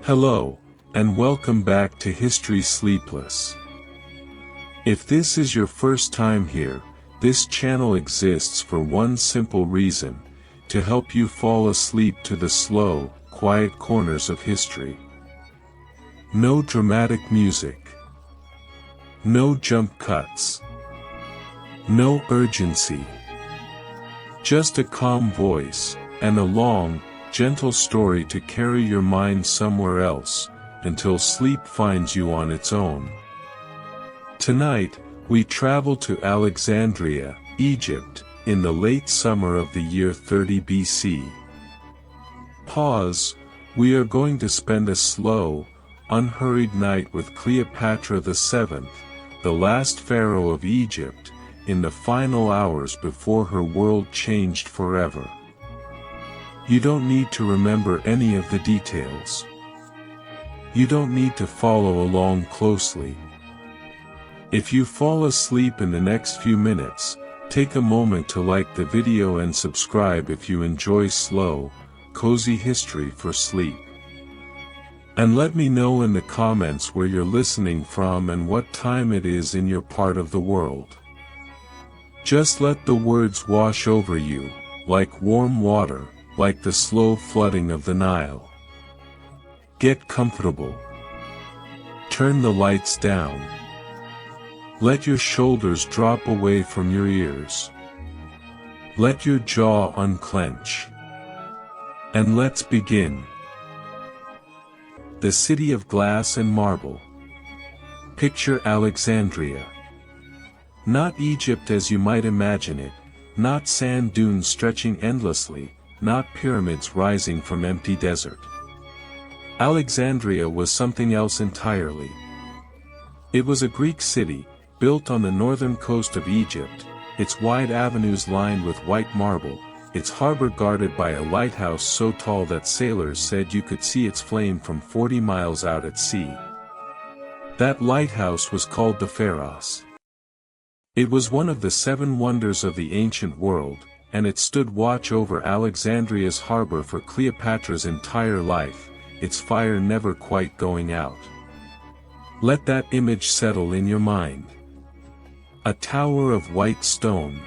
Hello, and welcome back to History Sleepless. If this is your first time here, this channel exists for one simple reason: to help you fall asleep to the slow, quiet corners of history. No dramatic music. No jump cuts. No urgency. Just a calm voice, and a long, gentle story to carry your mind somewhere else, until sleep finds you on its own. Tonight, we travel to Alexandria, Egypt, in the late summer of the year 30 BC. Pause, we are going to spend a slow, unhurried night with Cleopatra VII, the last pharaoh of Egypt, in the final hours before her world changed forever. You don't need to remember any of the details. You don't need to follow along closely. If you fall asleep in the next few minutes, take a moment to like the video and subscribe if you enjoy slow, cozy history for sleep. And let me know in the comments where you're listening from and what time it is in your part of the world. Just let the words wash over you, like warm water, like the slow flooding of the Nile. Get comfortable. Turn the lights down. Let your shoulders drop away from your ears. Let your jaw unclench. And let's begin. The city of glass and marble. Picture Alexandria. Not Egypt as you might imagine it, not sand dunes stretching endlessly, not pyramids rising from empty desert. Alexandria was something else entirely. It was a Greek city, built on the northern coast of Egypt, its wide avenues lined with white marble, its harbor guarded by a lighthouse so tall that sailors said you could see its flame from 40 miles out at sea. That lighthouse was called the Pharos. It was one of the 7 wonders of the ancient world, and it stood watch over Alexandria's harbor for Cleopatra's entire life, its fire never quite going out. Let that image settle in your mind. A tower of white stone.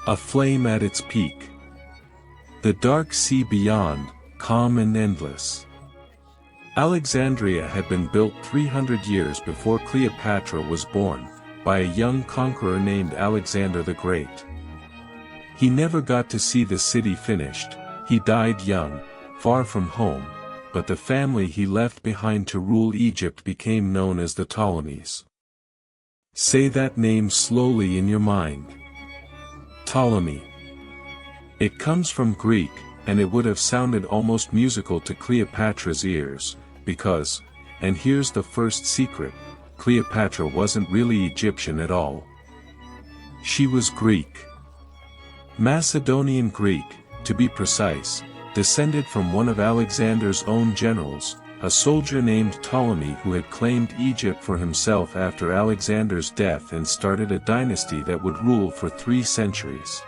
A flame at its peak. The dark sea beyond, calm and endless. Alexandria had been built 300 years before Cleopatra was born, by a young conqueror named Alexander the Great. He never got to see the city finished. He died young, far from home, but the family he left behind to rule Egypt became known as the Ptolemies. Say that name slowly in your mind. Ptolemy. It comes from Greek, and it would have sounded almost musical to Cleopatra's ears, because, and here's the first secret, Cleopatra wasn't really Egyptian at all. She was Greek. Macedonian Greek, to be precise, descended from one of Alexander's own generals, a soldier named Ptolemy who had claimed Egypt for himself after Alexander's death and started a dynasty that would rule for 3 centuries.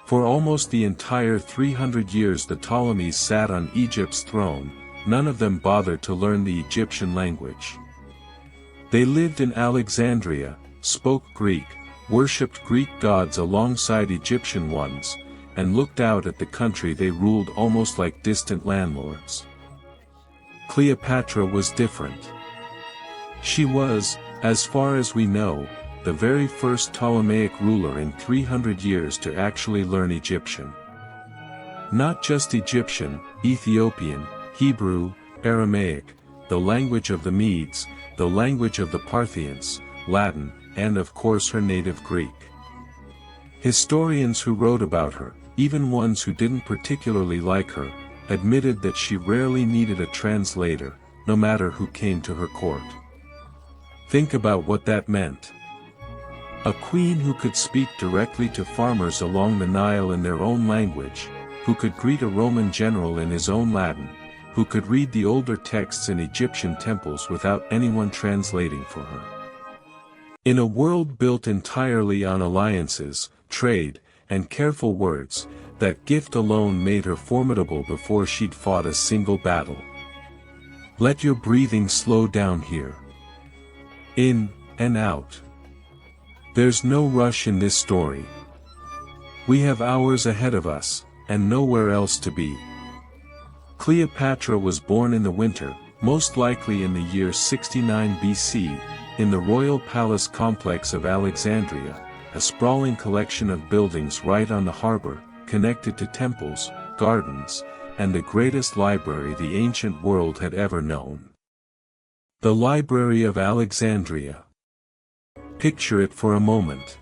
For almost the entire 300 years the Ptolemies sat on Egypt's throne, none of them bothered to learn the Egyptian language. They lived in Alexandria, spoke Greek, worshipped Greek gods alongside Egyptian ones, and looked out at the country they ruled almost like distant landlords. Cleopatra was different. She was, as far as we know, the very first Ptolemaic ruler in 300 years to actually learn Egyptian. Not just Egyptian, Ethiopian, Hebrew, Aramaic, the language of the Medes, the language of the Parthians, Latin, and of course her native Greek. Historians who wrote about her, even ones who didn't particularly like her, admitted that she rarely needed a translator, no matter who came to her court. Think about what that meant. A queen who could speak directly to farmers along the Nile in their own language, who could greet a Roman general in his own Latin, who could read the older texts in Egyptian temples without anyone translating for her. In a world built entirely on alliances, trade, and careful words, that gift alone made her formidable before she'd fought a single battle. Let your breathing slow down here. In and out. There's no rush in this story. We have hours ahead of us, and nowhere else to be. Cleopatra was born in the winter, most likely in the year 69 BC, in the royal palace complex of Alexandria, a sprawling collection of buildings right on the harbor, connected to temples, gardens, and the greatest library the ancient world had ever known. The Library of Alexandria. Picture it for a moment.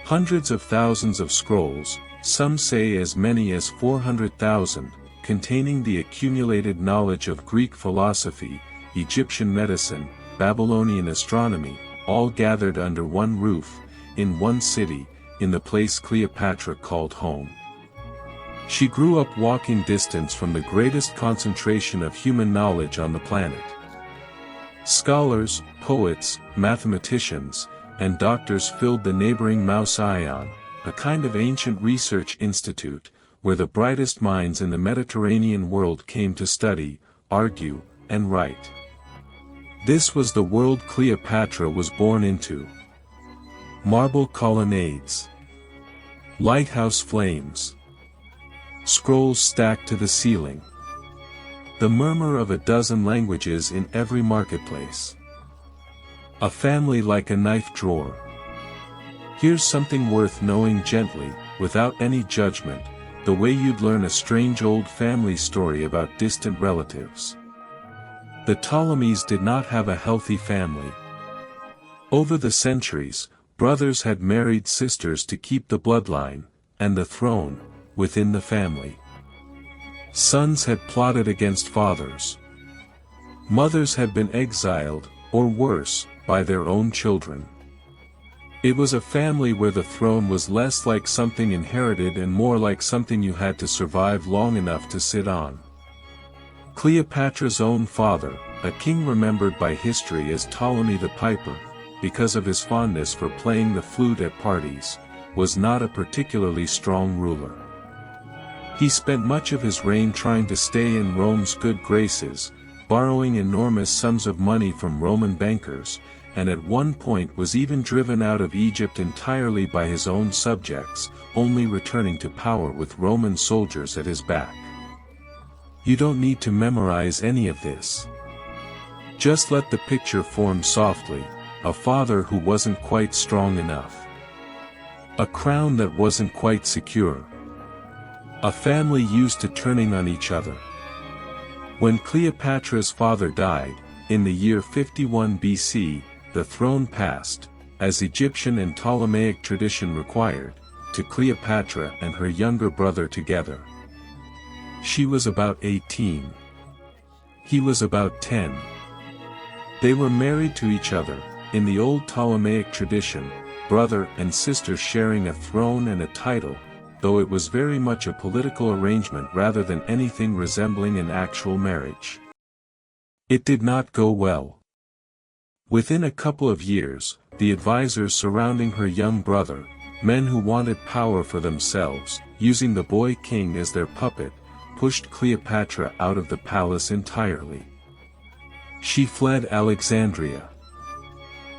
Hundreds of thousands of scrolls, some say as many as 400,000, containing the accumulated knowledge of Greek philosophy, Egyptian medicine, Babylonian astronomy, all gathered under one roof, in one city, in the place Cleopatra called home. She grew up walking distance from the greatest concentration of human knowledge on the planet. Scholars, poets, mathematicians, and doctors filled the neighboring Mauseion, a kind of ancient research institute, where the brightest minds in the Mediterranean world came to study, argue, and write. This was the world Cleopatra was born into. Marble colonnades. Lighthouse flames. Scrolls stacked to the ceiling. The murmur of a dozen languages in every marketplace. A family like a knife drawer. Here's something worth knowing gently, without any judgment, the way you'd learn a strange old family story about distant relatives. The Ptolemies did not have a healthy family. Over the centuries, brothers had married sisters to keep the bloodline, and the throne, within the family. Sons had plotted against fathers. Mothers had been exiled, or worse, by their own children. It was a family where the throne was less like something inherited and more like something you had to survive long enough to sit on. Cleopatra's own father, a king remembered by history as Ptolemy the Piper, because of his fondness for playing the flute at parties, was not a particularly strong ruler. He spent much of his reign trying to stay in Rome's good graces, borrowing enormous sums of money from Roman bankers, and at one point was even driven out of Egypt entirely by his own subjects, only returning to power with Roman soldiers at his back. You don't need to memorize any of this. Just let the picture form softly, a father who wasn't quite strong enough. A crown that wasn't quite secure. A family used to turning on each other. When Cleopatra's father died, in the year 51 BC, the throne passed, as Egyptian and Ptolemaic tradition required, to Cleopatra and her younger brother together. She was about 18. He was about 10. They were married to each other, in the old Ptolemaic tradition, brother and sister sharing a throne and a title, though it was very much a political arrangement rather than anything resembling an actual marriage. It did not go well. Within a couple of years, the advisors surrounding her young brother, men who wanted power for themselves, using the boy king as their puppet, pushed Cleopatra out of the palace entirely. She fled Alexandria.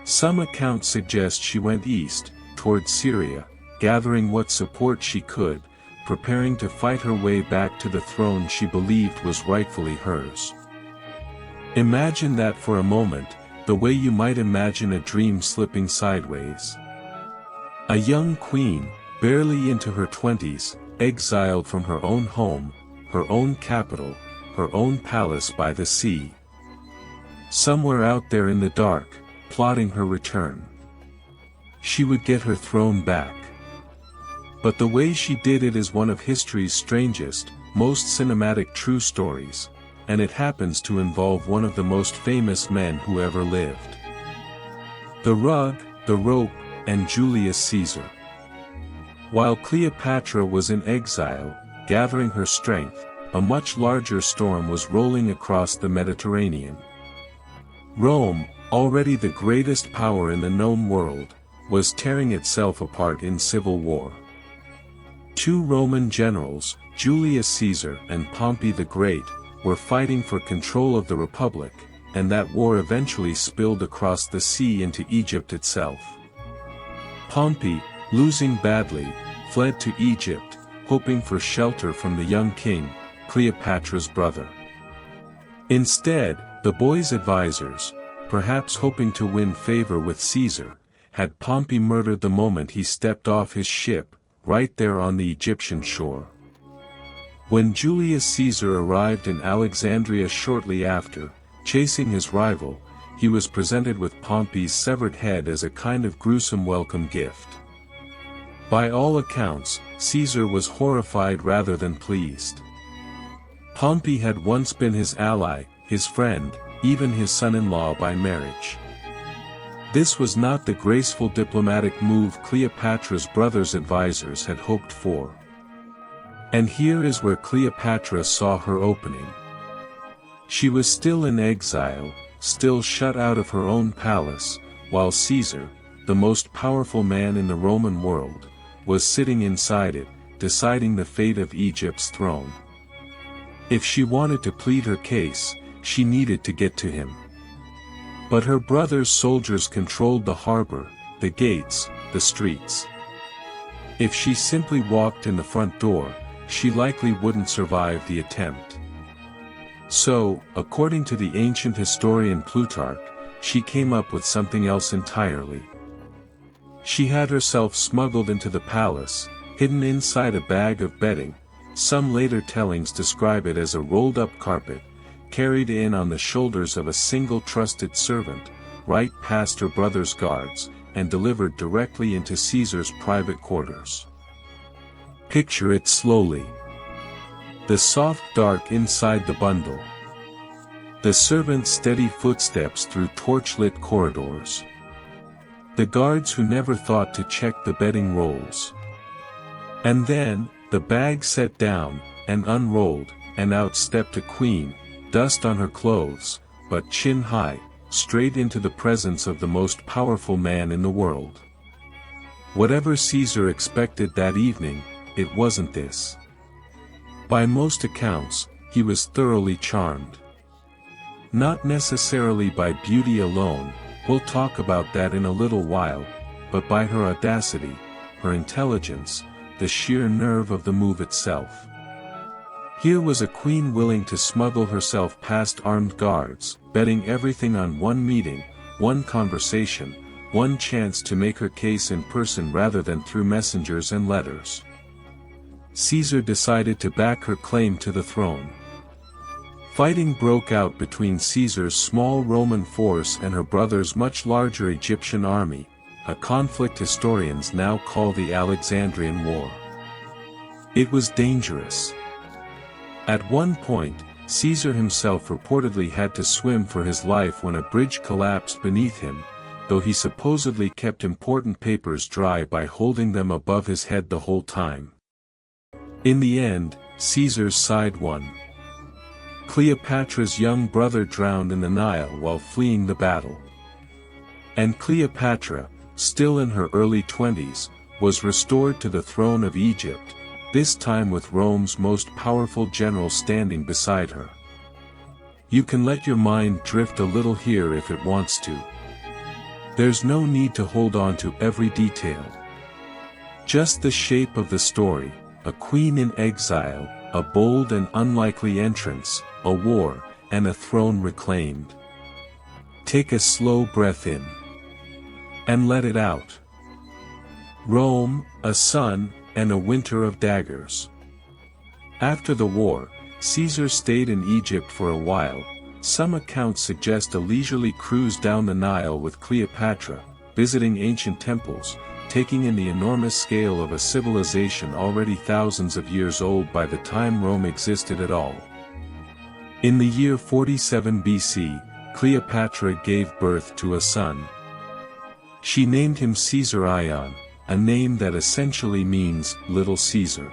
Some accounts suggest she went east, toward Syria, gathering what support she could, preparing to fight her way back to the throne she believed was rightfully hers. Imagine that for a moment, the way you might imagine a dream slipping sideways. A young queen, barely into her 20s, exiled from her own home, her own capital, her own palace by the sea. Somewhere out there in the dark, plotting her return. She would get her throne back. But the way she did it is one of history's strangest, most cinematic true stories, and it happens to involve one of the most famous men who ever lived. The rug, the rope, and Julius Caesar. While Cleopatra was in exile, gathering her strength, a much larger storm was rolling across the Mediterranean. Rome, already the greatest power in the known world, was tearing itself apart in civil war. Two Roman generals, Julius Caesar and Pompey the Great, were fighting for control of the Republic, and that war eventually spilled across the sea into Egypt itself. Pompey, losing badly, fled to Egypt, hoping for shelter from the young king, Cleopatra's brother. Instead, the boy's advisors, perhaps hoping to win favor with Caesar, had Pompey murdered the moment he stepped off his ship, right there on the Egyptian shore. When Julius Caesar arrived in Alexandria shortly after, chasing his rival, he was presented with Pompey's severed head as a kind of gruesome welcome gift. By all accounts, Caesar was horrified rather than pleased. Pompey had once been his ally, his friend, even his son-in-law by marriage. This was not the graceful diplomatic move Cleopatra's brother's advisors had hoped for. And here is where Cleopatra saw her opening. She was still in exile, still shut out of her own palace, while Caesar, the most powerful man in the Roman world, was sitting inside it, deciding the fate of Egypt's throne. If she wanted to plead her case, she needed to get to him. But her brother's soldiers controlled the harbor, the gates, the streets. If she simply walked in the front door, she likely wouldn't survive the attempt. So, according to the ancient historian Plutarch, she came up with something else entirely. She had herself smuggled into the palace, hidden inside a bag of bedding. Some later tellings describe it as a rolled-up carpet, carried in on the shoulders of a single trusted servant, right past her brother's guards, and delivered directly into Caesar's private quarters. Picture it slowly. The soft dark inside the bundle. The servant's steady footsteps through torch-lit corridors. The guards who never thought to check the bedding rolls. And then, the bag set down, and unrolled, and out stepped a queen, dust on her clothes, but chin high, straight into the presence of the most powerful man in the world. Whatever Caesar expected that evening, it wasn't this. By most accounts, he was thoroughly charmed. Not necessarily by beauty alone, we'll talk about that in a little while, but by her audacity, her intelligence, the sheer nerve of the move itself. Here was a queen willing to smuggle herself past armed guards, betting everything on one meeting, one conversation, one chance to make her case in person rather than through messengers and letters. Caesar decided to back her claim to the throne. Fighting broke out between Caesar's small Roman force and her brother's much larger Egyptian army, a conflict historians now call the Alexandrian War. It was dangerous. At one point, Caesar himself reportedly had to swim for his life when a bridge collapsed beneath him, though he supposedly kept important papers dry by holding them above his head the whole time. In the end, Caesar's side won. Cleopatra's young brother drowned in the Nile while fleeing the battle. And Cleopatra, still in her early 20s, was restored to the throne of Egypt, this time with Rome's most powerful general standing beside her. You can let your mind drift a little here if it wants to. There's no need to hold on to every detail. Just the shape of the story, a queen in exile, a bold and unlikely entrance, a war, and a throne reclaimed. Take a slow breath in. And let it out. Rome, a sun, and a winter of daggers. After the war, Caesar stayed in Egypt for a while. Some accounts suggest a leisurely cruise down the Nile with Cleopatra, visiting ancient temples, taking in the enormous scale of a civilization already thousands of years old by the time Rome existed at all. In the year 47 BC, Cleopatra gave birth to a son. She named him Caesar Ion, a name that essentially means Little Caesar.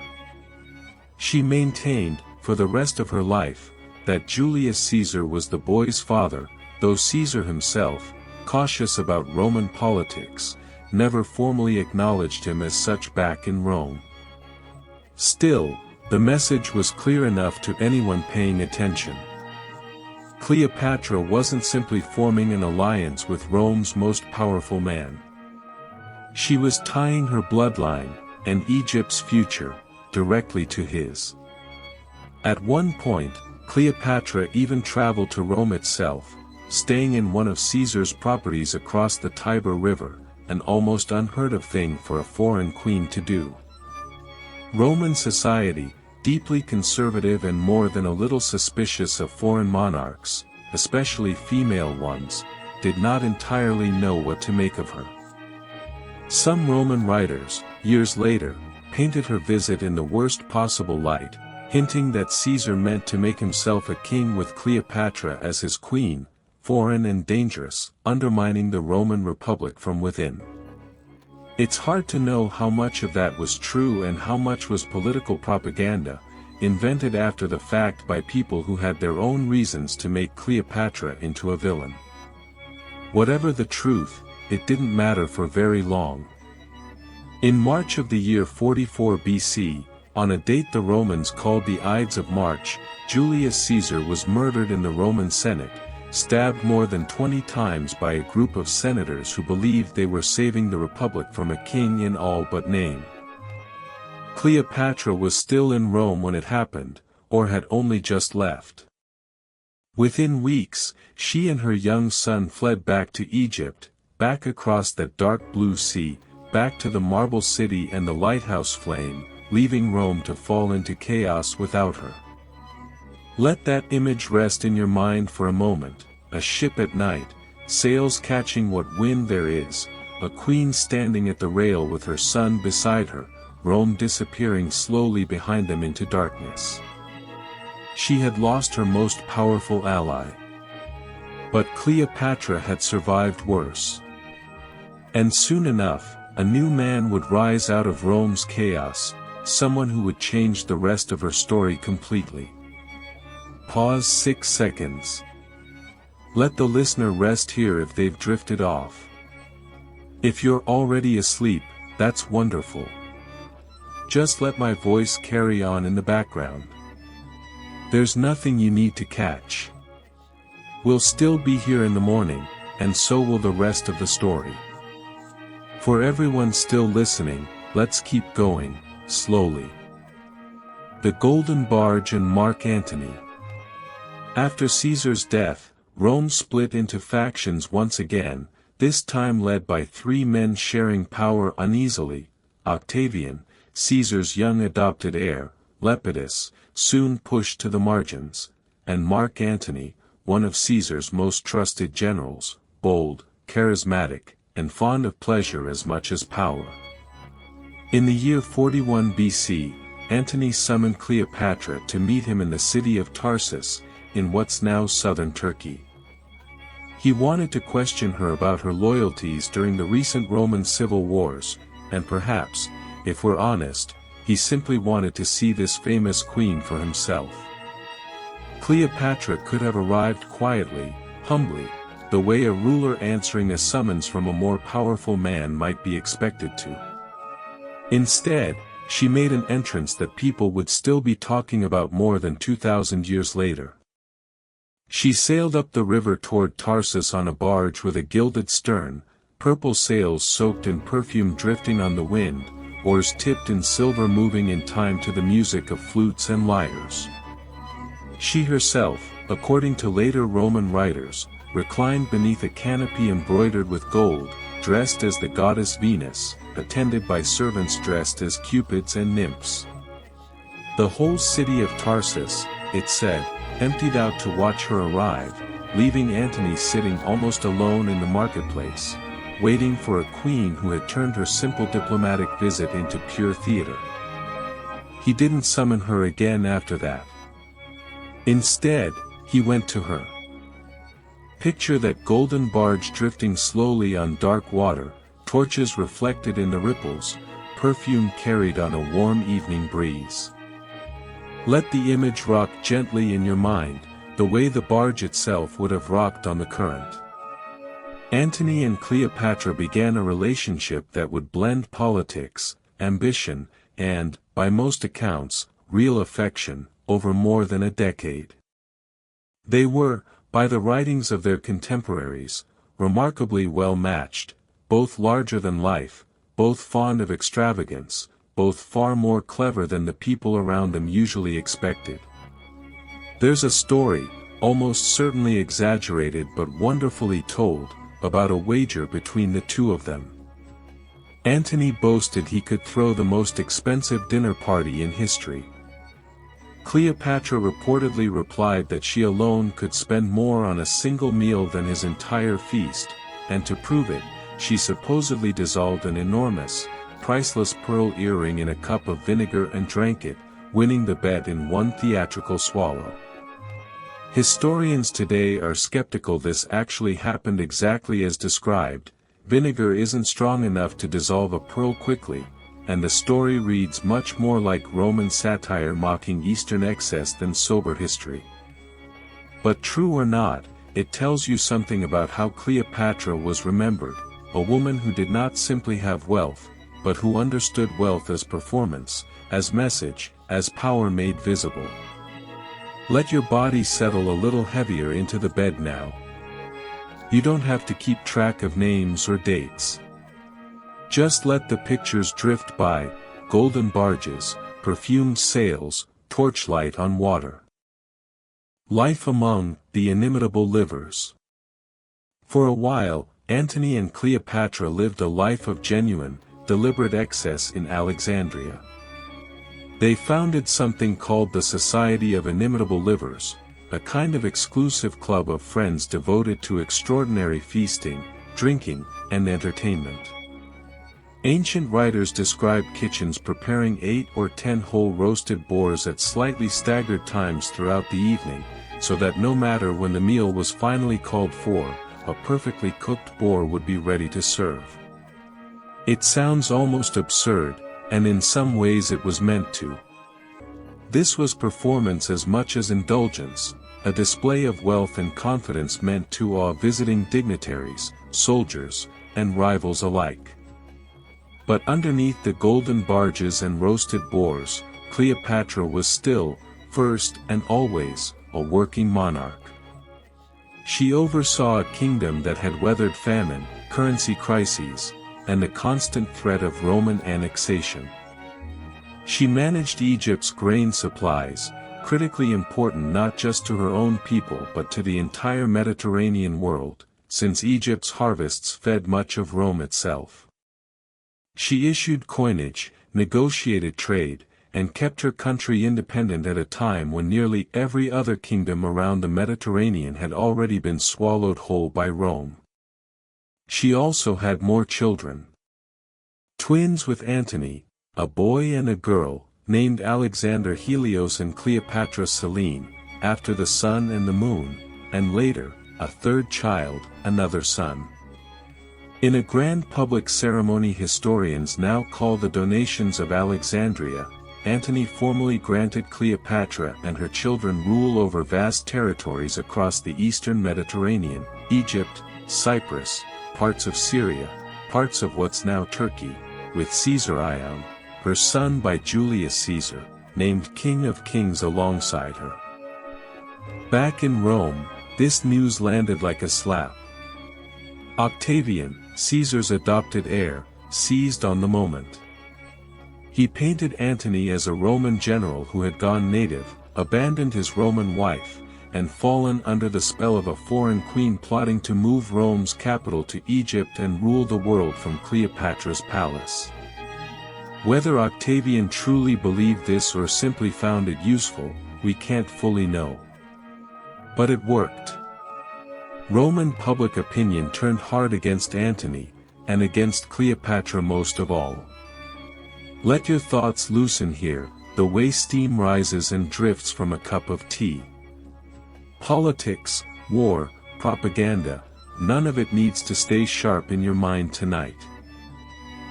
She maintained, for the rest of her life, that Julius Caesar was the boy's father, though Caesar himself, cautious about Roman politics, never formally acknowledged him as such back in Rome. Still, The message was clear enough to anyone paying attention. Cleopatra wasn't simply forming an alliance with Rome's most powerful man. She was tying her bloodline, and Egypt's future, directly to his. At one point, Cleopatra even traveled to Rome itself, staying in one of Caesar's properties across the Tiber River, an almost unheard of thing for a foreign queen to do. Roman society, deeply conservative and more than a little suspicious of foreign monarchs, especially female ones, did not entirely know what to make of her. Some Roman writers, years later, painted her visit in the worst possible light, hinting that Caesar meant to make himself a king with Cleopatra as his queen, foreign and dangerous, undermining the Roman Republic from within. It's hard to know how much of that was true and how much was political propaganda, invented after the fact by people who had their own reasons to make Cleopatra into a villain. Whatever the truth, it didn't matter for very long. In March of the year 44 BC, on a date the Romans called the Ides of March, Julius Caesar was murdered in the Roman Senate, stabbed more than 20 times by a group of senators who believed they were saving the Republic from a king in all but name. Cleopatra was still in Rome when it happened, or had only just left. Within weeks, she and her young son fled back to Egypt, back across that dark blue sea, back to the marble city and the lighthouse flame, leaving Rome to fall into chaos without her. Let that image rest in your mind for a moment, a ship at night, sails catching what wind there is, a queen standing at the rail with her son beside her, Rome disappearing slowly behind them into darkness. She had lost her most powerful ally. But Cleopatra had survived worse. And soon enough, a new man would rise out of Rome's chaos, someone who would change the rest of her story completely. Pause 6 seconds. Let the listener rest here if they've drifted off. If you're already asleep, that's wonderful. Just let my voice carry on in the background. There's nothing you need to catch. We'll still be here in the morning, and so will the rest of the story. For everyone still listening, let's keep going, slowly. The Golden Barge and Mark Antony. After Caesar's death, Rome split into factions once again, this time led by three men sharing power uneasily: Octavian, Caesar's young adopted heir, Lepidus, soon pushed to the margins, and Mark Antony, one of Caesar's most trusted generals, bold, charismatic, and fond of pleasure as much as power. In the year 41 BC, Antony summoned Cleopatra to meet him in the city of Tarsus, in what's now southern Turkey. He wanted to question her about her loyalties during the recent Roman civil wars, and perhaps, if we're honest, he simply wanted to see this famous queen for himself. Cleopatra could have arrived quietly, humbly, the way a ruler answering a summons from a more powerful man might be expected to. Instead, she made an entrance that people would still be talking about more than 2,000 years later. She sailed up the river toward Tarsus on a barge with a gilded stern, purple sails soaked in perfume drifting on the wind, oars tipped in silver moving in time to the music of flutes and lyres. She herself, according to later Roman writers, reclined beneath a canopy embroidered with gold, dressed as the goddess Venus, attended by servants dressed as cupids and nymphs. The whole city of Tarsus, it said, emptied out to watch her arrive, leaving Antony sitting almost alone in the marketplace, waiting for a queen who had turned her simple diplomatic visit into pure theater. He didn't summon her again after that. Instead, he went to her. Picture that golden barge drifting slowly on dark water, torches reflected in the ripples, perfume carried on a warm evening breeze. Let the image rock gently in your mind, the way the barge itself would have rocked on the current. Antony and Cleopatra began a relationship that would blend politics, ambition, and, by most accounts, real affection, over more than a decade. They were, by the writings of their contemporaries, remarkably well matched, both larger than life, both fond of extravagance, both far more clever than the people around them usually expected. There's a story, almost certainly exaggerated but wonderfully told, about a wager between the two of them. Antony boasted he could throw the most expensive dinner party in history. Cleopatra reportedly replied that she alone could spend more on a single meal than his entire feast, and to prove it, she supposedly dissolved an enormous, priceless pearl earring in a cup of vinegar and drank it, winning the bet in one theatrical swallow. Historians today are skeptical this actually happened exactly as described. Vinegar isn't strong enough to dissolve a pearl quickly, and the story reads much more like Roman satire mocking Eastern excess than sober history. But true or not, it tells you something about how Cleopatra was remembered, a woman who did not simply have wealth, but who understood wealth as performance, as message, as power made visible. Let your body settle a little heavier into the bed now. You don't have to keep track of names or dates. Just let the pictures drift by, golden barges, perfumed sails, torchlight on water. Life among the inimitable livers. For a while, Antony and Cleopatra lived a life of genuine, deliberate excess in Alexandria. They founded something called the Society of Inimitable Livers, a kind of exclusive club of friends devoted to extraordinary feasting, drinking, and entertainment. Ancient writers describe kitchens preparing 8 or 10 whole roasted boars at slightly staggered times throughout the evening, so that no matter when the meal was finally called for, a perfectly cooked boar would be ready to serve. It sounds almost absurd, and in some ways it was meant to. This was performance as much as indulgence, a display of wealth and confidence meant to awe visiting dignitaries, soldiers, and rivals alike. But underneath the golden barges and roasted boars, Cleopatra was still, first and always, a working monarch. She oversaw a kingdom that had weathered famine, currency crises, and the constant threat of Roman annexation. She managed Egypt's grain supplies, critically important not just to her own people but to the entire Mediterranean world, since Egypt's harvests fed much of Rome itself. She issued coinage, negotiated trade, and kept her country independent at a time when nearly every other kingdom around the Mediterranean had already been swallowed whole by Rome. She also had more children. Twins with Antony, a boy and a girl, named Alexander Helios and Cleopatra Selene, after the sun and the moon, and later, a third child, another son. In a grand public ceremony historians now call the Donations of Alexandria, Antony formally granted Cleopatra and her children rule over vast territories across the eastern Mediterranean, Egypt, Cyprus, parts of Syria, parts of what's now Turkey, with Caesar Ion, her son by Julius Caesar, named King of Kings alongside her. Back in Rome, this news landed like a slap. Octavian, Caesar's adopted heir, seized on the moment. He painted Antony as a Roman general who had gone native, abandoned his Roman wife, and fallen under the spell of a foreign queen plotting to move Rome's capital to Egypt and rule the world from Cleopatra's palace. Whether Octavian truly believed this or simply found it useful, we can't fully know. But it worked. Roman public opinion turned hard against Antony, and against Cleopatra most of all. Let your thoughts loosen here, the way steam rises and drifts from a cup of tea. Politics, war, propaganda, none of it needs to stay sharp in your mind tonight.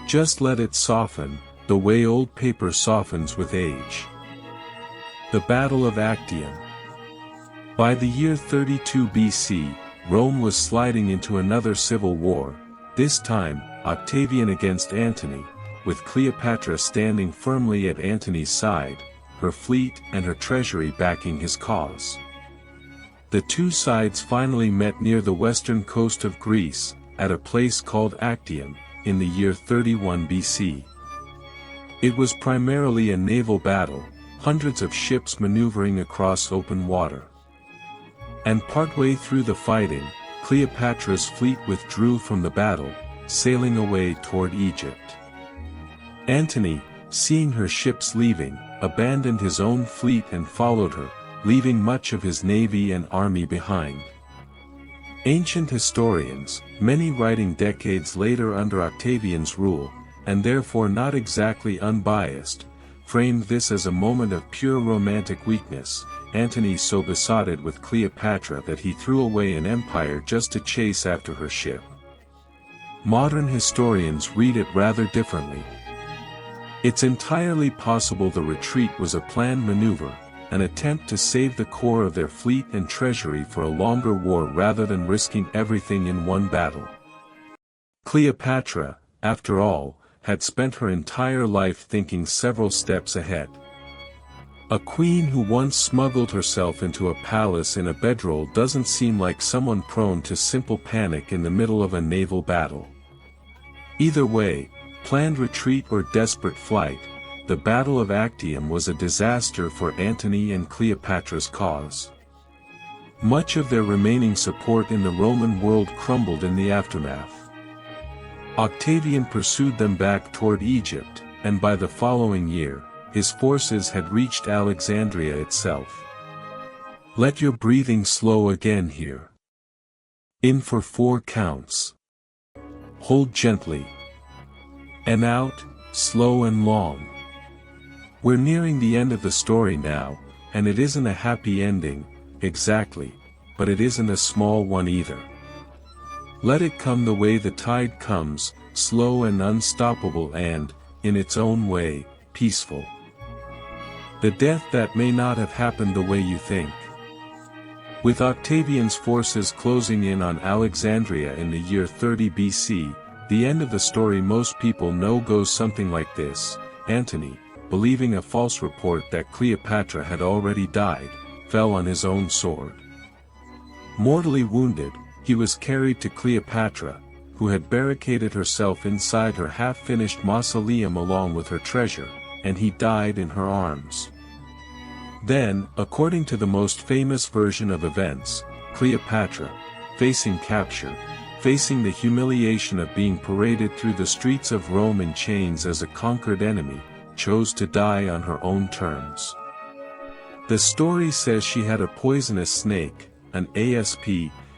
Just let it soften, the way old paper softens with age. The Battle of Actium. By the year 32 BC, Rome was sliding into another civil war, this time, Octavian against Antony, with Cleopatra standing firmly at Antony's side, her fleet and her treasury backing his cause. The two sides finally met near the western coast of Greece, at a place called Actium, in the year 31 BC. It was primarily a naval battle, hundreds of ships maneuvering across open water. And partway through the fighting, Cleopatra's fleet withdrew from the battle, sailing away toward Egypt. Antony, seeing her ships leaving, abandoned his own fleet and followed her, leaving much of his navy and army behind. Ancient historians, many writing decades later under Octavian's rule, and therefore not exactly unbiased, framed this as a moment of pure romantic weakness, Antony so besotted with Cleopatra that he threw away an empire just to chase after her ship. Modern historians read it rather differently. It's entirely possible the retreat was a planned maneuver, an attempt to save the core of their fleet and treasury for a longer war rather than risking everything in one battle. Cleopatra, after all, had spent her entire life thinking several steps ahead. A queen who once smuggled herself into a palace in a bedroll doesn't seem like someone prone to simple panic in the middle of a naval battle. Either way, planned retreat or desperate flight, the Battle of Actium was a disaster for Antony and Cleopatra's cause. Much of their remaining support in the Roman world crumbled in the aftermath. Octavian pursued them back toward Egypt, and by the following year, his forces had reached Alexandria itself. Let your breathing slow again here. In for 4 counts. Hold gently. And out, slow and long. We're nearing the end of the story now, and it isn't a happy ending, exactly, but it isn't a small one either. Let it come the way the tide comes, slow and unstoppable and, in its own way, peaceful. The death that may not have happened the way you think. With Octavian's forces closing in on Alexandria in the year 30 BC, the end of the story most people know goes something like this. Antony, believing a false report that Cleopatra had already died, fell on his own sword. Mortally wounded, he was carried to Cleopatra, who had barricaded herself inside her half-finished mausoleum along with her treasure, and he died in her arms. Then, according to the most famous version of events, Cleopatra, facing capture, facing the humiliation of being paraded through the streets of Rome in chains as a conquered enemy, chose to die on her own terms. The story says she had a poisonous snake, an asp,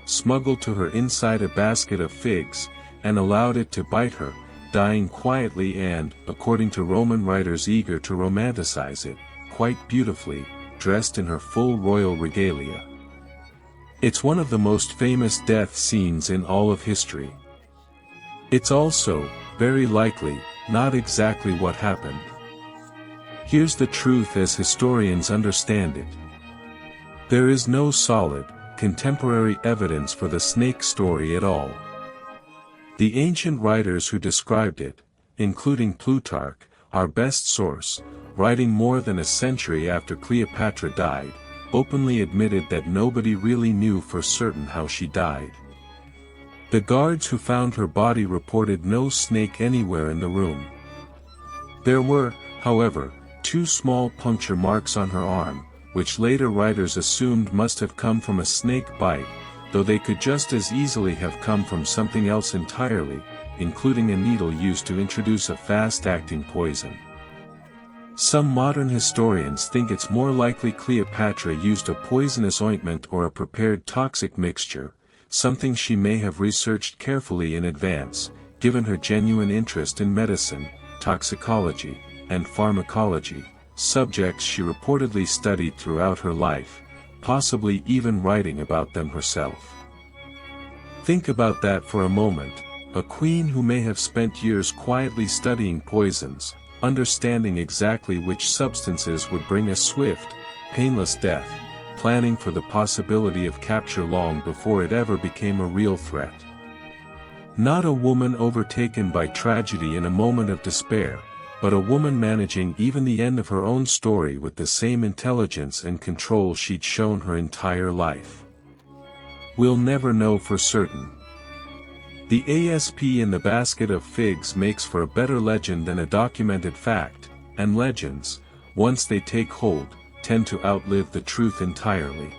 smuggled to her inside a basket of figs, and allowed it to bite her, dying quietly and, according to Roman writers eager to romanticize it, quite beautifully, dressed in her full royal regalia. It's one of the most famous death scenes in all of history. It's also, very likely, not exactly what happened. Here's the truth as historians understand it. There is no solid, contemporary evidence for the snake story at all. The ancient writers who described it, including Plutarch, our best source, writing more than a century after Cleopatra died, openly admitted that nobody really knew for certain how she died. The guards who found her body reported no snake anywhere in the room. There were, however, 2 small puncture marks on her arm, which later writers assumed must have come from a snake bite, though they could just as easily have come from something else entirely, including a needle used to introduce a fast-acting poison. Some modern historians think it's more likely Cleopatra used a poisonous ointment or a prepared toxic mixture, something she may have researched carefully in advance, given her genuine interest in medicine, toxicology, and pharmacology, subjects she reportedly studied throughout her life, possibly even writing about them herself. Think about that for a moment, a queen who may have spent years quietly studying poisons, understanding exactly which substances would bring a swift, painless death, planning for the possibility of capture long before it ever became a real threat. Not a woman overtaken by tragedy in a moment of despair, but a woman managing even the end of her own story with the same intelligence and control she'd shown her entire life. We'll never know for certain. The asp in the basket of figs makes for a better legend than a documented fact, and legends, once they take hold, tend to outlive the truth entirely.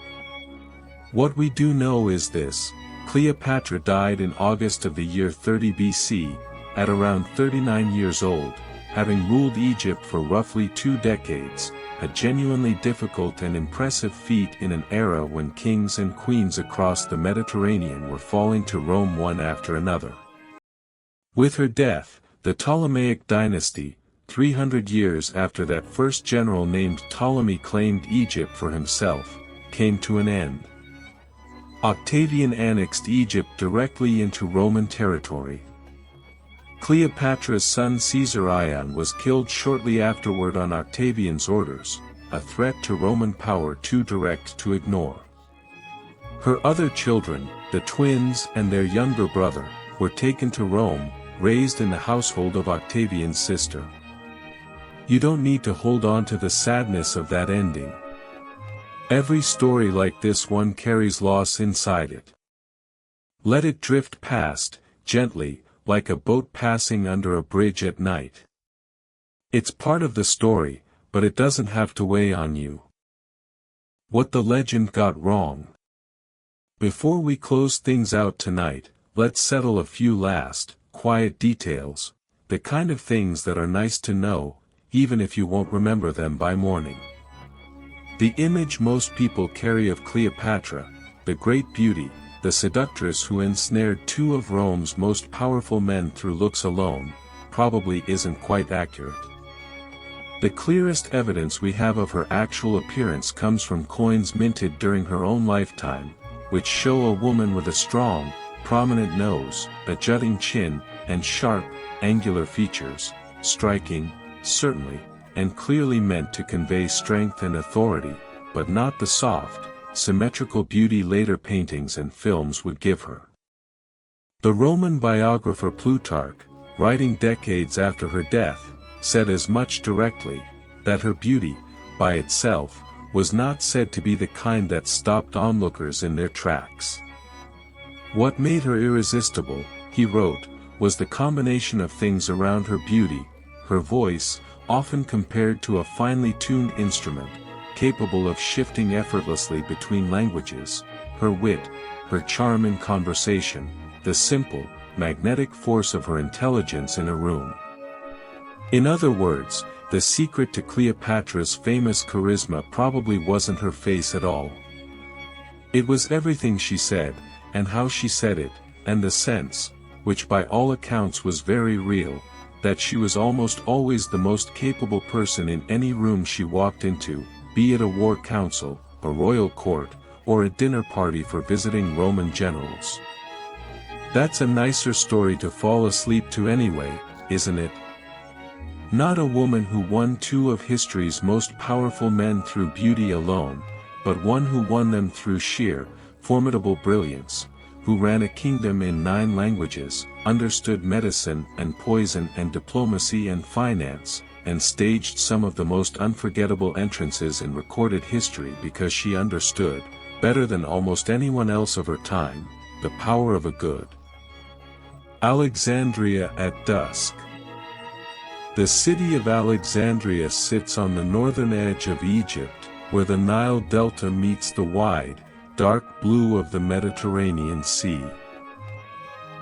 What we do know is this: Cleopatra died in August of the year 30 BC, at around 39 years old, having ruled Egypt for roughly 2 decades, a genuinely difficult and impressive feat in an era when kings and queens across the Mediterranean were falling to Rome one after another. With her death, the Ptolemaic dynasty, 300 years after that first general named Ptolemy claimed Egypt for himself, came to an end. Octavian annexed Egypt directly into Roman territory. Cleopatra's son Caesar Ion was killed shortly afterward on Octavian's orders, a threat to Roman power too direct to ignore. Her other children, the twins and their younger brother, were taken to Rome, raised in the household of Octavian's sister. You don't need to hold on to the sadness of that ending. Every story like this one carries loss inside it. Let it drift past, gently, like a boat passing under a bridge at night. It's part of the story, but it doesn't have to weigh on you. What the legend got wrong. Before we close things out tonight, let's settle a few last, quiet details, the kind of things that are nice to know, even if you won't remember them by morning. The image most people carry of Cleopatra, the great beauty, the seductress who ensnared 2 of Rome's most powerful men through looks alone, probably isn't quite accurate. The clearest evidence we have of her actual appearance comes from coins minted during her own lifetime, which show a woman with a strong, prominent nose, a jutting chin, and sharp, angular features, striking, certainly, and clearly meant to convey strength and authority, but not the soft, symmetrical beauty later paintings and films would give her. The Roman biographer Plutarch, writing decades after her death, said as much directly, that her beauty, by itself, was not said to be the kind that stopped onlookers in their tracks. What made her irresistible, he wrote, was the combination of things around her beauty, her voice, often compared to a finely tuned instrument, capable of shifting effortlessly between languages, her wit, her charm in conversation, the simple, magnetic force of her intelligence in a room. In other words, the secret to Cleopatra's famous charisma probably wasn't her face at all. It was everything she said, and how she said it, and the sense, which by all accounts was very real, that she was almost always the most capable person in any room she walked into, be it a war council, a royal court, or a dinner party for visiting Roman generals. That's a nicer story to fall asleep to anyway, isn't it? Not a woman who won 2 of history's most powerful men through beauty alone, but one who won them through sheer, formidable brilliance, who ran a kingdom in 9 languages, understood medicine and poison and diplomacy and finance, and staged some of the most unforgettable entrances in recorded history because she understood, better than almost anyone else of her time, the power of a good. Alexandria at dusk. The city of Alexandria sits on the northern edge of Egypt, where the Nile Delta meets the wide, dark blue of the Mediterranean Sea.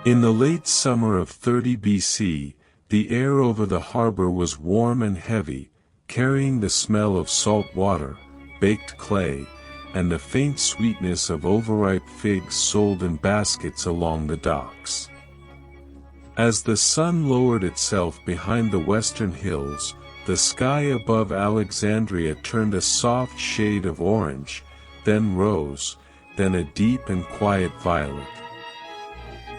In the late summer of 30 BC, the air over the harbor was warm and heavy, carrying the smell of salt water, baked clay, and the faint sweetness of overripe figs sold in baskets along the docks. As the sun lowered itself behind the western hills, the sky above Alexandria turned a soft shade of orange, then rose, then a deep and quiet violet.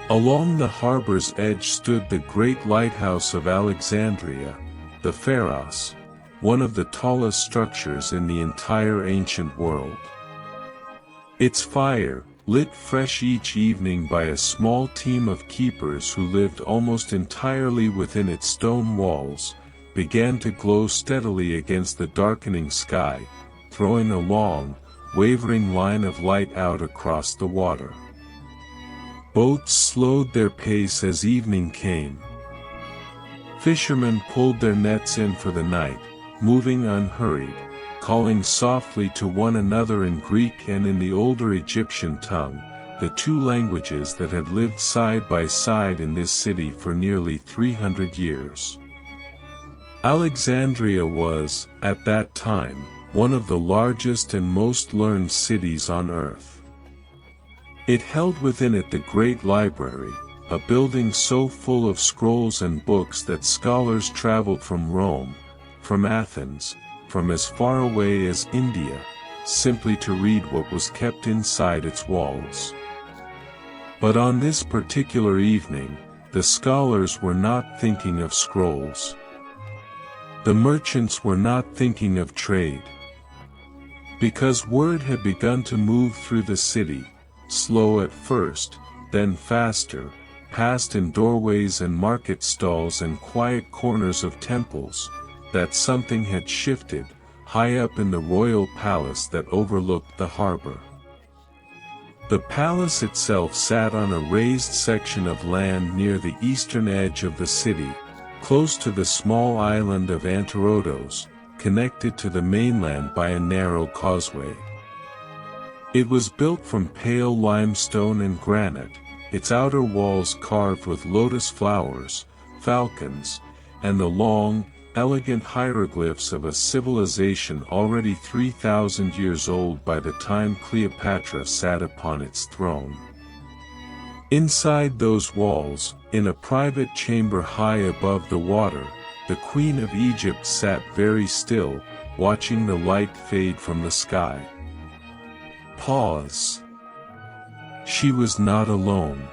Along the harbor's edge stood the great lighthouse of Alexandria, the Pharos, one of the tallest structures in the entire ancient world. Its fire, lit fresh each evening by a small team of keepers who lived almost entirely within its stone walls, began to glow steadily against the darkening sky, throwing a long, wavering line of light out across the water. Boats slowed their pace as evening came. Fishermen pulled their nets in for the night, moving unhurried, calling softly to one another in Greek and in the older Egyptian tongue, the two languages that had lived side by side in this city for nearly 300 years. Alexandria was, at that time, one of the largest and most learned cities on earth. It held within it the great library, a building so full of scrolls and books that scholars traveled from Rome, from Athens, from as far away as India, simply to read what was kept inside its walls. But on this particular evening, the scholars were not thinking of scrolls. The merchants were not thinking of trade. Because word had begun to move through the city, slow at first, then faster, past in doorways and market stalls and quiet corners of temples, that something had shifted, high up in the royal palace that overlooked the harbor. The palace itself sat on a raised section of land near the eastern edge of the city, close to the small island of Antorodos, connected to the mainland by a narrow causeway. It was built from pale limestone and granite, its outer walls carved with lotus flowers, falcons, and the long, elegant hieroglyphs of a civilization already 3,000 years old by the time Cleopatra sat upon its throne. Inside those walls, in a private chamber high above the water, the Queen of Egypt sat very still, watching the light fade from the sky. Pause. She was not alone.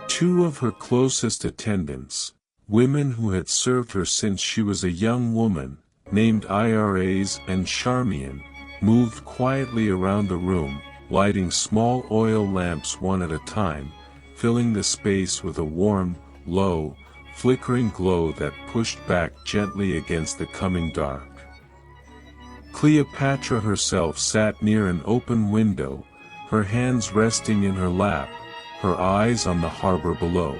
Two of her closest attendants, women who had served her since she was a young woman, named Iras and Charmian, moved quietly around the room, lighting small oil lamps one at a time, filling the space with a warm, low, flickering glow that pushed back gently against the coming dark. Cleopatra herself sat near an open window, her hands resting in her lap, her eyes on the harbor below.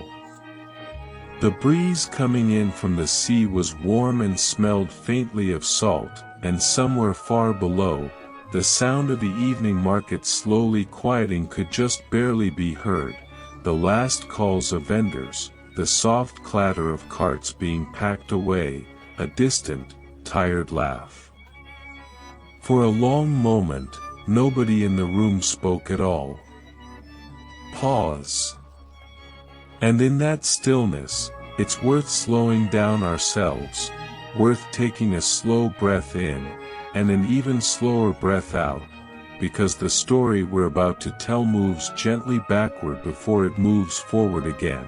The breeze coming in from the sea was warm and smelled faintly of salt, and somewhere far below, the sound of the evening market slowly quieting could just barely be heard, the last calls of vendors, the soft clatter of carts being packed away, a distant, tired laugh. For a long moment, nobody in the room spoke at all. Pause. And in that stillness, it's worth slowing down ourselves, worth taking a slow breath in, and an even slower breath out, because the story we're about to tell moves gently backward before it moves forward again.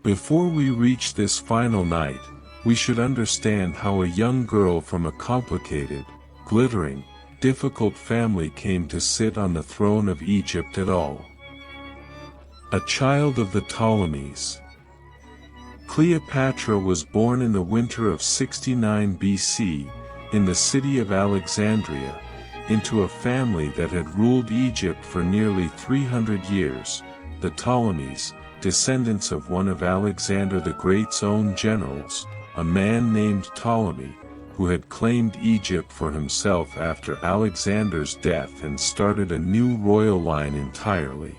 Before we reach this final night, we should understand how a young girl from a complicated, glittering, difficult family came to sit on the throne of Egypt at all. A child of the Ptolemies. Cleopatra was born in the winter of 69 BC, in the city of Alexandria, into a family that had ruled Egypt for nearly 300 years, the Ptolemies, descendants of one of Alexander the Great's own generals, a man named Ptolemy, who had claimed Egypt for himself after Alexander's death and started a new royal line entirely.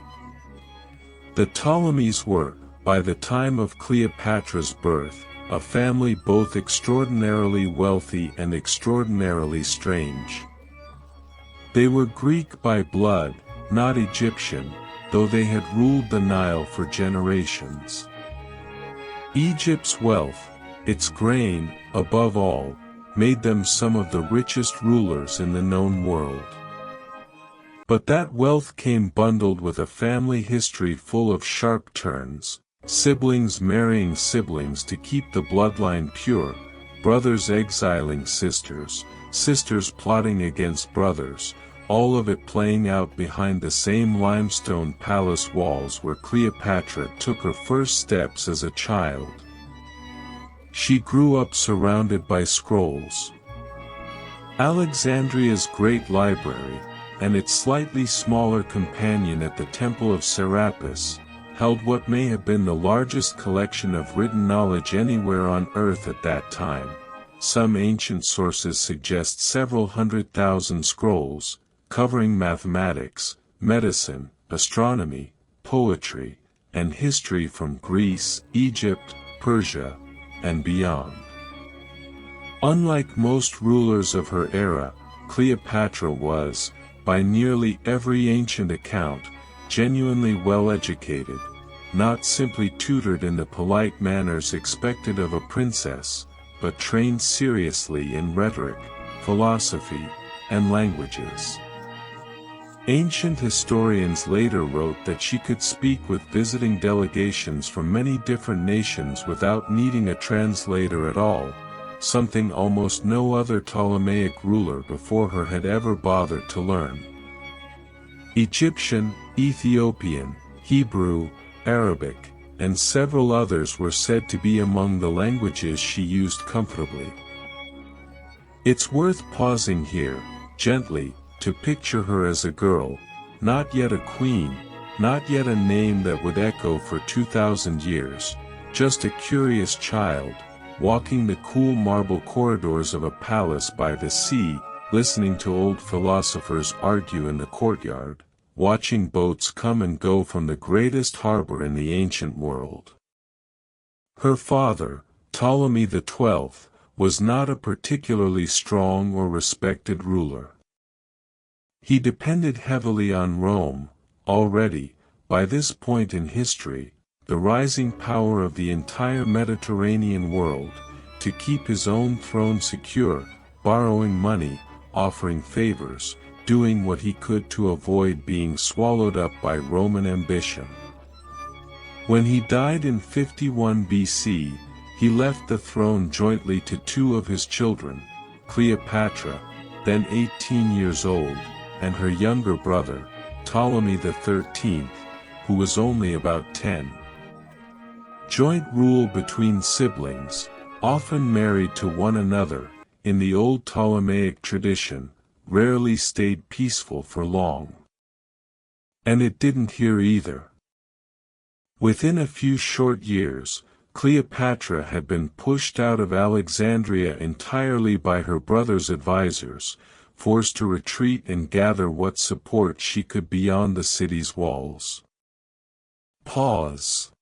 The Ptolemies were, by the time of Cleopatra's birth, a family both extraordinarily wealthy and extraordinarily strange. They were Greek by blood, not Egyptian, though they had ruled the Nile for generations. Egypt's wealth, its grain, above all, made them some of the richest rulers in the known world. But that wealth came bundled with a family history full of sharp turns, siblings marrying siblings to keep the bloodline pure, brothers exiling sisters, sisters plotting against brothers, all of it playing out behind the same limestone palace walls where Cleopatra took her first steps as a child. she grew up surrounded by scrolls. Alexandria's great library, and its slightly smaller companion at the Temple of Serapis, held what may have been the largest collection of written knowledge anywhere on Earth at that time. Some ancient sources suggest several 100,000 scrolls, covering mathematics, medicine, astronomy, poetry, and history from Greece, Egypt, Persia, and beyond. Unlike most rulers of her era, Cleopatra was, by nearly every ancient account, genuinely well-educated, not simply tutored in the polite manners expected of a princess, but trained seriously in rhetoric, philosophy, and languages. Ancient historians later wrote that she could speak with visiting delegations from many different nations without needing a translator at all, something almost no other Ptolemaic ruler before her had ever bothered to learn. Egyptian, Ethiopian, Hebrew, Arabic, and several others were said to be among the languages she used comfortably. It's worth pausing here, gently, to picture her as a girl, not yet a queen, not yet a name that would echo for 2,000 years, just a curious child, walking the cool marble corridors of a palace by the sea, listening to old philosophers argue in the courtyard, watching boats come and go from the greatest harbor in the ancient world. Her father, Ptolemy XII, was not a particularly strong or respected ruler. He depended heavily on Rome, already, by this point in history, the rising power of the entire Mediterranean world, to keep his own throne secure, borrowing money, offering favors, doing what he could to avoid being swallowed up by Roman ambition. When he died in 51 BC, he left the throne jointly to two of his children, Cleopatra, then 18 years old, and her younger brother, Ptolemy XIII, who was only about 10. Joint rule between siblings, often married to one another, in the old Ptolemaic tradition, rarely stayed peaceful for long. And it didn't here either. Within a few short years, Cleopatra had been pushed out of Alexandria entirely by her brother's advisors, forced to retreat and gather what support she could beyond the city's walls. Pause.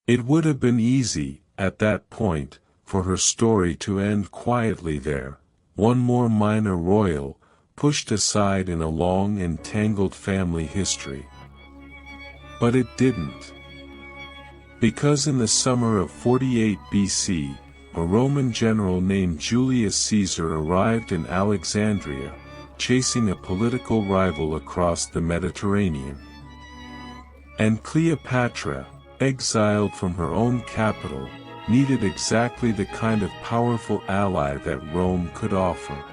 It would have been easy, at that point, for her story to end quietly there, one more minor royal, pushed aside in a long and tangled family history. But it didn't. Because in the summer of 48 BC, a Roman general named Julius Caesar arrived in Alexandria, chasing a political rival across the Mediterranean. And Cleopatra, exiled from her own capital, needed exactly the kind of powerful ally that Rome could offer.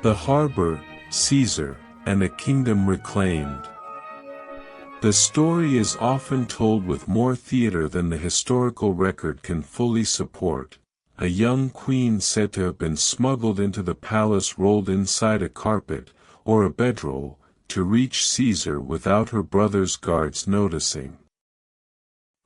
The harbor, Caesar, and a kingdom reclaimed. The story is often told with more theater than the historical record can fully support. A young queen said to have been smuggled into the palace rolled inside a carpet, or a bedroll, to reach Caesar without her brother's guards noticing.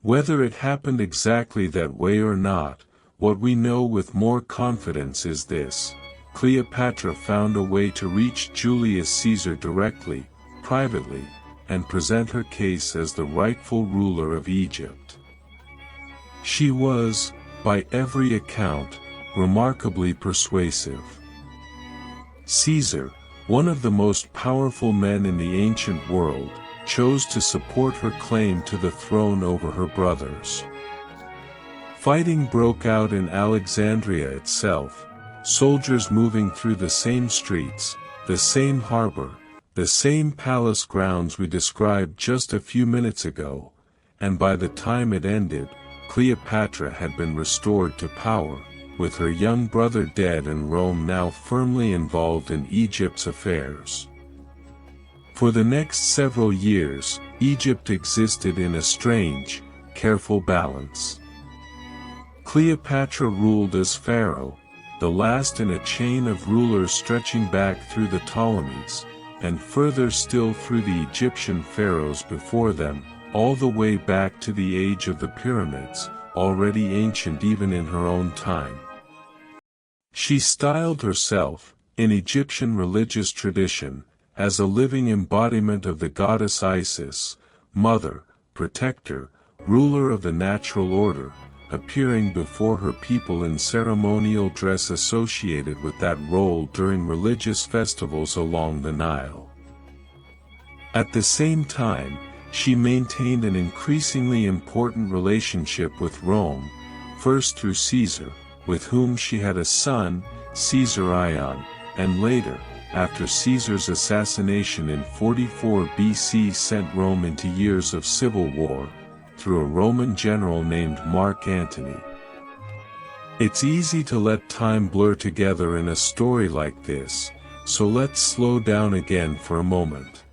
Whether it happened exactly that way or not, what we know with more confidence is this: Cleopatra found a way to reach Julius Caesar directly, privately, and present her case as the rightful ruler of Egypt. She was, by every account, remarkably persuasive. Caesar, one of the most powerful men in the ancient world, chose to support her claim to the throne over her brothers. Fighting broke out in Alexandria itself, soldiers moving through the same streets, the same harbor, the same palace grounds we described just a few minutes ago, and by the time it ended, Cleopatra had been restored to power, with her young brother dead and Rome now firmly involved in Egypt's affairs. For the next several years, Egypt existed in a strange, careful balance. Cleopatra ruled as pharaoh, the last in a chain of rulers stretching back through the Ptolemies, and further still through the Egyptian pharaohs before them, all the way back to the age of the pyramids, already ancient even in her own time. She styled herself, in Egyptian religious tradition, as a living embodiment of the goddess Isis, mother, protector, ruler of the natural order, appearing before her people in ceremonial dress associated with that role during religious festivals along the Nile. At the same time, she maintained an increasingly important relationship with Rome, first through Caesar, with whom she had a son, Caesar Ion, and later, after Caesar's assassination in 44 BC sent Rome into years of civil war, through a Roman general named Mark Antony. It's easy to let time blur together in a story like this, so let's slow down again for a moment.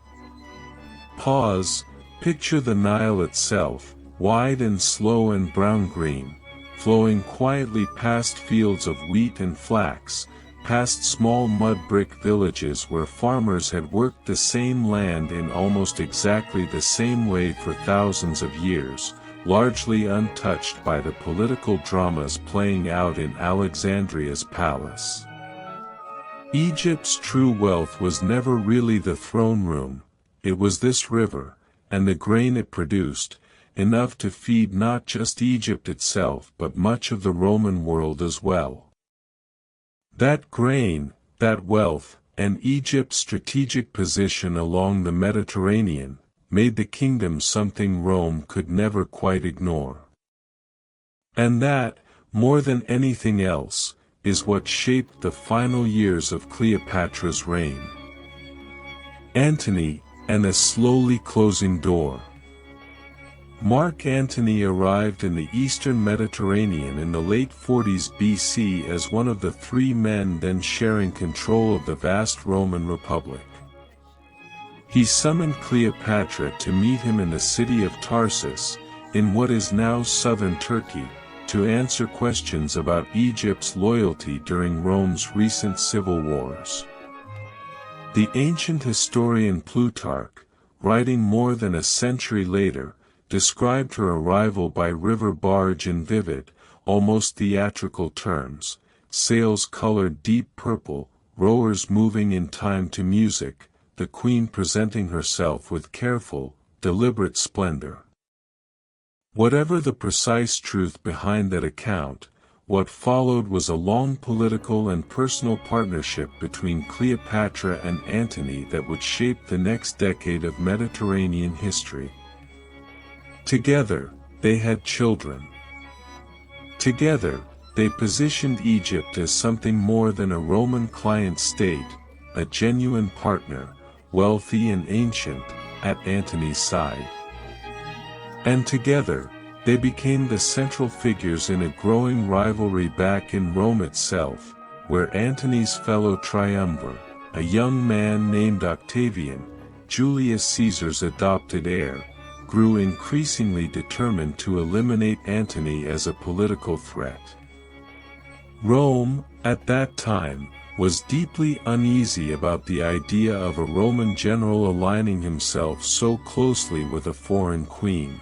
Pause, picture the Nile itself, wide and slow and brown-green, flowing quietly past fields of wheat and flax, past small mud brick villages where farmers had worked the same land in almost exactly the same way for thousands of years, largely untouched by the political dramas playing out in Alexandria's palace. Egypt's true wealth was never really the throne room, it was this river, and the grain it produced, enough to feed not just Egypt itself but much of the Roman world as well. That grain, that wealth, and Egypt's strategic position along the Mediterranean, made the kingdom something Rome could never quite ignore. And that, more than anything else, is what shaped the final years of Cleopatra's reign. Antony, and a slowly closing door. Mark Antony arrived in the eastern Mediterranean in the late 40s BC as one of the three men then sharing control of the vast Roman Republic. He summoned Cleopatra to meet him in the city of Tarsus, in what is now southern Turkey, to answer questions about Egypt's loyalty during Rome's recent civil wars. The ancient historian Plutarch, writing more than a century later, described her arrival by river barge in vivid, almost theatrical terms, sails colored deep purple, rowers moving in time to music, the queen presenting herself with careful, deliberate splendor. Whatever the precise truth behind that account, what followed was a long political and personal partnership between Cleopatra and Antony that would shape the next decade of Mediterranean history. Together, they had children. Together, they positioned Egypt as something more than a Roman client state, a genuine partner, wealthy and ancient, at Antony's side. And together, they became the central figures in a growing rivalry back in Rome itself, where Antony's fellow triumvir, a young man named Octavian, Julius Caesar's adopted heir, grew increasingly determined to eliminate Antony as a political threat. Rome, at that time, was deeply uneasy about the idea of a Roman general aligning himself so closely with a foreign queen.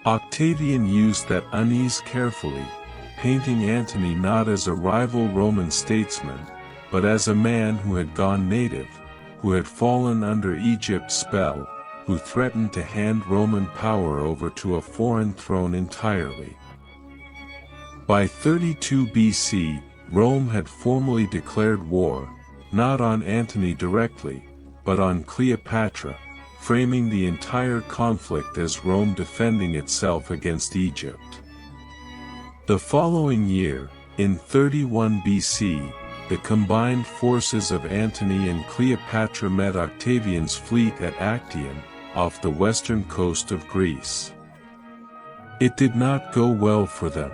Octavian used that unease carefully, painting Antony not as a rival Roman statesman, but as a man who had gone native, who had fallen under Egypt's spell, who threatened to hand Roman power over to a foreign throne entirely. By 32 BC, Rome had formally declared war, not on Antony directly, but on Cleopatra, framing the entire conflict as Rome defending itself against Egypt. The following year, in 31 BC, the combined forces of Antony and Cleopatra met Octavian's fleet at Actium, off the western coast of Greece. It did not go well for them.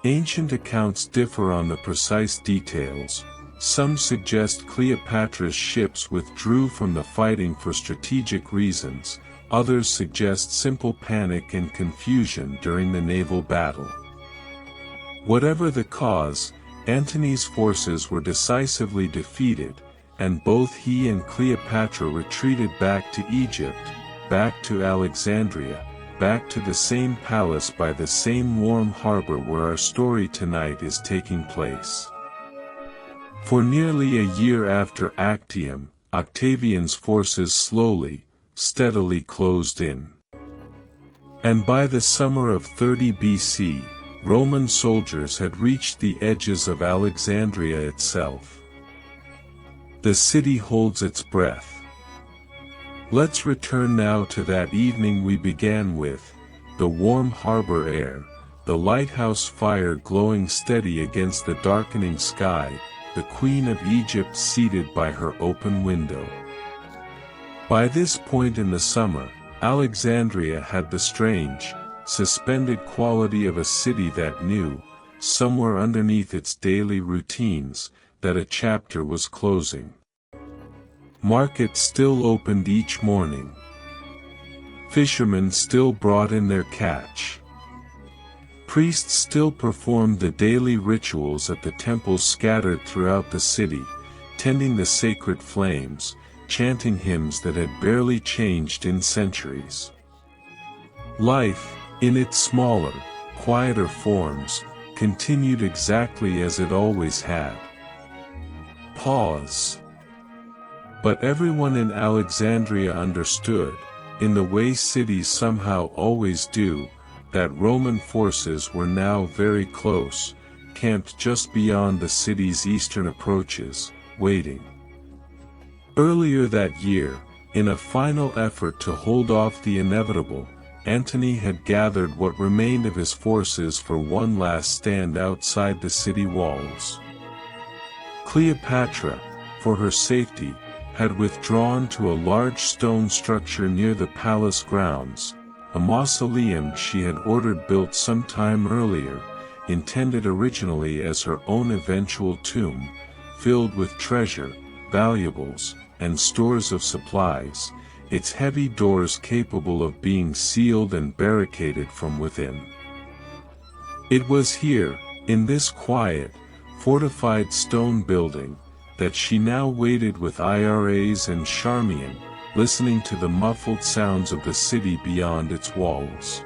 Ancient accounts differ on the precise details. Some suggest Cleopatra's ships withdrew from the fighting for strategic reasons, others suggest simple panic and confusion during the naval battle. Whatever the cause, Antony's forces were decisively defeated, and both he and Cleopatra retreated back to Egypt, back to Alexandria, back to the same palace by the same warm harbor where our story tonight is taking place. For nearly a year after Actium, Octavian's forces slowly, steadily closed in. And by the summer of 30 BC, Roman soldiers had reached the edges of Alexandria itself. The city holds its breath. Let's return now to that evening we began with, the warm harbor air, the lighthouse fire glowing steady against the darkening sky, the Queen of Egypt seated by her open window. By this point in the summer, Alexandria had the strange, suspended quality of a city that knew, somewhere underneath its daily routines, that a chapter was closing. Markets still opened each morning. Fishermen still brought in their catch. Priests still performed the daily rituals at the temples scattered throughout the city, tending the sacred flames, chanting hymns that had barely changed in centuries. Life, in its smaller, quieter forms, continued exactly as it always had. Pause. But everyone in Alexandria understood, in the way cities somehow always do, that Roman forces were now very close, camped just beyond the city's eastern approaches, waiting. Earlier that year, in a final effort to hold off the inevitable, Antony had gathered what remained of his forces for one last stand outside the city walls. Cleopatra, for her safety, had withdrawn to a large stone structure near the palace grounds, a mausoleum she had ordered built some time earlier, intended originally as her own eventual tomb, filled with treasure, valuables, and stores of supplies, its heavy doors capable of being sealed and barricaded from within. It was here, in this quiet, fortified stone building, that she now waited with Iras and Charmian, listening to the muffled sounds of the city beyond its walls.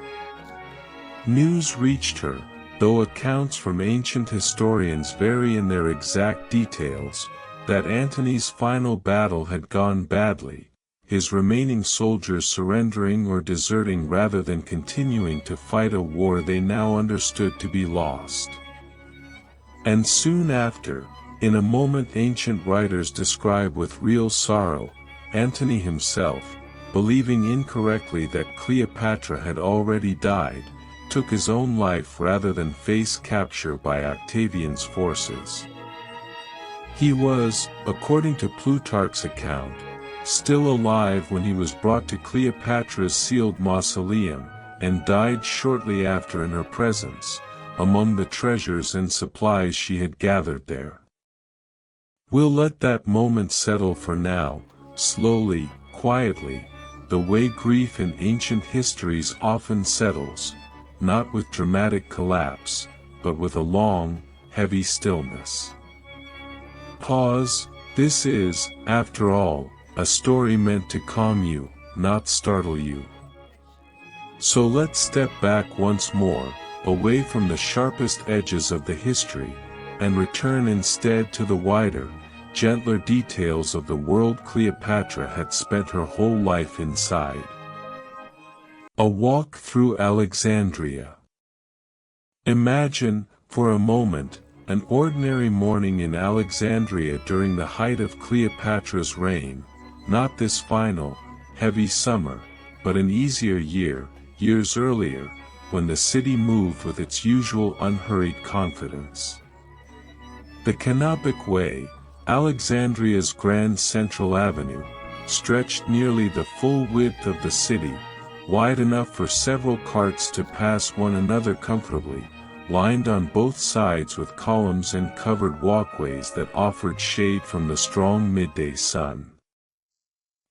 News reached her, though accounts from ancient historians vary in their exact details, that Antony's final battle had gone badly, his remaining soldiers surrendering or deserting rather than continuing to fight a war they now understood to be lost. And soon after, in a moment ancient writers describe with real sorrow, Antony himself, believing incorrectly that Cleopatra had already died, took his own life rather than face capture by Octavian's forces. He was, according to Plutarch's account, still alive when he was brought to Cleopatra's sealed mausoleum, and died shortly after in her presence, among the treasures and supplies she had gathered there. We'll let that moment settle for now, slowly, quietly, the way grief in ancient histories often settles, not with dramatic collapse, but with a long, heavy stillness. Pause. This is, after all, a story meant to calm you, not startle you. So let's step back once more, away from the sharpest edges of the history, and return instead to the wider, gentler details of the world Cleopatra had spent her whole life inside. A walk through Alexandria. Imagine, for a moment, an ordinary morning in Alexandria during the height of Cleopatra's reign, not this final, heavy summer, but an easier year, years earlier, when the city moved with its usual unhurried confidence. The Canopic Way, Alexandria's grand central avenue, stretched nearly the full width of the city, wide enough for several carts to pass one another comfortably, lined on both sides with columns and covered walkways that offered shade from the strong midday sun.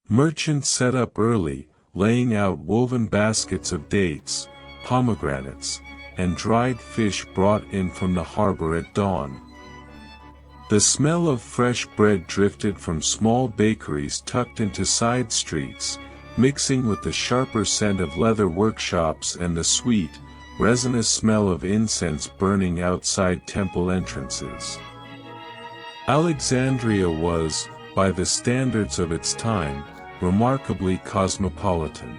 Merchants set up early, laying out woven baskets of dates, pomegranates, and dried fish brought in from the harbor at dawn. The smell of fresh bread drifted from small bakeries tucked into side streets, mixing with the sharper scent of leather workshops and the sweet, resinous smell of incense burning outside temple entrances. Alexandria was, by the standards of its time, remarkably cosmopolitan.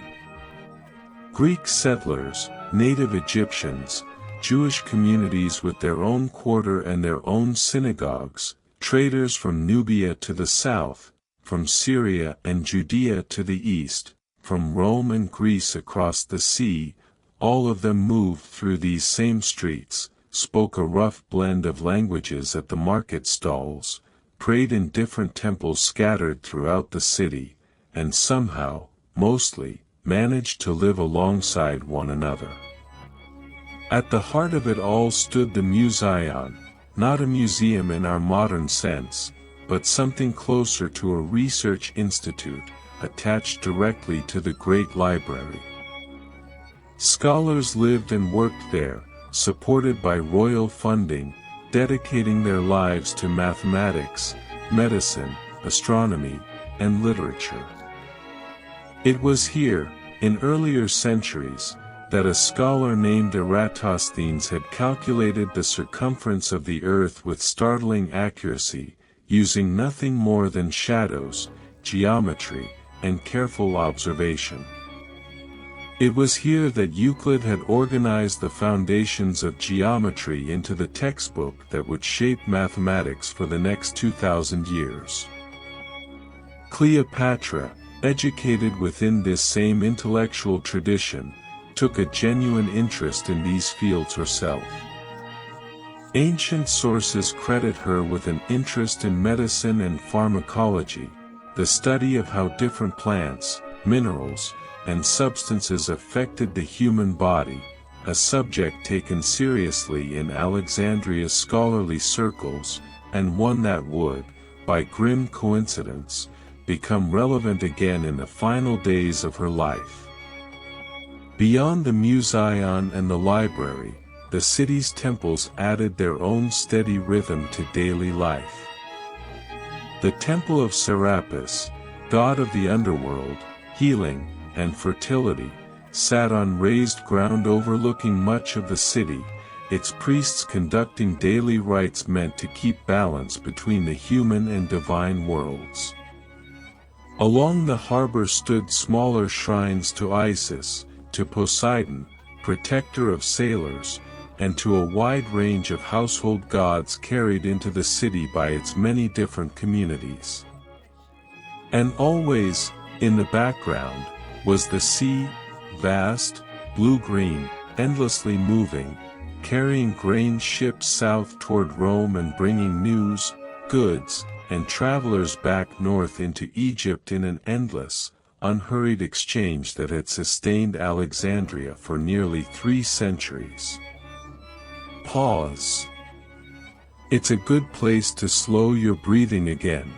Greek settlers, native Egyptians, Jewish communities with their own quarter and their own synagogues, traders from Nubia to the south, from Syria and Judea to the east, from Rome and Greece across the sea, all of them moved through these same streets, spoke a rough blend of languages at the market stalls, prayed in different temples scattered throughout the city, and somehow, mostly, managed to live alongside one another. At the heart of it all stood the Museion, not a museum in our modern sense, but something closer to a research institute, attached directly to the Great Library. Scholars lived and worked there, supported by royal funding, dedicating their lives to mathematics, medicine, astronomy, and literature. It was here, in earlier centuries, that a scholar named Eratosthenes had calculated the circumference of the earth with startling accuracy, using nothing more than shadows, geometry, and careful observation. It was here that Euclid had organized the foundations of geometry into the textbook that would shape mathematics for the next 2,000 years. Cleopatra, educated within this same intellectual tradition, took a genuine interest in these fields herself. Ancient sources credit her with an interest in medicine and pharmacology, the study of how different plants, minerals, and substances affected the human body, a subject taken seriously in Alexandria's scholarly circles, and one that would, by grim coincidence, become relevant again in the final days of her life. Beyond the Museion and the library, the city's temples added their own steady rhythm to daily life. The Temple of Serapis, god of the underworld, healing, and fertility, sat on raised ground overlooking much of the city, its priests conducting daily rites meant to keep balance between the human and divine worlds. Along the harbor stood smaller shrines to Isis, to Poseidon, protector of sailors, and to a wide range of household gods carried into the city by its many different communities. And always, in the background, was the sea, vast, blue-green, endlessly moving, carrying grain ships south toward Rome and bringing news, goods, and travelers back north into Egypt in an endless, unhurried exchange that had sustained Alexandria for nearly 3 centuries. Pause. It's a good place to slow your breathing again.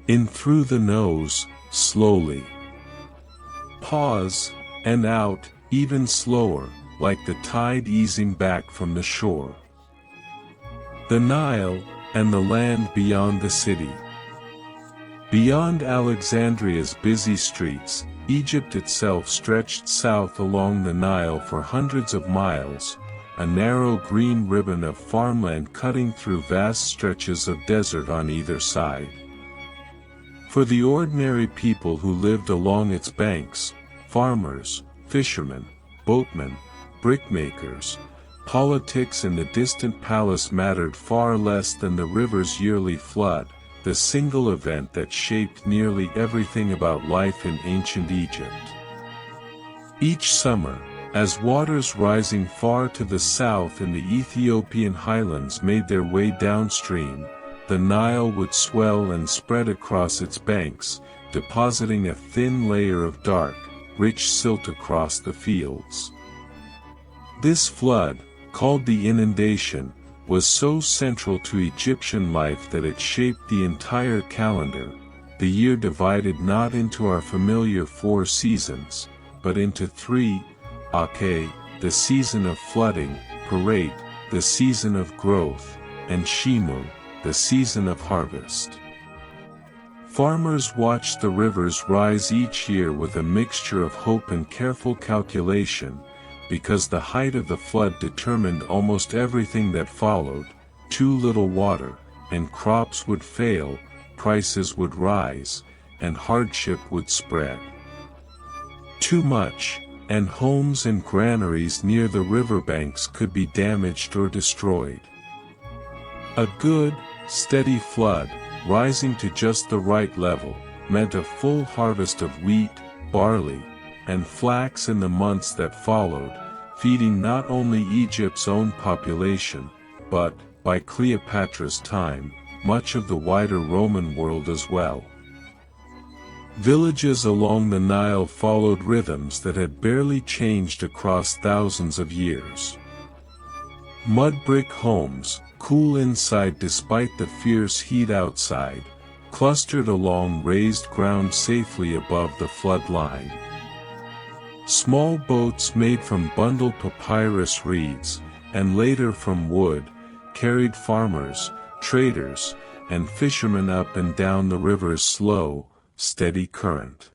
In through the nose, slowly. Pause, and out, even slower, like the tide easing back from the shore. The Nile, and the land beyond the city. Beyond Alexandria's busy streets, Egypt itself stretched south along the Nile for hundreds of miles, a narrow green ribbon of farmland cutting through vast stretches of desert on either side. For the ordinary people who lived along its banks, farmers, fishermen, boatmen, brickmakers, politics in the distant palace mattered far less than the river's yearly flood, the single event that shaped nearly everything about life in ancient Egypt. Each summer, as waters rising far to the south in the Ethiopian highlands made their way downstream, the Nile would swell and spread across its banks, depositing a thin layer of dark, rich silt across the fields. This flood, called the inundation, was so central to Egyptian life that it shaped the entire calendar, the year divided not into our familiar 4 seasons, but into 3, Ake, the season of flooding, Parat, the season of growth, and Shimu, the season of harvest. Farmers watched the rivers rise each year with a mixture of hope and careful calculation, because the height of the flood determined almost everything that followed. Too little water, and crops would fail, prices would rise, and hardship would spread. Too much, and homes and granaries near the riverbanks could be damaged or destroyed. A good, steady flood, rising to just the right level, meant a full harvest of wheat, barley, and flax in the months that followed, feeding not only Egypt's own population, but, by Cleopatra's time, much of the wider Roman world as well. Villages along the Nile followed rhythms that had barely changed across thousands of years. Mud brick homes, cool inside despite the fierce heat outside, clustered along raised ground safely above the flood line. Small boats made from bundled papyrus reeds, and later from wood, carried farmers, traders, and fishermen up and down the river's slow, steady current.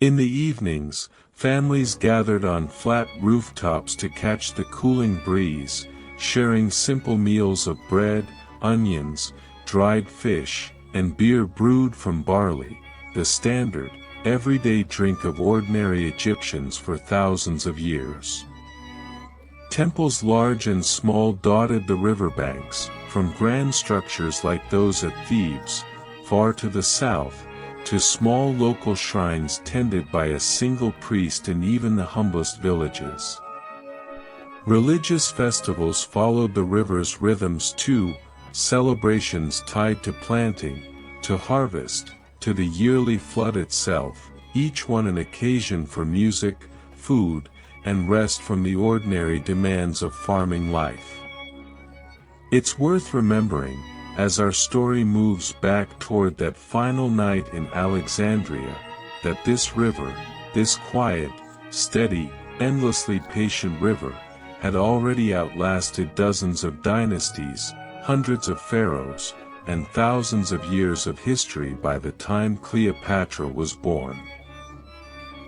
In the evenings, families gathered on flat rooftops to catch the cooling breeze, sharing simple meals of bread, onions, dried fish, and beer brewed from barley, the standard, everyday drink of ordinary Egyptians for thousands of years. Temples large and small dotted the riverbanks, from grand structures like those at Thebes, far to the south, to small local shrines tended by a single priest in even the humblest villages. Religious festivals followed the river's rhythms too, celebrations tied to planting, to harvest, to the yearly flood itself, each one an occasion for music, food, and rest from the ordinary demands of farming life. It's worth remembering, as our story moves back toward that final night in Alexandria, that this river, this quiet, steady, endlessly patient river, had already outlasted dozens of dynasties, hundreds of pharaohs, and thousands of years of history by the time Cleopatra was born.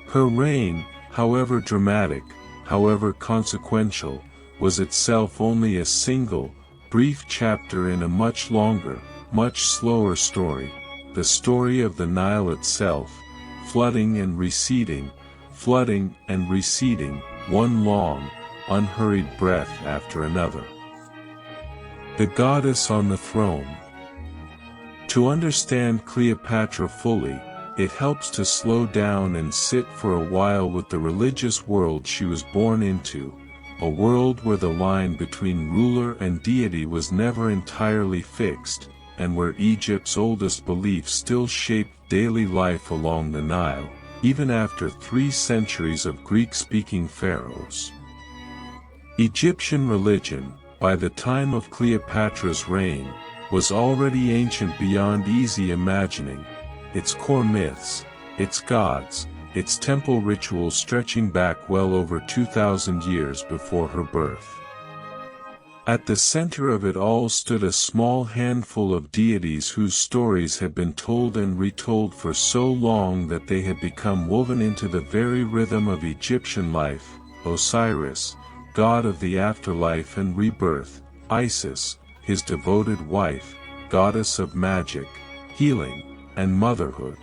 Her reign, however dramatic, however consequential, was itself only a single, brief chapter in a much longer, much slower story, the story of the Nile itself, flooding and receding, one long, unhurried breath after another. The goddess on the throne. To understand Cleopatra fully, it helps to slow down and sit for a while with the religious world she was born into, a world where the line between ruler and deity was never entirely fixed, and where Egypt's oldest beliefs still shaped daily life along the Nile, even after 3 centuries of Greek-speaking pharaohs. Egyptian religion, by the time of Cleopatra's reign, was already ancient beyond easy imagining, its core myths, its gods, its temple rituals stretching back well over 2,000 years before her birth. At the center of it all stood a small handful of deities whose stories had been told and retold for so long that they had become woven into the very rhythm of Egyptian life: Osiris, god of the afterlife and rebirth; Isis, his devoted wife, goddess of magic, healing, and motherhood;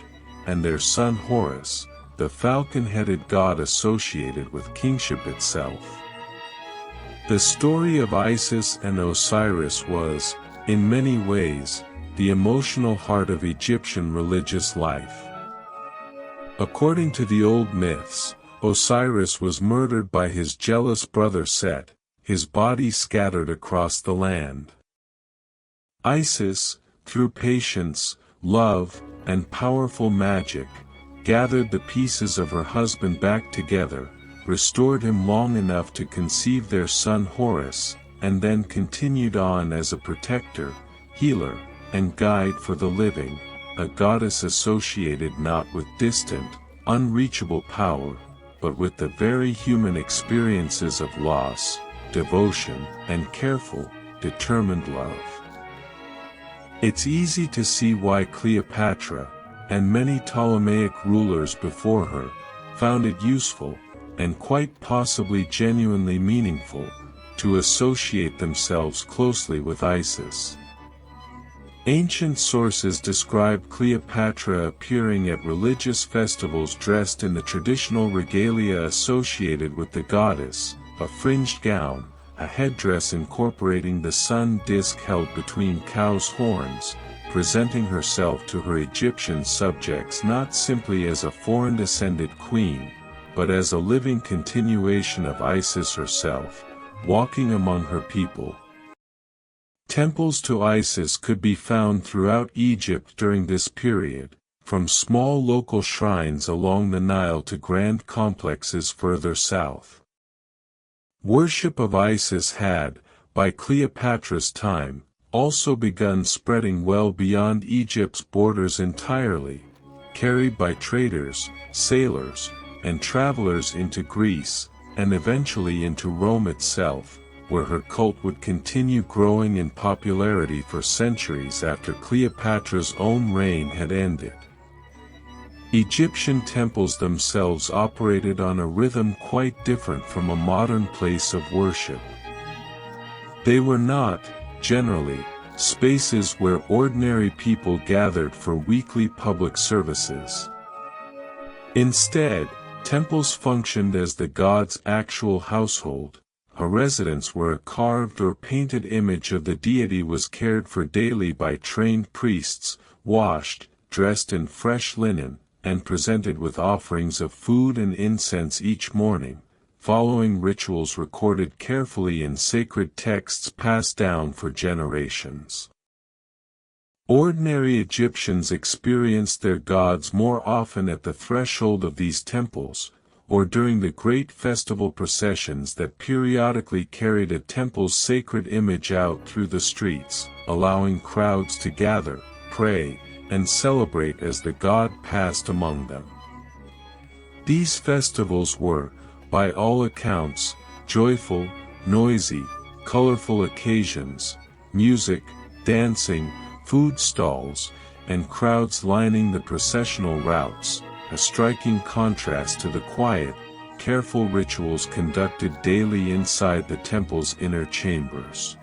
and their son Horus, the falcon-headed god associated with kingship itself. The story of Isis and Osiris was, in many ways, the emotional heart of Egyptian religious life. According to the old myths, Osiris was murdered by his jealous brother Set, his body scattered across the land. Isis, through patience, love, and powerful magic, gathered the pieces of her husband back together, restored him long enough to conceive their son Horus, and then continued on as a protector, healer, and guide for the living, a goddess associated not with distant, unreachable power, but with the very human experiences of loss, devotion, and careful, determined love. It's easy to see why Cleopatra, and many Ptolemaic rulers before her, found it useful, and quite possibly genuinely meaningful, to associate themselves closely with Isis. Ancient sources describe Cleopatra appearing at religious festivals dressed in the traditional regalia associated with the goddess, a fringed gown, a headdress incorporating the sun disk held between cow's horns, presenting herself to her Egyptian subjects not simply as a foreign-descended queen, but as a living continuation of Isis herself, walking among her people. Temples to Isis could be found throughout Egypt during this period, from small local shrines along the Nile to grand complexes further south. Worship of Isis had, by Cleopatra's time, also begun spreading well beyond Egypt's borders entirely, carried by traders, sailors, and travelers into Greece, and eventually into Rome itself, where her cult would continue growing in popularity for centuries after Cleopatra's own reign had ended. Egyptian temples themselves operated on a rhythm quite different from a modern place of worship. They were not, generally, spaces where ordinary people gathered for weekly public services. Instead, temples functioned as the god's actual household, a residence where a carved or painted image of the deity was cared for daily by trained priests, washed, dressed in fresh linen, and presented with offerings of food and incense each morning, following rituals recorded carefully in sacred texts passed down for generations. Ordinary Egyptians experienced their gods more often at the threshold of these temples, or during the great festival processions that periodically carried a temple's sacred image out through the streets, allowing crowds to gather, pray, and celebrate as the god passed among them. These festivals were, by all accounts, joyful, noisy, colorful occasions, music, dancing, food stalls, and crowds lining the processional routes, a striking contrast to the quiet, careful rituals conducted daily inside the temple's inner chambers.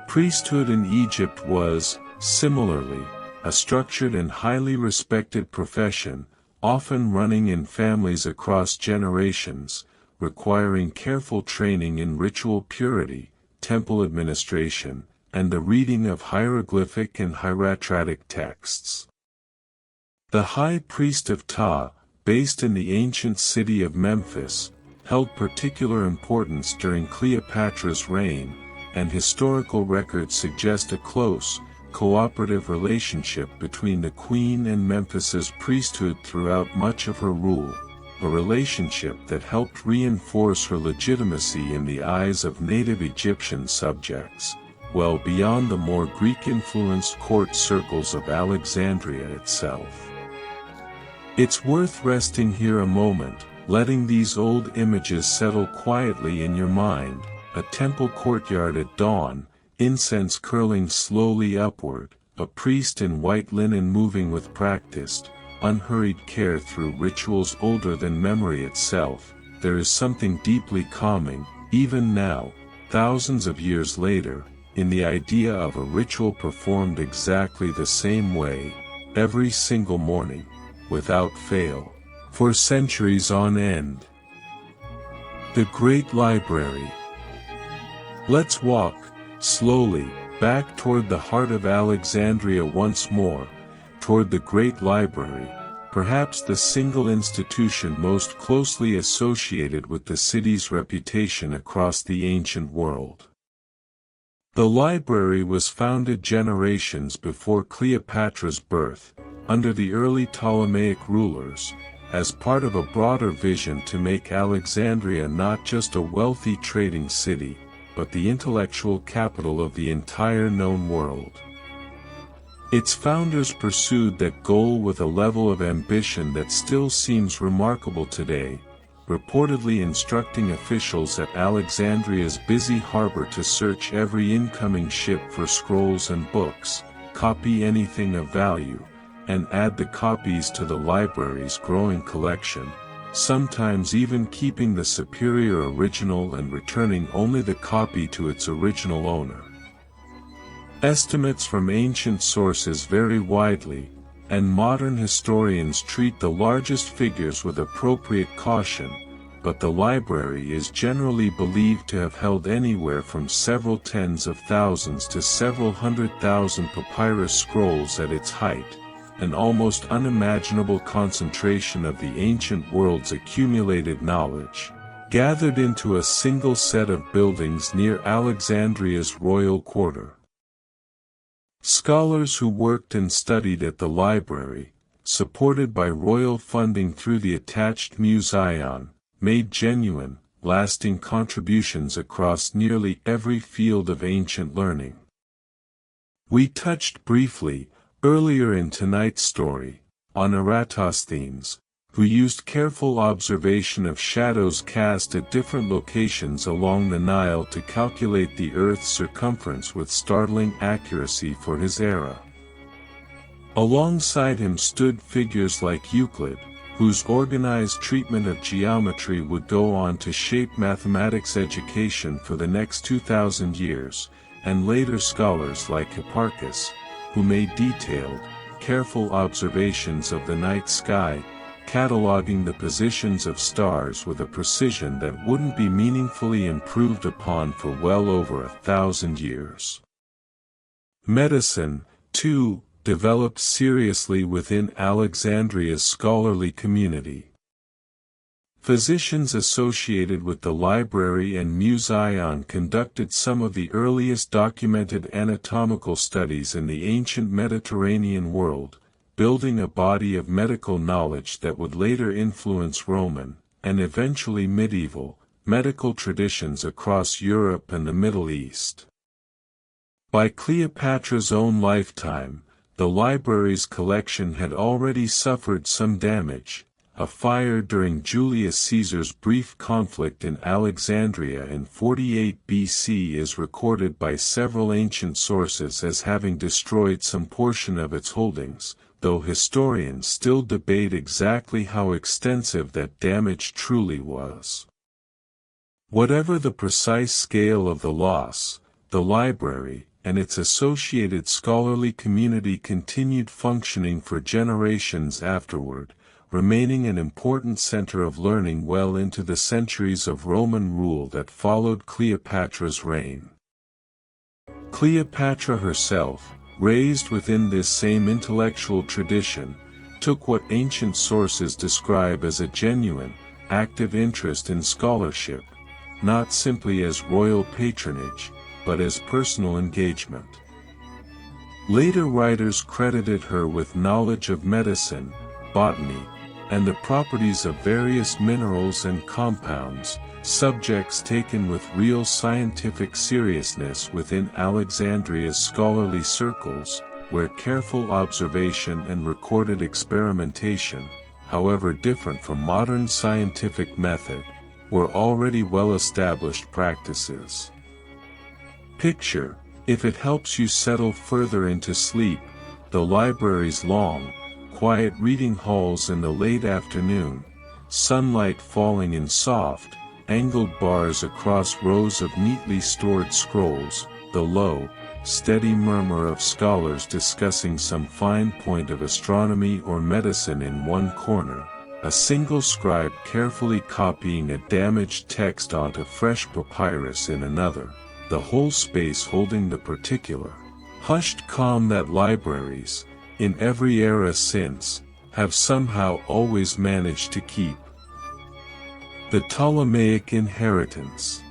Priesthood in Egypt was, similarly, a structured and highly respected profession, often running in families across generations, requiring careful training in ritual purity, temple administration, and the reading of hieroglyphic and hieratic texts. The high priest of Ptah, based in the ancient city of Memphis, held particular importance during Cleopatra's reign, and historical records suggest a close, cooperative relationship between the queen and Memphis's priesthood throughout much of her rule, a relationship that helped reinforce her legitimacy in the eyes of native Egyptian subjects, well beyond the more Greek-influenced court circles of Alexandria itself. It's worth resting here a moment, letting these old images settle quietly in your mind, a temple courtyard at dawn, incense curling slowly upward, a priest in white linen moving with practiced, unhurried care through rituals older than memory itself. There is something deeply calming, even now, thousands of years later, in the idea of a ritual performed exactly the same way, every single morning, without fail, for centuries on end. The Great Library. Let's walk, slowly, back toward the heart of Alexandria once more, toward the Great Library, perhaps the single institution most closely associated with the city's reputation across the ancient world. The library was founded generations before Cleopatra's birth, under the early Ptolemaic rulers, as part of a broader vision to make Alexandria not just a wealthy trading city, but the intellectual capital of the entire known world. Its founders pursued that goal with a level of ambition that still seems remarkable today, reportedly instructing officials at Alexandria's busy harbor to search every incoming ship for scrolls and books, copy anything of value, and add the copies to the library's growing collection, sometimes even keeping the superior original and returning only the copy to its original owner. Estimates from ancient sources vary widely, and modern historians treat the largest figures with appropriate caution, but the library is generally believed to have held anywhere from several tens of thousands to several 100,000 papyrus scrolls at its height, an almost unimaginable concentration of the ancient world's accumulated knowledge, gathered into a single set of buildings near Alexandria's royal quarter. Scholars who worked and studied at the library, supported by royal funding through the attached Museum, made genuine, lasting contributions across nearly every field of ancient learning. We touched briefly, earlier in tonight's story, on Eratosthenes, who used careful observation of shadows cast at different locations along the Nile to calculate the Earth's circumference with startling accuracy for his era. Alongside him stood figures like Euclid, whose organized treatment of geometry would go on to shape mathematics education for the next 2,000 years, and later scholars like Hipparchus, who made detailed, careful observations of the night sky, cataloging the positions of stars with a precision that wouldn't be meaningfully improved upon for well over 1,000 years. Medicine, too, developed seriously within Alexandria's scholarly community. Physicians associated with the library and Museum conducted some of the earliest documented anatomical studies in the ancient Mediterranean world, building a body of medical knowledge that would later influence Roman, and eventually medieval, medical traditions across Europe and the Middle East. By Cleopatra's own lifetime, the library's collection had already suffered some damage. A fire during Julius Caesar's brief conflict in Alexandria in 48 BC is recorded by several ancient sources as having destroyed some portion of its holdings, though historians still debate exactly how extensive that damage truly was. Whatever the precise scale of the loss, the library, and its associated scholarly community continued functioning for generations afterward, remaining an important center of learning well into the centuries of Roman rule that followed Cleopatra's reign. Cleopatra herself, raised within this same intellectual tradition, took what ancient sources describe as a genuine, active interest in scholarship, not simply as royal patronage, but as personal engagement. Later writers credited her with knowledge of medicine, botany, and the properties of various minerals and compounds, subjects taken with real scientific seriousness within Alexandria's scholarly circles, where careful observation and recorded experimentation, however different from modern scientific method, were already well-established practices. Picture, if it helps you settle further into sleep, the library's long, quiet reading halls in the late afternoon, sunlight falling in soft, angled bars across rows of neatly stored scrolls, the low, steady murmur of scholars discussing some fine point of astronomy or medicine in one corner, a single scribe carefully copying a damaged text onto fresh papyrus in another, the whole space holding the particular, hushed calm that libraries, in every era since, have somehow always managed to keep. The Ptolemaic inheritance.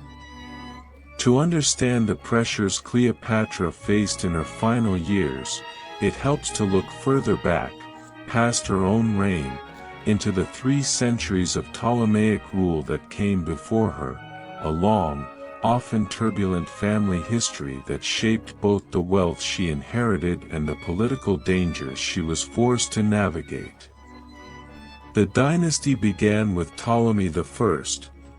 To understand the pressures Cleopatra faced in her final years, it helps to look further back, past her own reign, into the 3 centuries of Ptolemaic rule that came before her, a long, often turbulent family history that shaped both the wealth she inherited and the political dangers she was forced to navigate. The dynasty began with Ptolemy I,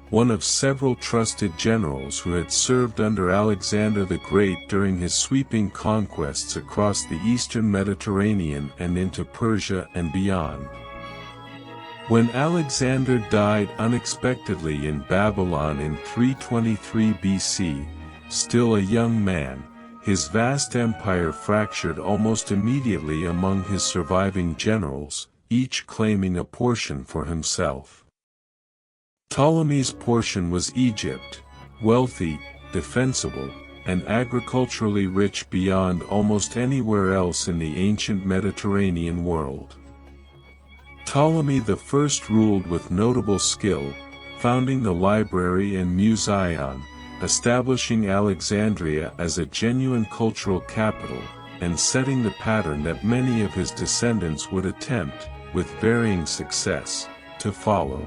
one of several trusted generals who had served under Alexander the Great during his sweeping conquests across the eastern Mediterranean and into Persia and beyond. When Alexander died unexpectedly in Babylon in 323 BC, still a young man, his vast empire fractured almost immediately among his surviving generals, each claiming a portion for himself. Ptolemy's portion was Egypt, wealthy, defensible, and agriculturally rich beyond almost anywhere else in the ancient Mediterranean world. Ptolemy I ruled with notable skill, founding the library and museum, establishing Alexandria as a genuine cultural capital, and setting the pattern that many of his descendants would attempt, with varying success, to follow.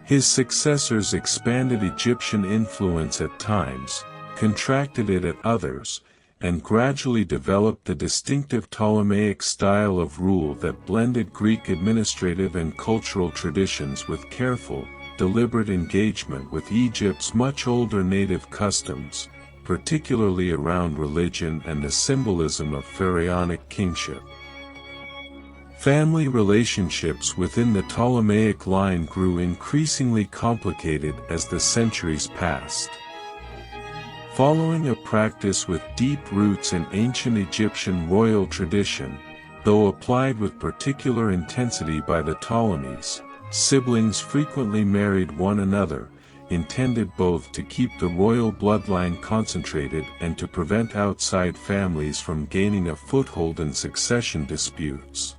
His successors expanded Egyptian influence at times, contracted it at others, and gradually developed the distinctive Ptolemaic style of rule that blended Greek administrative and cultural traditions with careful, deliberate engagement with Egypt's much older native customs, particularly around religion and the symbolism of pharaonic kingship. Family relationships within the Ptolemaic line grew increasingly complicated as the centuries passed. Following a practice with deep roots in ancient Egyptian royal tradition, though applied with particular intensity by the Ptolemies, siblings frequently married one another, intended both to keep the royal bloodline concentrated and to prevent outside families from gaining a foothold in succession disputes.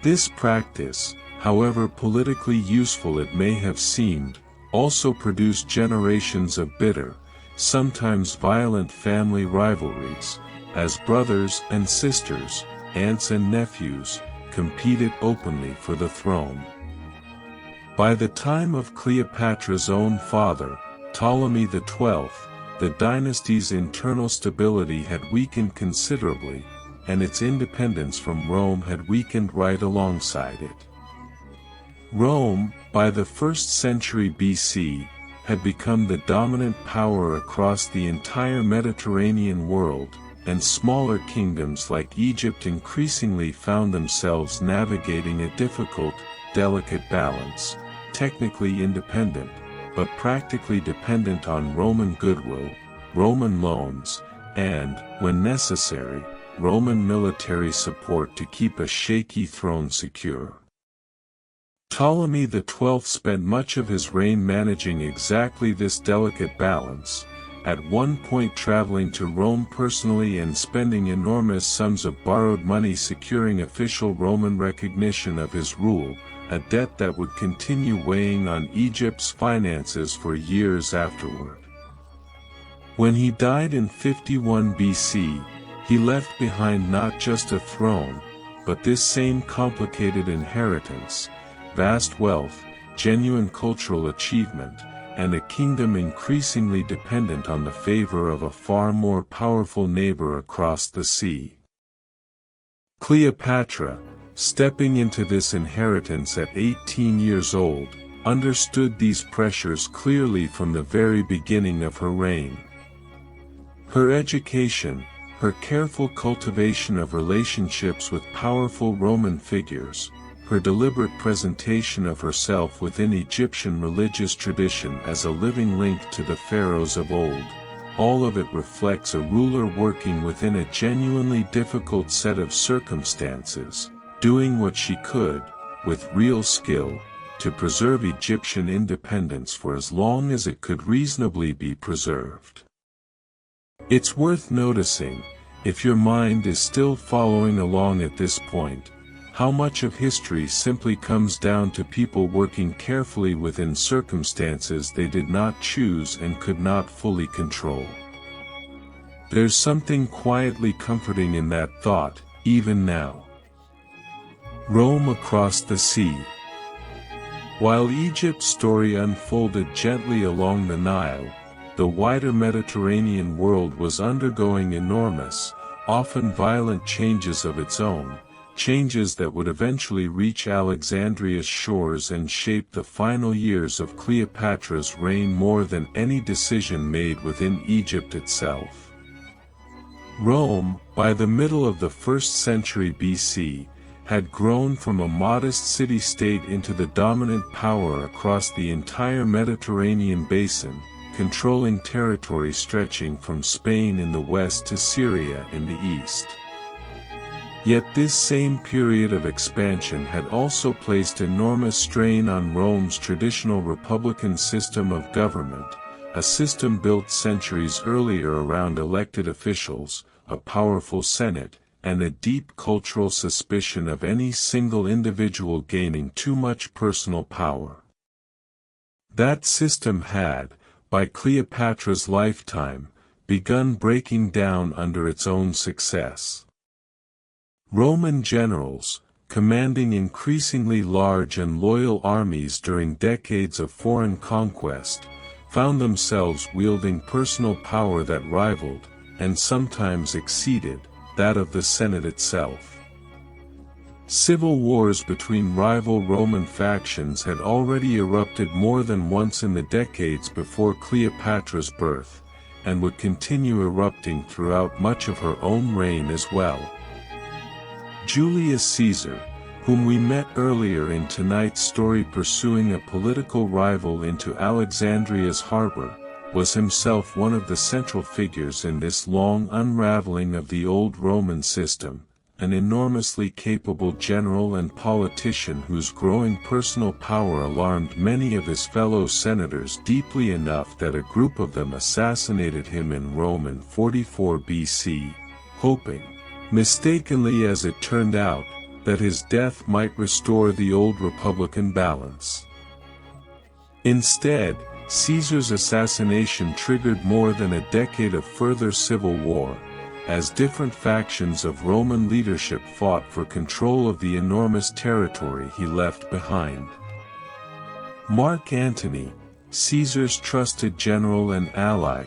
This practice, however politically useful it may have seemed, also produced generations of bitter, sometimes violent family rivalries, as brothers and sisters, aunts and nephews, competed openly for the throne. By the time of Cleopatra's own father, Ptolemy XII, the dynasty's internal stability had weakened considerably, and its independence from Rome had weakened right alongside it. Rome, by the 1st century BC, had become the dominant power across the entire Mediterranean world, and smaller kingdoms like Egypt increasingly found themselves navigating a difficult, delicate balance, technically independent, but practically dependent on Roman goodwill, Roman loans, and, when necessary, Roman military support to keep a shaky throne secure. Ptolemy XII spent much of his reign managing exactly this delicate balance, at one point traveling to Rome personally and spending enormous sums of borrowed money securing official Roman recognition of his rule, a debt that would continue weighing on Egypt's finances for years afterward. When he died in 51 BC, he left behind not just a throne, but this same complicated inheritance, vast wealth, genuine cultural achievement, and a kingdom increasingly dependent on the favor of a far more powerful neighbor across the sea. Cleopatra, stepping into this inheritance at 18 years old, understood these pressures clearly from the very beginning of her reign. Her education, her careful cultivation of relationships with powerful Roman figures, her deliberate presentation of herself within Egyptian religious tradition as a living link to the pharaohs of old, all of it reflects a ruler working within a genuinely difficult set of circumstances, doing what she could, with real skill, to preserve Egyptian independence for as long as it could reasonably be preserved. It's worth noticing, if your mind is still following along at this point, how much of history simply comes down to people working carefully within circumstances they did not choose and could not fully control. There's something quietly comforting in that thought, even now. Rome across the sea. While Egypt's story unfolded gently along the Nile, the wider Mediterranean world was undergoing enormous, often violent changes of its own, changes that would eventually reach Alexandria's shores and shape the final years of Cleopatra's reign more than any decision made within Egypt itself. Rome, by the middle of the 1st century BC, had grown from a modest city-state into the dominant power across the entire Mediterranean basin, controlling territory stretching from Spain in the west to Syria in the east. Yet this same period of expansion had also placed enormous strain on Rome's traditional republican system of government, a system built centuries earlier around elected officials, a powerful senate, and a deep cultural suspicion of any single individual gaining too much personal power. That system had, by Cleopatra's lifetime, begun breaking down under its own success. Roman generals, commanding increasingly large and loyal armies during decades of foreign conquest, found themselves wielding personal power that rivaled, and sometimes exceeded, that of the Senate itself. Civil wars between rival Roman factions had already erupted more than once in the decades before Cleopatra's birth, and would continue erupting throughout much of her own reign as well. Julius Caesar, whom we met earlier in tonight's story pursuing a political rival into Alexandria's harbor, was himself one of the central figures in this long unraveling of the old Roman system, an enormously capable general and politician whose growing personal power alarmed many of his fellow senators deeply enough that a group of them assassinated him in Rome in 44 BC, hoping, mistakenly as it turned out, that his death might restore the old republican balance. Instead, Caesar's assassination triggered more than a decade of further civil war, as different factions of Roman leadership fought for control of the enormous territory he left behind. Mark Antony, Caesar's trusted general and ally,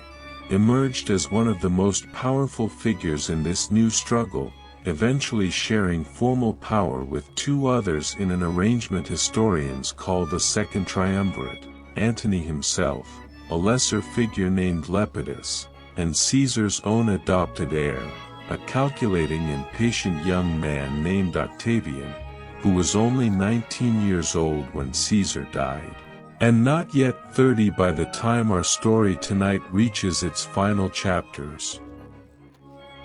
emerged as one of the most powerful figures in this new struggle, eventually sharing formal power with two others in an arrangement historians call the Second Triumvirate: Antony himself, a lesser figure named Lepidus, and Caesar's own adopted heir, a calculating and patient young man named Octavian, who was only 19 years old when Caesar died, and not yet 30 by the time our story tonight reaches its final chapters.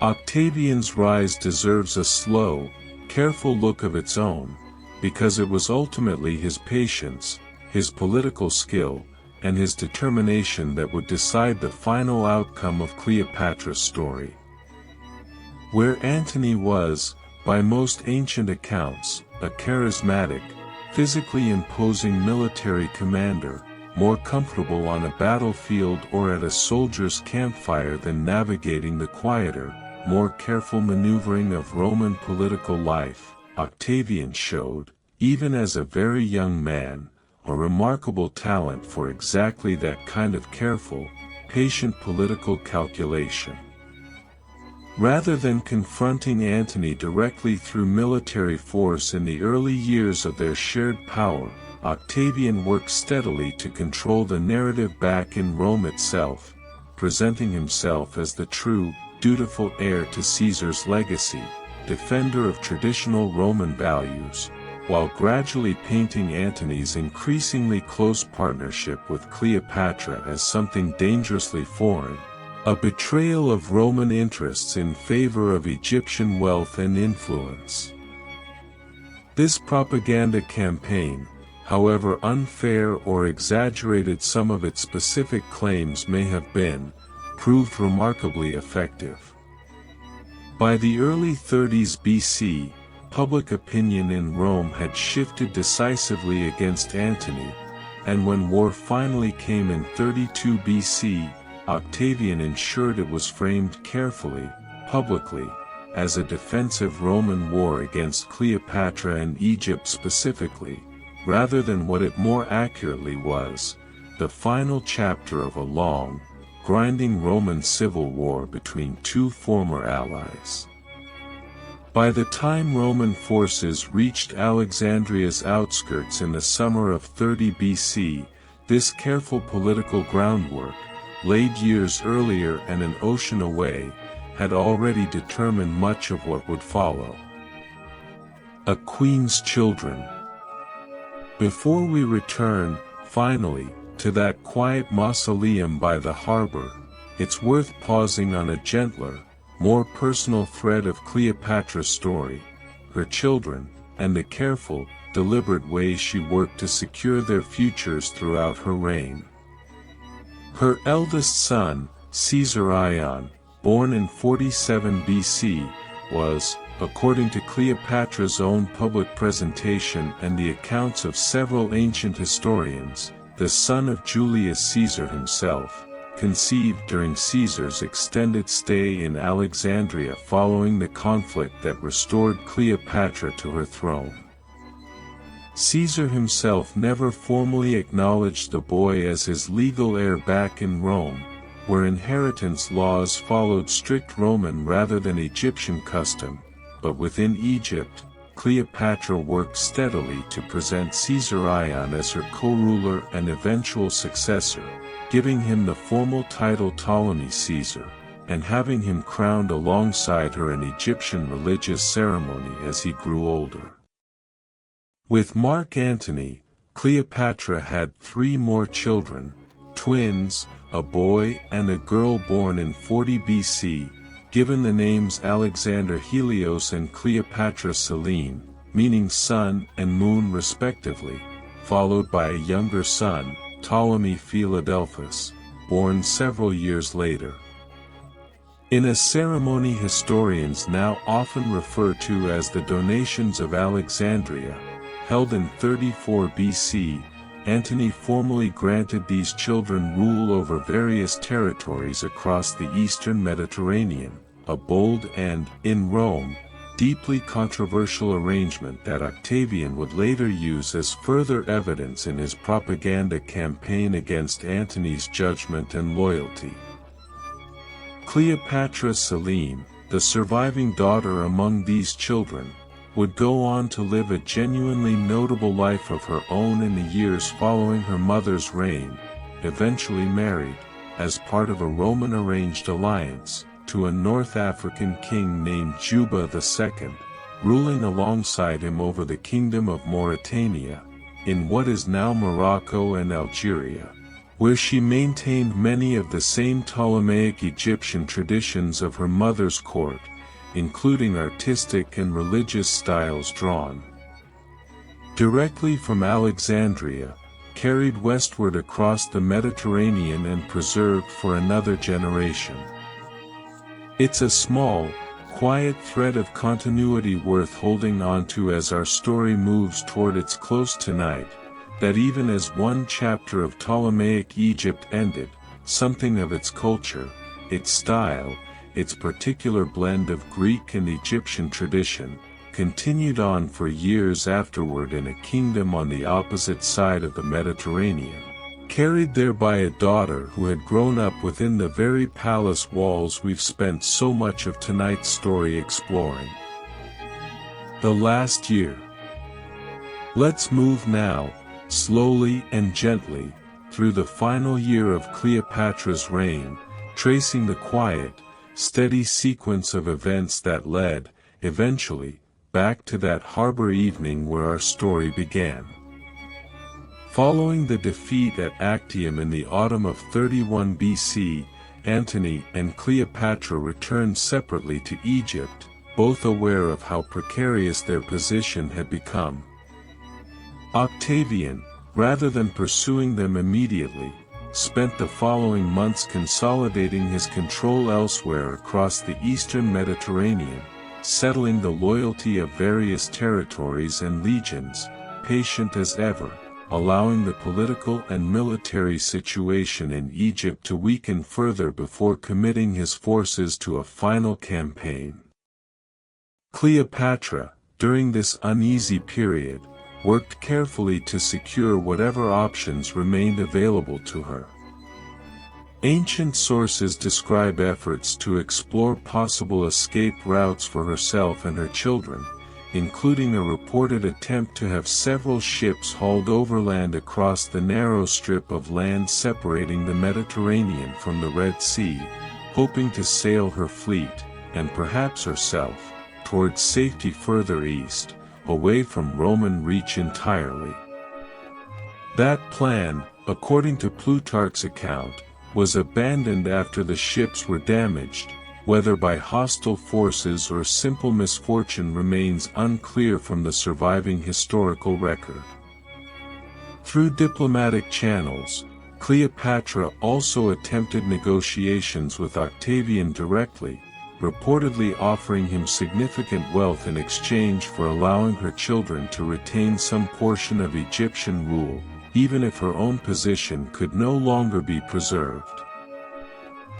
Octavian's rise deserves a slow, careful look of its own, because it was ultimately his patience, his political skill, and his determination that would decide the final outcome of Cleopatra's story. Where Antony was, by most ancient accounts, a charismatic, physically imposing military commander, more comfortable on a battlefield or at a soldier's campfire than navigating the quieter, more careful maneuvering of Roman political life, Octavian showed, even as a very young man, a remarkable talent for exactly that kind of careful, patient political calculation. Rather than confronting Antony directly through military force in the early years of their shared power, Octavian worked steadily to control the narrative back in Rome itself, presenting himself as the true, dutiful heir to Caesar's legacy, defender of traditional Roman values, while gradually painting Antony's increasingly close partnership with Cleopatra as something dangerously foreign, a betrayal of Roman interests in favor of Egyptian wealth and influence. This propaganda campaign, however unfair or exaggerated some of its specific claims may have been, proved remarkably effective. By the early 30s BC, public opinion in Rome had shifted decisively against Antony, and when war finally came in 32 BC, Octavian ensured it was framed carefully, publicly, as a defensive Roman war against Cleopatra and Egypt specifically, rather than what it more accurately was, the final chapter of a long, grinding Roman civil war between two former allies. By the time Roman forces reached Alexandria's outskirts in the summer of 30 BC, this careful political groundwork, laid years earlier and an ocean away, had already determined much of what would follow. A Queen's Children. Before we return, finally, to that quiet mausoleum by the harbor, it's worth pausing on a gentler, more personal thread of Cleopatra's story, her children, and the careful, deliberate ways she worked to secure their futures throughout her reign. Her eldest son, Caesar Ion, born in 47 BC, was, according to Cleopatra's own public presentation and the accounts of several ancient historians, the son of Julius Caesar himself, conceived during Caesar's extended stay in Alexandria following the conflict that restored Cleopatra to her throne. Caesar himself never formally acknowledged the boy as his legal heir back in Rome, where inheritance laws followed strict Roman rather than Egyptian custom, but within Egypt, Cleopatra worked steadily to present Caesar Ion as her co-ruler and eventual successor, giving him the formal title Ptolemy Caesar, and having him crowned alongside her in Egyptian religious ceremony as he grew older. With Mark Antony, Cleopatra had 3 more children, twins, a boy and a girl born in 40 BC, given the names Alexander Helios and Cleopatra Selene, meaning sun and moon respectively, followed by a younger son, Ptolemy Philadelphus, born several years later. In a ceremony historians now often refer to as the Donations of Alexandria, held in 34 BC, Antony formally granted these children rule over various territories across the eastern Mediterranean, a bold and, in Rome, deeply controversial arrangement that Octavian would later use as further evidence in his propaganda campaign against Antony's judgment and loyalty. Cleopatra Selene, the surviving daughter among these children, would go on to live a genuinely notable life of her own in the years following her mother's reign, eventually married, as part of a Roman-arranged alliance, to a North African king named Juba II, ruling alongside him over the kingdom of Mauritania, in what is now Morocco and Algeria, where she maintained many of the same Ptolemaic Egyptian traditions of her mother's court, including artistic and religious styles drawn directly from Alexandria, carried westward across the Mediterranean and preserved for another generation. It's a small, quiet thread of continuity worth holding onto as our story moves toward its close tonight, that even as one chapter of Ptolemaic Egypt ended, something of its culture, its style, its particular blend of Greek and Egyptian tradition, continued on for years afterward in a kingdom on the opposite side of the Mediterranean, carried there by a daughter who had grown up within the very palace walls we've spent so much of tonight's story exploring. The last year. Let's move now, slowly and gently, through the final year of Cleopatra's reign, tracing the quiet, steady sequence of events that led, eventually, back to that harbor evening where our story began. Following the defeat at Actium in the autumn of 31 BC, Antony and Cleopatra returned separately to Egypt, both aware of how precarious their position had become. Octavian, rather than pursuing them immediately, spent the following months consolidating his control elsewhere across the eastern Mediterranean, settling the loyalty of various territories and legions, patient as ever, allowing the political and military situation in Egypt to weaken further before committing his forces to a final campaign. Cleopatra, during this uneasy period, worked carefully to secure whatever options remained available to her. Ancient sources describe efforts to explore possible escape routes for herself and her children, including a reported attempt to have several ships hauled overland across the narrow strip of land separating the Mediterranean from the Red Sea, hoping to sail her fleet, and perhaps herself, towards safety further east, away from Roman reach entirely. That plan, according to Plutarch's account, was abandoned after the ships were damaged. Whether by hostile forces or simple misfortune remains unclear from the surviving historical record. Through diplomatic channels, Cleopatra also attempted negotiations with Octavian directly, reportedly offering him significant wealth in exchange for allowing her children to retain some portion of Egyptian rule, even if her own position could no longer be preserved.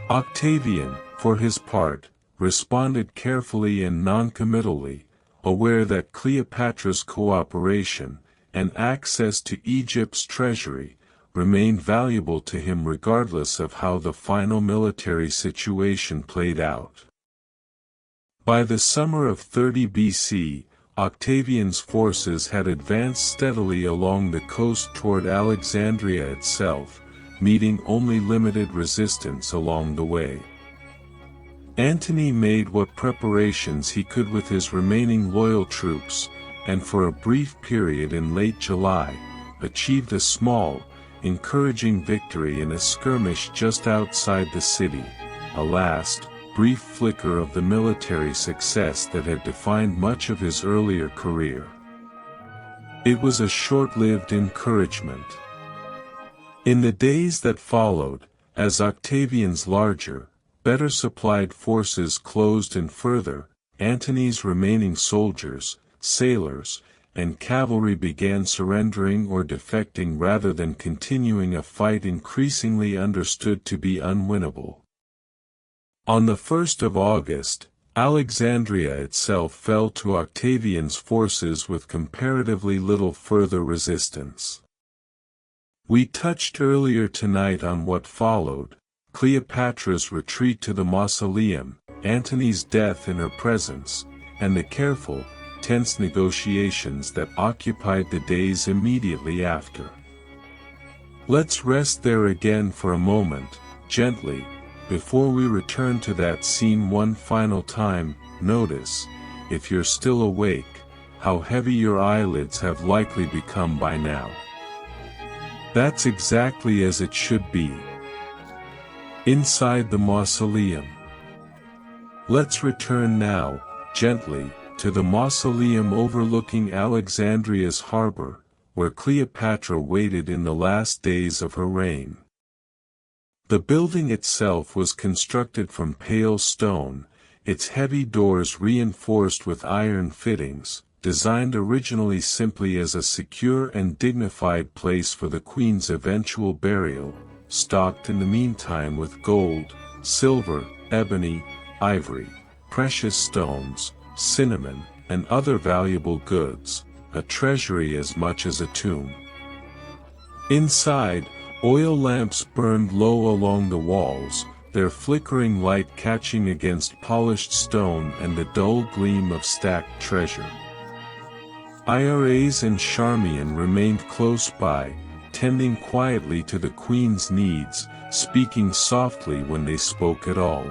Octavian, for his part, responded carefully and non-committally, aware that Cleopatra's cooperation, and access to Egypt's treasury, remained valuable to him regardless of how the final military situation played out. By the summer of 30 BC, Octavian's forces had advanced steadily along the coast toward Alexandria itself, meeting only limited resistance along the way. Antony made what preparations he could with his remaining loyal troops, and for a brief period in late July, achieved a small, encouraging victory in a skirmish just outside the city, a last, brief flicker of the military success that had defined much of his earlier career. It was a short-lived encouragement. In the days that followed, as Octavian's larger, better supplied forces closed in further, Antony's remaining soldiers, sailors, and cavalry began surrendering or defecting rather than continuing a fight increasingly understood to be unwinnable. On the 1st of August, Alexandria itself fell to Octavian's forces with comparatively little further resistance. We touched earlier tonight on what followed: Cleopatra's retreat to the mausoleum, Antony's death in her presence, and the careful, tense negotiations that occupied the days immediately after. Let's rest there again for a moment, gently, before we return to that scene one final time. Notice, if you're still awake, how heavy your eyelids have likely become by now. That's exactly as it should be. Inside the mausoleum. Let's return now, gently, to the mausoleum overlooking Alexandria's harbor, where Cleopatra waited in the last days of her reign. The building itself was constructed from pale stone, its heavy doors reinforced with iron fittings, designed originally simply as a secure and dignified place for the queen's eventual burial, stocked in the meantime with gold, silver, ebony, ivory, precious stones, cinnamon, and other valuable goods, a treasury as much as a tomb. Inside, oil lamps burned low along the walls, their flickering light catching against polished stone and the dull gleam of stacked treasure. IRAs and Charmian remained close by, tending quietly to the queen's needs, speaking softly when they spoke at all.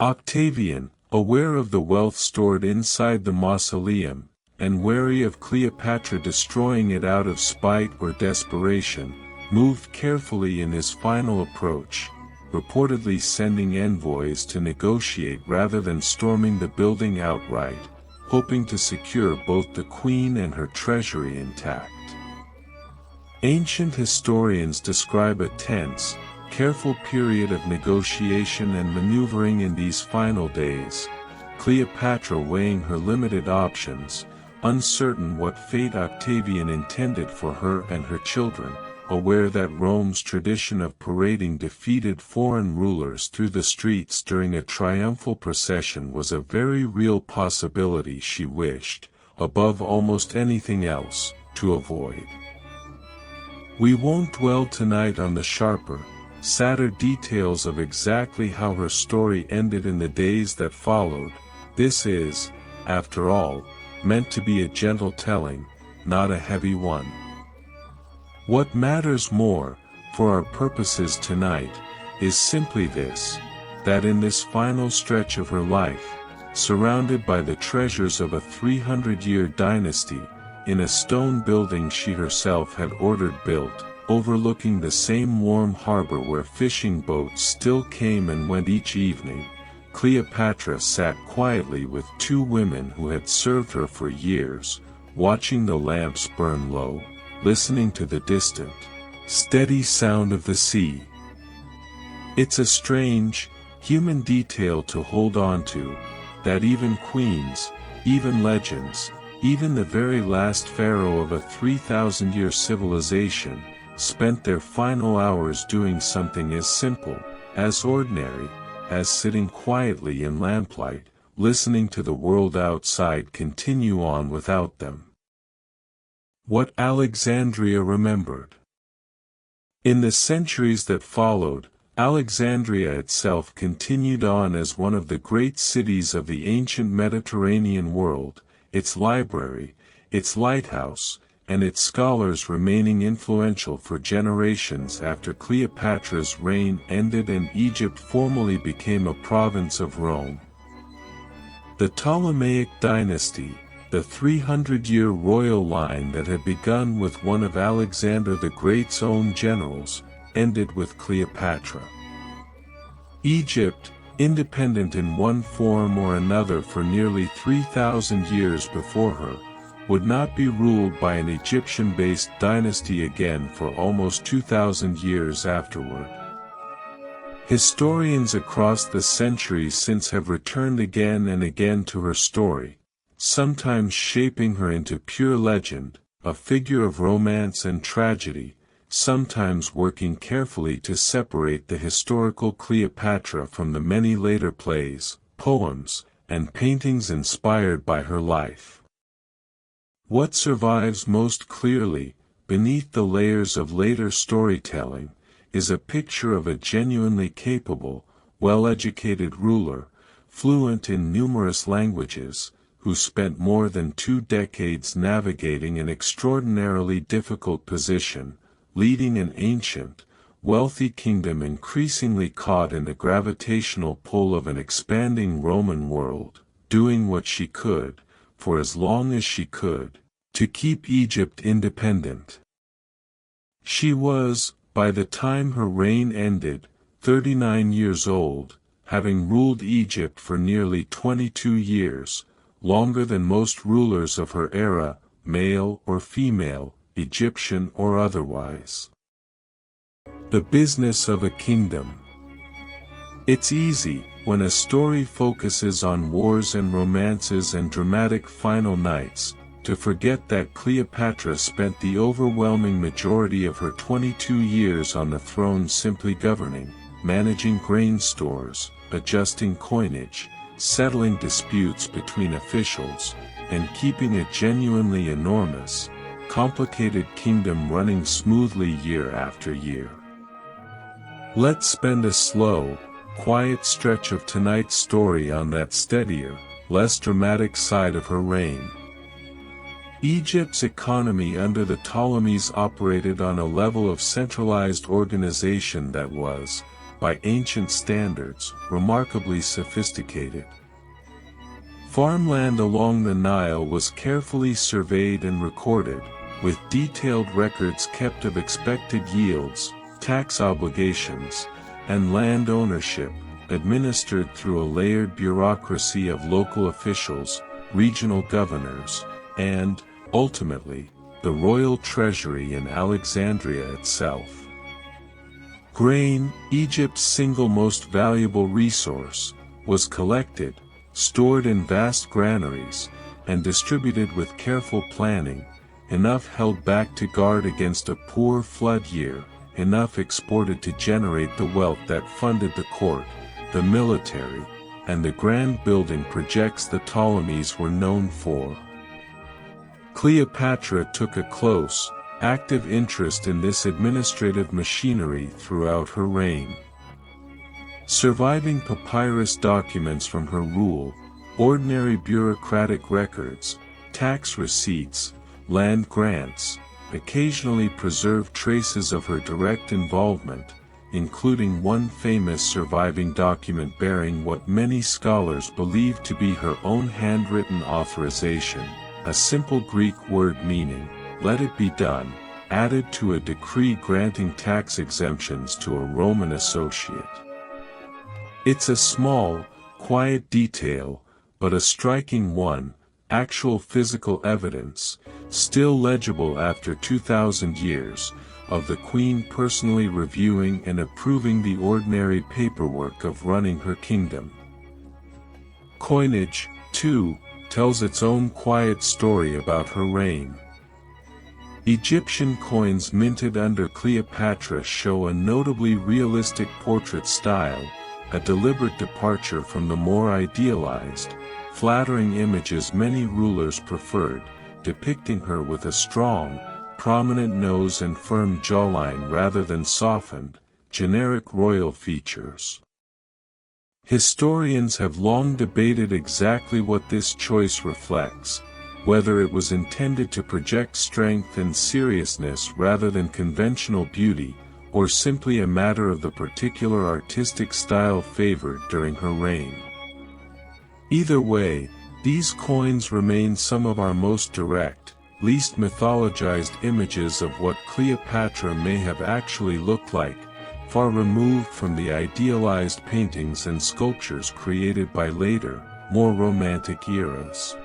Octavian, aware of the wealth stored inside the mausoleum, and wary of Cleopatra destroying it out of spite or desperation, moved carefully in his final approach, reportedly sending envoys to negotiate rather than storming the building outright, hoping to secure both the queen and her treasury intact. Ancient historians describe a tense, careful period of negotiation and maneuvering in these final days, Cleopatra weighing her limited options, uncertain what fate Octavian intended for her and her children, aware that Rome's tradition of parading defeated foreign rulers through the streets during a triumphal procession was a very real possibility she wished, above almost anything else, to avoid. We won't dwell tonight on the sharper, sadder details of exactly how her story ended in the days that followed. This is, after all, meant to be a gentle telling, not a heavy one. What matters more, for our purposes tonight, is simply this, that in this final stretch of her life, surrounded by the treasures of a 300-year dynasty, in a stone building she herself had ordered built, overlooking the same warm harbor where fishing boats still came and went each evening, Cleopatra sat quietly with two women who had served her for years, watching the lamps burn low, listening to the distant, steady sound of the sea. It's a strange, human detail to hold on to, that even queens, even legends, even the very last pharaoh of a 3,000-year civilization, spent their final hours doing something as simple, as ordinary, as sitting quietly in lamplight, listening to the world outside continue on without them. What Alexandria remembered. In the centuries that followed, Alexandria itself continued on as one of the great cities of the ancient Mediterranean world, its library, its lighthouse, and its scholars remaining influential for generations after Cleopatra's reign ended and Egypt formally became a province of Rome. The Ptolemaic dynasty, the 300-year royal line that had begun with one of Alexander the Great's own generals, ended with Cleopatra. Egypt, independent in one form or another for nearly 3,000 years before her, would not be ruled by an Egyptian-based dynasty again for almost 2,000 years afterward. Historians across the centuries since have returned again and again to her story, sometimes shaping her into pure legend, a figure of romance and tragedy, sometimes working carefully to separate the historical Cleopatra from the many later plays, poems, and paintings inspired by her life. What survives most clearly, beneath the layers of later storytelling, is a picture of a genuinely capable, well-educated ruler, fluent in numerous languages, who spent more than 2 decades navigating an extraordinarily difficult position, leading an ancient, wealthy kingdom increasingly caught in the gravitational pull of an expanding Roman world, doing what she could, for as long as she could, to keep Egypt independent. She was, by the time her reign ended, 39 years old, having ruled Egypt for nearly 22 years, longer than most rulers of her era, male or female, Egyptian or otherwise. The business of a kingdom. It's easy, when a story focuses on wars and romances and dramatic final nights, to forget that Cleopatra spent the overwhelming majority of her 22 years on the throne simply governing, managing grain stores, adjusting coinage, settling disputes between officials, and keeping a genuinely enormous, complicated kingdom running smoothly year after year. Let's spend a slow, quiet stretch of tonight's story on that steadier, less dramatic side of her reign. Egypt's economy under the Ptolemies operated on a level of centralized organization that was, by ancient standards, remarkably sophisticated. Farmland along the Nile was carefully surveyed and recorded, with detailed records kept of expected yields, tax obligations, and land ownership, administered through a layered bureaucracy of local officials, regional governors, and, ultimately, the royal treasury in Alexandria itself. Grain, Egypt's single most valuable resource, was collected, stored in vast granaries, and distributed with careful planning, enough held back to guard against a poor flood year, enough exported to generate the wealth that funded the court, the military, and the grand building projects the Ptolemies were known for. Cleopatra took a close, active interest in this administrative machinery throughout her reign. Surviving papyrus documents from her rule, ordinary bureaucratic records, tax receipts, land grants, occasionally preserve traces of her direct involvement, including one famous surviving document bearing what many scholars believe to be her own handwritten authorization, a simple Greek word meaning, "Let it be done," added to a decree granting tax exemptions to a Roman associate. It's a small, quiet detail, but a striking one, actual physical evidence, still legible after 2,000 years, of the Queen personally reviewing and approving the ordinary paperwork of running her kingdom. Coinage, too, tells its own quiet story about her reign. Egyptian coins minted under Cleopatra show a notably realistic portrait style, a deliberate departure from the more idealized, flattering images many rulers preferred, depicting her with a strong, prominent nose and firm jawline rather than softened, generic royal features. Historians have long debated exactly what this choice reflects, whether it was intended to project strength and seriousness rather than conventional beauty, or simply a matter of the particular artistic style favored during her reign. Either way, these coins remain some of our most direct, least mythologized images of what Cleopatra may have actually looked like, far removed from the idealized paintings and sculptures created by later, more romantic eras.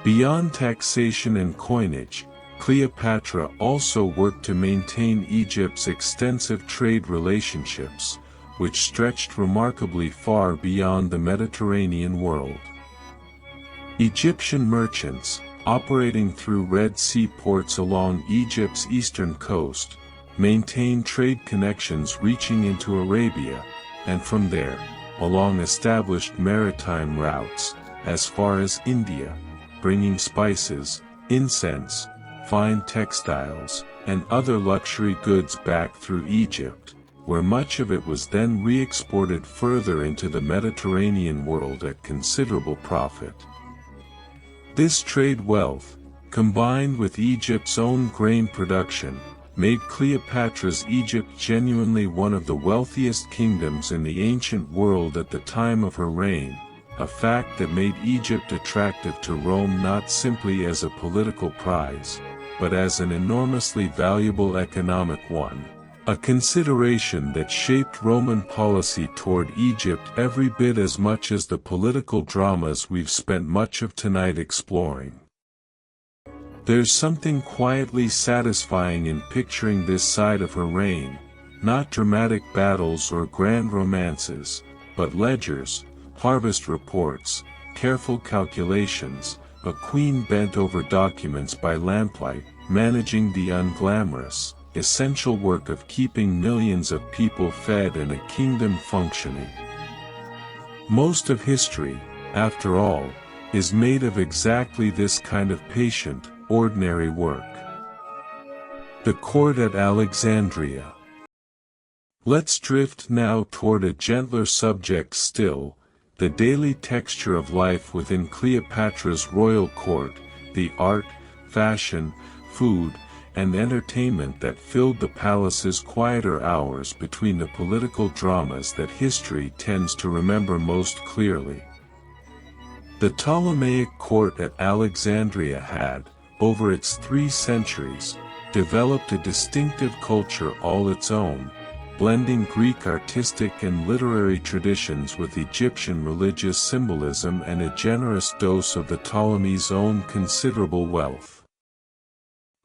Beyond taxation and coinage, Cleopatra also worked to maintain Egypt's extensive trade relationships, which stretched remarkably far beyond the Mediterranean world. Egyptian merchants, operating through Red Sea ports along Egypt's eastern coast, maintained trade connections reaching into Arabia, and from there, along established maritime routes, as far as India, bringing spices, incense, fine textiles, and other luxury goods back through Egypt, where much of it was then re-exported further into the Mediterranean world at considerable profit. This trade wealth, combined with Egypt's own grain production, made Cleopatra's Egypt genuinely one of the wealthiest kingdoms in the ancient world at the time of her reign, a fact that made Egypt attractive to Rome not simply as a political prize, but as an enormously valuable economic one, a consideration that shaped Roman policy toward Egypt every bit as much as the political dramas we've spent much of tonight exploring. There's something quietly satisfying in picturing this side of her reign, not dramatic battles or grand romances, but ledgers, harvest reports, careful calculations, a queen bent over documents by lamplight, managing the unglamorous, essential work of keeping millions of people fed and a kingdom functioning. Most of history, after all, is made of exactly this kind of patient, ordinary work. The court at Alexandria. Let's drift now toward a gentler subject still, the daily texture of life within Cleopatra's royal court, the art, fashion, food, and entertainment that filled the palace's quieter hours between the political dramas that history tends to remember most clearly. The Ptolemaic court at Alexandria had, over its 3 centuries, developed a distinctive culture all its own, blending Greek artistic and literary traditions with Egyptian religious symbolism and a generous dose of the Ptolemies' own considerable wealth.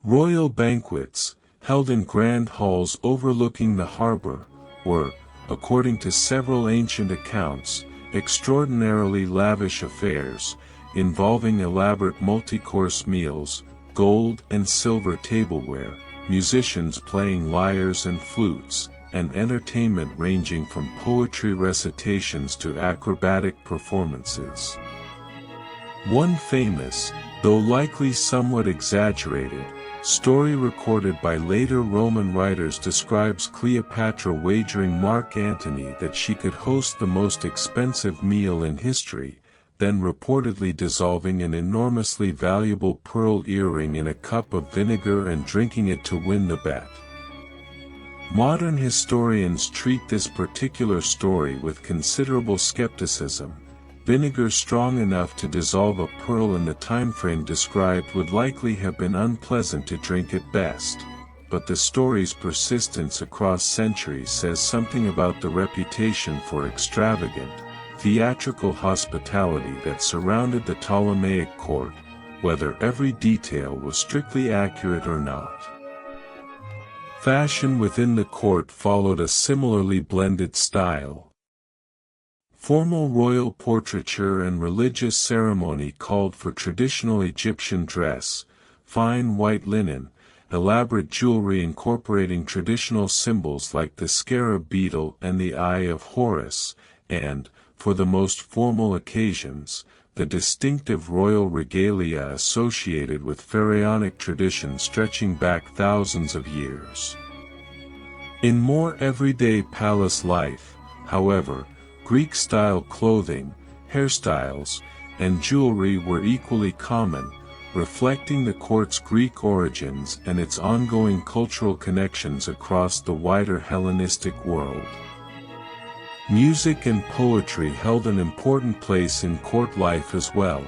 Royal banquets, held in grand halls overlooking the harbor, were, according to several ancient accounts, extraordinarily lavish affairs, involving elaborate multi-course meals, gold and silver tableware, musicians playing lyres and flutes, and entertainment ranging from poetry recitations to acrobatic performances. One famous, though likely somewhat exaggerated, story recorded by later Roman writers describes Cleopatra wagering Mark Antony that she could host the most expensive meal in history, then reportedly dissolving an enormously valuable pearl earring in a cup of vinegar and drinking it to win the bet. Modern historians treat this particular story with considerable skepticism. Vinegar strong enough to dissolve a pearl in the timeframe described would likely have been unpleasant to drink at best, but the story's persistence across centuries says something about the reputation for extravagant, theatrical hospitality that surrounded the Ptolemaic court, whether every detail was strictly accurate or not. Fashion within the court followed a similarly blended style. Formal royal portraiture and religious ceremony called for traditional Egyptian dress, fine white linen, elaborate jewelry incorporating traditional symbols like the scarab beetle and the Eye of Horus, and, for the most formal occasions, the distinctive royal regalia associated with pharaonic tradition stretching back thousands of years. In more everyday palace life, however, Greek-style clothing, hairstyles, and jewelry were equally common, reflecting the court's Greek origins and its ongoing cultural connections across the wider Hellenistic world. Music and poetry held an important place in court life as well.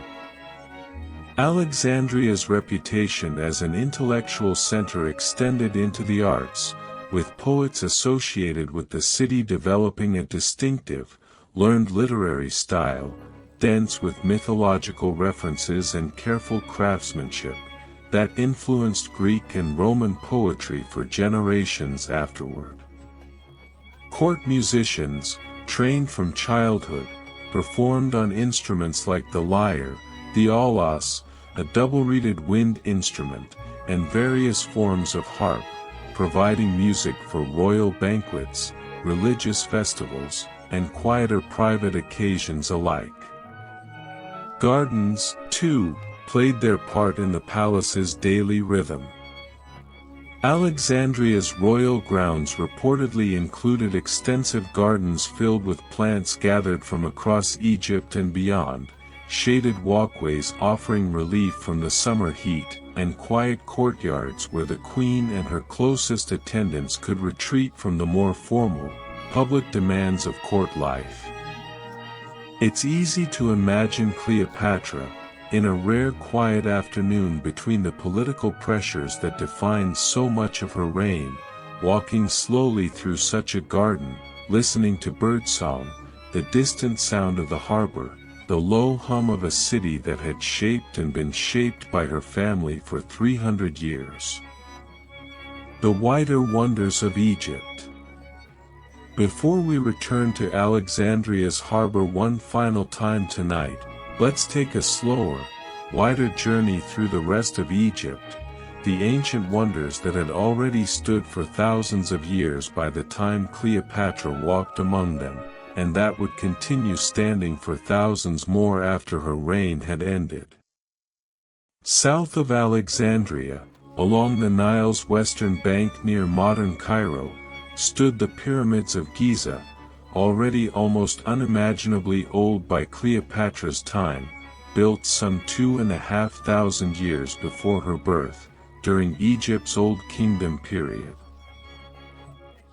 Alexandria's reputation as an intellectual center extended into the arts, with poets associated with the city developing a distinctive, learned literary style, dense with mythological references and careful craftsmanship, that influenced Greek and Roman poetry for generations afterward. Court musicians, trained from childhood, performed on instruments like the lyre, the aulos, a double-reeded wind instrument, and various forms of harp, providing music for royal banquets, religious festivals, and quieter private occasions alike. Gardens, too, played their part in the palace's daily rhythm. Alexandria's royal grounds reportedly included extensive gardens filled with plants gathered from across Egypt and beyond, shaded walkways offering relief from the summer heat, and quiet courtyards where the queen and her closest attendants could retreat from the more formal, public demands of court life. It's easy to imagine Cleopatra, in a rare quiet afternoon between the political pressures that defined so much of her reign, walking slowly through such a garden, listening to birdsong, the distant sound of the harbor, the low hum of a city that had shaped and been shaped by her family for 300 years. The wider wonders of Egypt. Before we return to Alexandria's harbor one final time tonight, let's take a slower, wider journey through the rest of Egypt, the ancient wonders that had already stood for thousands of years by the time Cleopatra walked among them, and that would continue standing for thousands more after her reign had ended. South of Alexandria, along the Nile's western bank near modern Cairo, stood the pyramids of Giza, already almost unimaginably old by Cleopatra's time, built some 2,500 years before her birth, during Egypt's Old Kingdom period.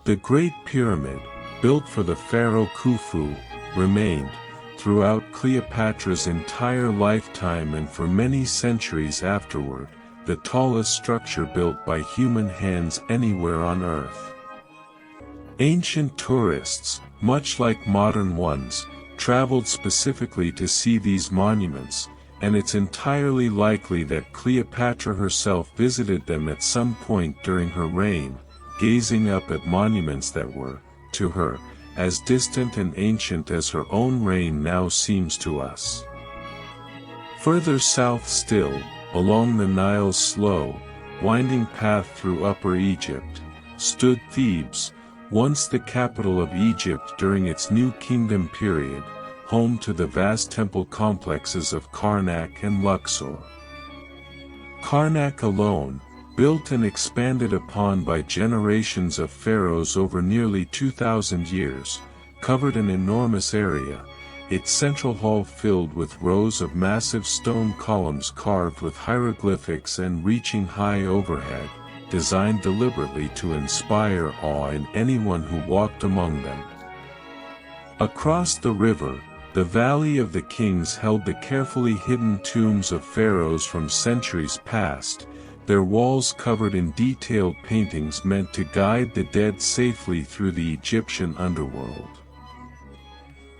The Great Pyramid, built for the pharaoh Khufu, remained, throughout Cleopatra's entire lifetime and for many centuries afterward, the tallest structure built by human hands anywhere on Earth. Ancient tourists, much like modern ones, traveled specifically to see these monuments, and it's entirely likely that Cleopatra herself visited them at some point during her reign, gazing up at monuments that were, to her, as distant and ancient as her own reign now seems to us. Further south still, along the Nile's slow, winding path through Upper Egypt, stood Thebes, once the capital of Egypt during its New Kingdom period, home to the vast temple complexes of Karnak and Luxor. Karnak alone, built and expanded upon by generations of pharaohs over nearly 2,000 years, covered an enormous area, its central hall filled with rows of massive stone columns carved with hieroglyphics and reaching high overhead, designed deliberately to inspire awe in anyone who walked among them. Across the river, the Valley of the Kings held the carefully hidden tombs of pharaohs from centuries past, their walls covered in detailed paintings meant to guide the dead safely through the Egyptian underworld.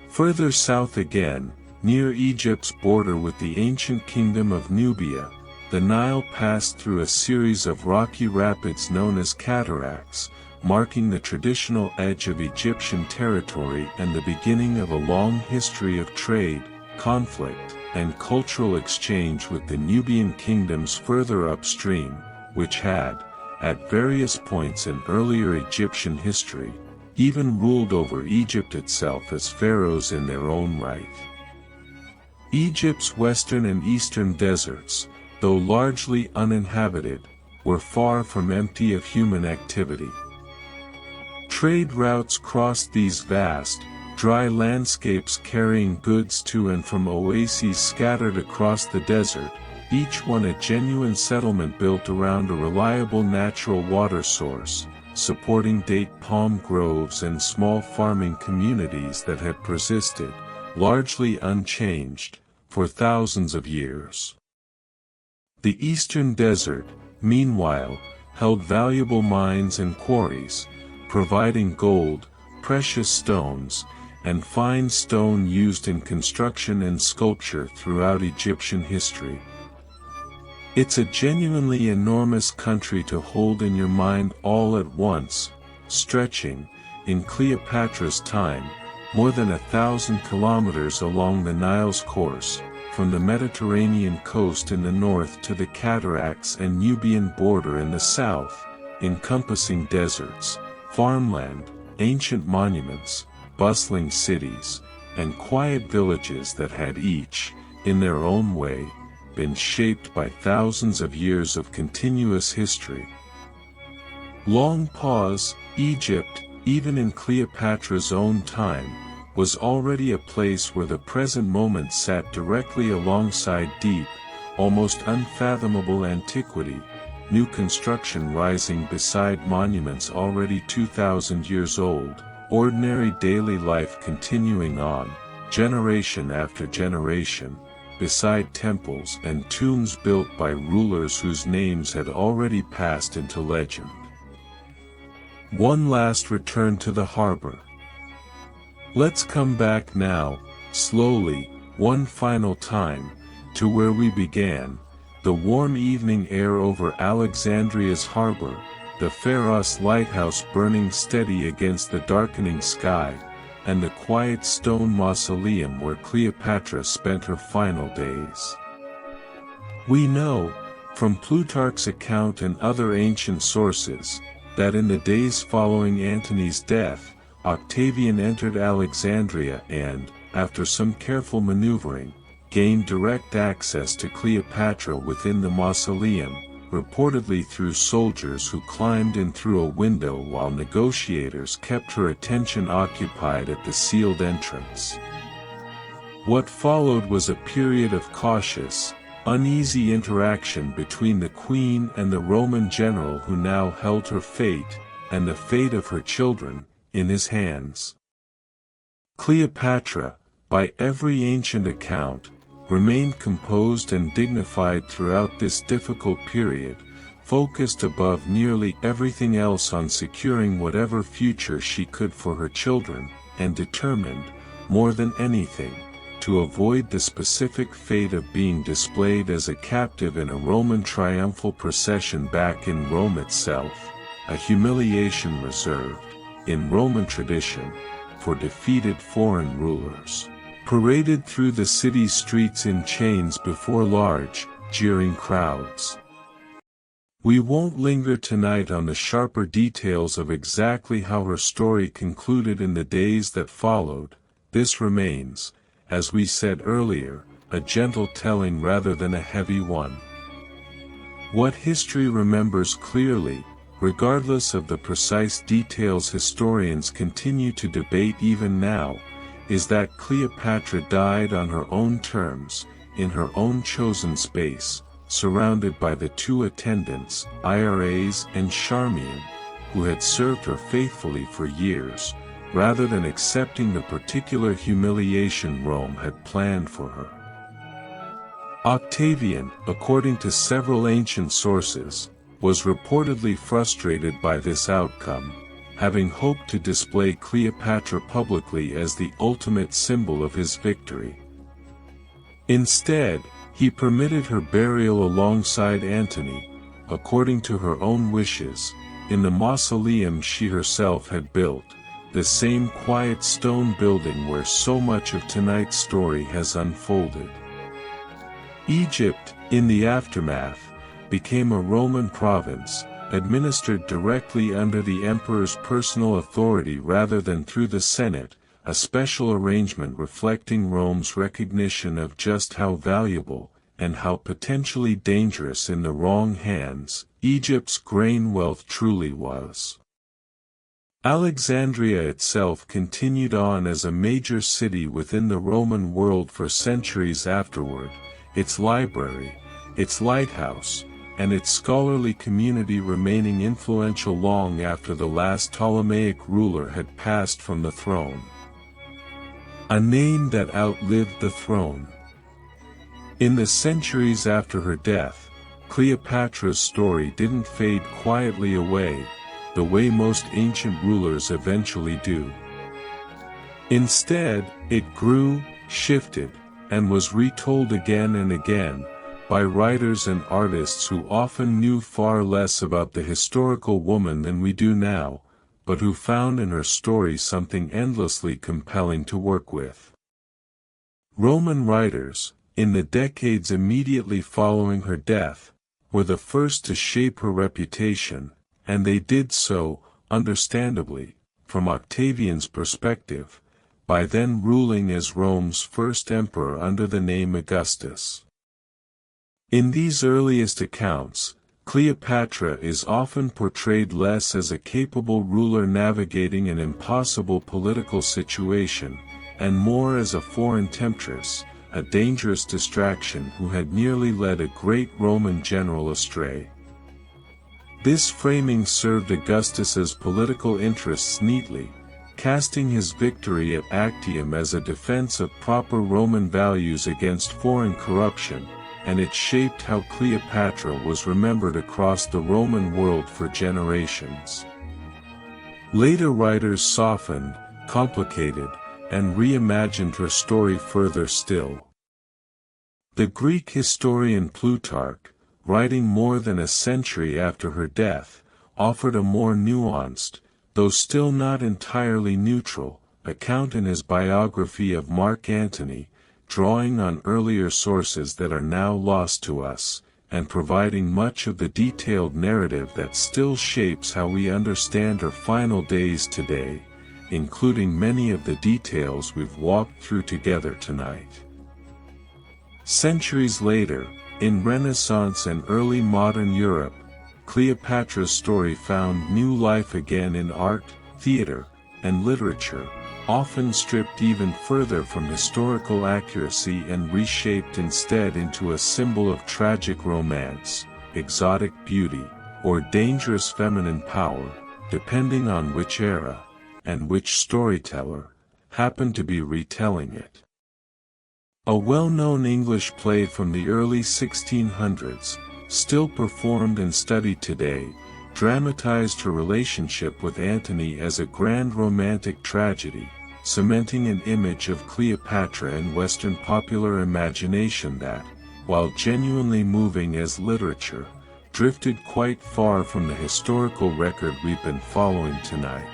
Further south again, near Egypt's border with the ancient kingdom of Nubia, the Nile passed through a series of rocky rapids known as cataracts, marking the traditional edge of Egyptian territory and the beginning of a long history of trade, conflict, and cultural exchange with the Nubian kingdoms further upstream, which had, at various points in earlier Egyptian history, even ruled over Egypt itself as pharaohs in their own right. Egypt's western and eastern deserts, though largely uninhabited, were far from empty of human activity. Trade routes crossed these vast, dry landscapes carrying goods to and from oases scattered across the desert, each one a genuine settlement built around a reliable natural water source, supporting date palm groves and small farming communities that had persisted, largely unchanged, for thousands of years. The eastern desert, meanwhile, held valuable mines and quarries, providing gold, precious stones, and fine stone used in construction and sculpture throughout Egyptian history. It's a genuinely enormous country to hold in your mind all at once, stretching, in Cleopatra's time, more than 1,000 kilometers along the Nile's course, from the Mediterranean coast in the north to the cataracts and Nubian border in the south, encompassing deserts, farmland, ancient monuments, bustling cities, and quiet villages that had each, in their own way, been shaped by thousands of years of continuous history. Long pause, Egypt, even in Cleopatra's own time, was already a place where the present moment sat directly alongside deep, almost unfathomable antiquity, new construction rising beside monuments already 2,000 years old, ordinary daily life continuing on, generation after generation, beside temples and tombs built by rulers whose names had already passed into legend. One last return to the harbor. Let's come back now, slowly, one final time, to where we began, the warm evening air over Alexandria's harbor, the Pharos lighthouse burning steady against the darkening sky, and the quiet stone mausoleum where Cleopatra spent her final days. We know, from Plutarch's account and other ancient sources, that in the days following Antony's death, Octavian entered Alexandria and, after some careful maneuvering, gained direct access to Cleopatra within the mausoleum, reportedly through soldiers who climbed in through a window while negotiators kept her attention occupied at the sealed entrance. What followed was a period of cautious, uneasy interaction between the queen and the Roman general who now held her fate, and the fate of her children, in his hands. Cleopatra, by every ancient account, remained composed and dignified throughout this difficult period, focused above nearly everything else on securing whatever future she could for her children, and determined, more than anything, to avoid the specific fate of being displayed as a captive in a Roman triumphal procession back in Rome itself, a humiliation reserved, in Roman tradition, for defeated foreign rulers. Paraded through the city's streets in chains before large, jeering crowds. We won't linger tonight on the sharper details of exactly how her story concluded in the days that followed. This remains, as we said earlier, a gentle telling rather than a heavy one. What history remembers clearly, regardless of the precise details historians continue to debate even now, is that Cleopatra died on her own terms, in her own chosen space, surrounded by the two attendants, Iras and Charmian, who had served her faithfully for years, rather than accepting the particular humiliation Rome had planned for her. Octavian, according to several ancient sources, was reportedly frustrated by this outcome, having hoped to display Cleopatra publicly as the ultimate symbol of his victory. Instead, he permitted her burial alongside Antony, according to her own wishes, in the mausoleum she herself had built, the same quiet stone building where so much of tonight's story has unfolded. Egypt, in the aftermath, became a Roman province, administered directly under the emperor's personal authority rather than through the Senate, a special arrangement reflecting Rome's recognition of just how valuable, and how potentially dangerous in the wrong hands, Egypt's grain wealth truly was. Alexandria itself continued on as a major city within the Roman world for centuries afterward, its library, its lighthouse, and its scholarly community remaining influential long after the last Ptolemaic ruler had passed from the throne. A name that outlived the throne. In the centuries after her death, Cleopatra's story didn't fade quietly away, the way most ancient rulers eventually do. Instead, it grew, shifted, and was retold again and again, by writers and artists who often knew far less about the historical woman than we do now, but who found in her story something endlessly compelling to work with. Roman writers, in the decades immediately following her death, were the first to shape her reputation, and they did so, understandably, from Octavian's perspective, by then ruling as Rome's first emperor under the name Augustus. In these earliest accounts, Cleopatra is often portrayed less as a capable ruler navigating an impossible political situation, and more as a foreign temptress, a dangerous distraction who had nearly led a great Roman general astray. This framing served Augustus's political interests neatly, casting his victory at Actium as a defense of proper Roman values against foreign corruption, and it shaped how Cleopatra was remembered across the Roman world for generations. Later writers softened, complicated, and reimagined her story further still. The Greek historian Plutarch, writing more than a century after her death, offered a more nuanced, though still not entirely neutral, account in his biography of Mark Antony, drawing on earlier sources that are now lost to us, and providing much of the detailed narrative that still shapes how we understand her final days today, including many of the details we've walked through together tonight. Centuries later, in Renaissance and early modern Europe, Cleopatra's story found new life again in art, theater, and literature, often stripped even further from historical accuracy and reshaped instead into a symbol of tragic romance, exotic beauty, or dangerous feminine power, depending on which era, and which storyteller, happened to be retelling it. A well-known English play from the early 1600s, still performed and studied today, dramatized her relationship with Antony as a grand romantic tragedy, cementing an image of Cleopatra in Western popular imagination that, while genuinely moving as literature, drifted quite far from the historical record we've been following tonight.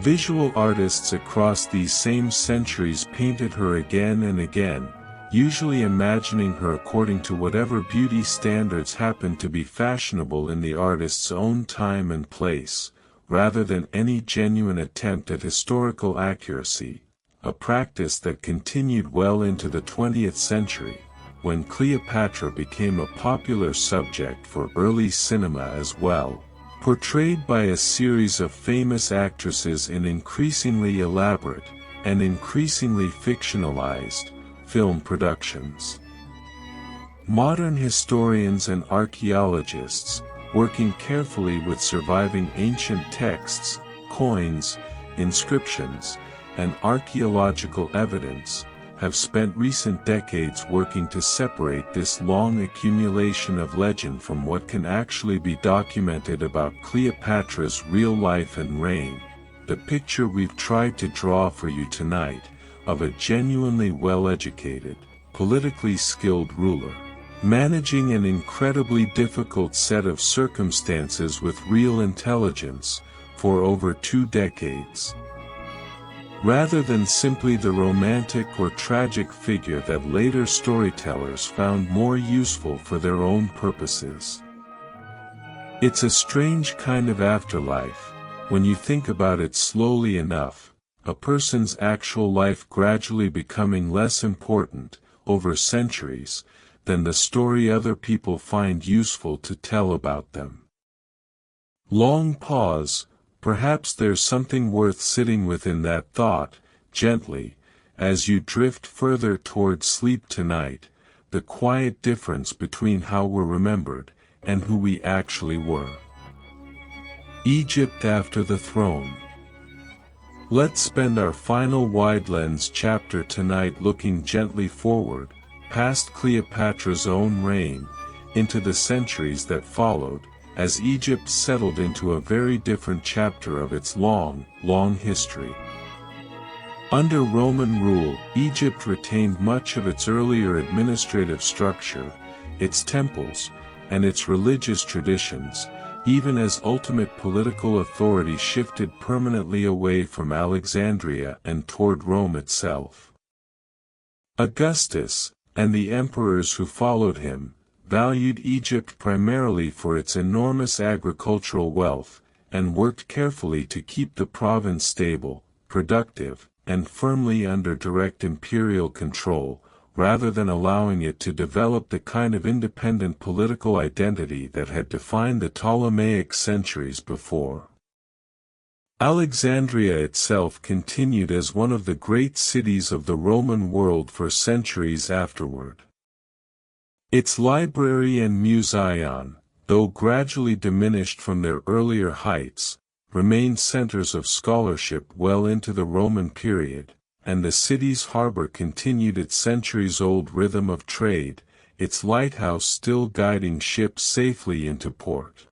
Visual artists across these same centuries painted her again and again, usually imagining her according to whatever beauty standards happened to be fashionable in the artist's own time and place, rather than any genuine attempt at historical accuracy, a practice that continued well into the 20th century, when Cleopatra became a popular subject for early cinema as well, portrayed by a series of famous actresses in increasingly elaborate, and increasingly fictionalized, film productions. Modern historians and archaeologists, working carefully with surviving ancient texts, coins, inscriptions, and archaeological evidence, have spent recent decades working to separate this long accumulation of legend from what can actually be documented about Cleopatra's real life and reign. The picture we've tried to draw for you tonight, of a genuinely well-educated, politically skilled ruler, managing an incredibly difficult set of circumstances with real intelligence, for over 2 decades. Rather than simply the romantic or tragic figure that later storytellers found more useful for their own purposes. It's a strange kind of afterlife, when you think about it slowly enough, a person's actual life gradually becoming less important, over centuries, than the story other people find useful to tell about them. Long pause, perhaps there's something worth sitting with in that thought, gently, as you drift further toward sleep tonight, the quiet difference between how we're remembered, and who we actually were. Egypt after the throne. Let's spend our final wide-lens chapter tonight looking gently forward, past Cleopatra's own reign, into the centuries that followed, as Egypt settled into a very different chapter of its long, long history. Under Roman rule, Egypt retained much of its earlier administrative structure, its temples, and its religious traditions, even as ultimate political authority shifted permanently away from Alexandria and toward Rome itself. Augustus, and the emperors who followed him, valued Egypt primarily for its enormous agricultural wealth, and worked carefully to keep the province stable, productive, and firmly under direct imperial control, rather than allowing it to develop the kind of independent political identity that had defined the Ptolemaic centuries before. Alexandria itself continued as one of the great cities of the Roman world for centuries afterward. Its library and museion, though gradually diminished from their earlier heights, remained centers of scholarship well into the Roman period, and the city's harbor continued its centuries-old rhythm of trade, its lighthouse still guiding ships safely into port.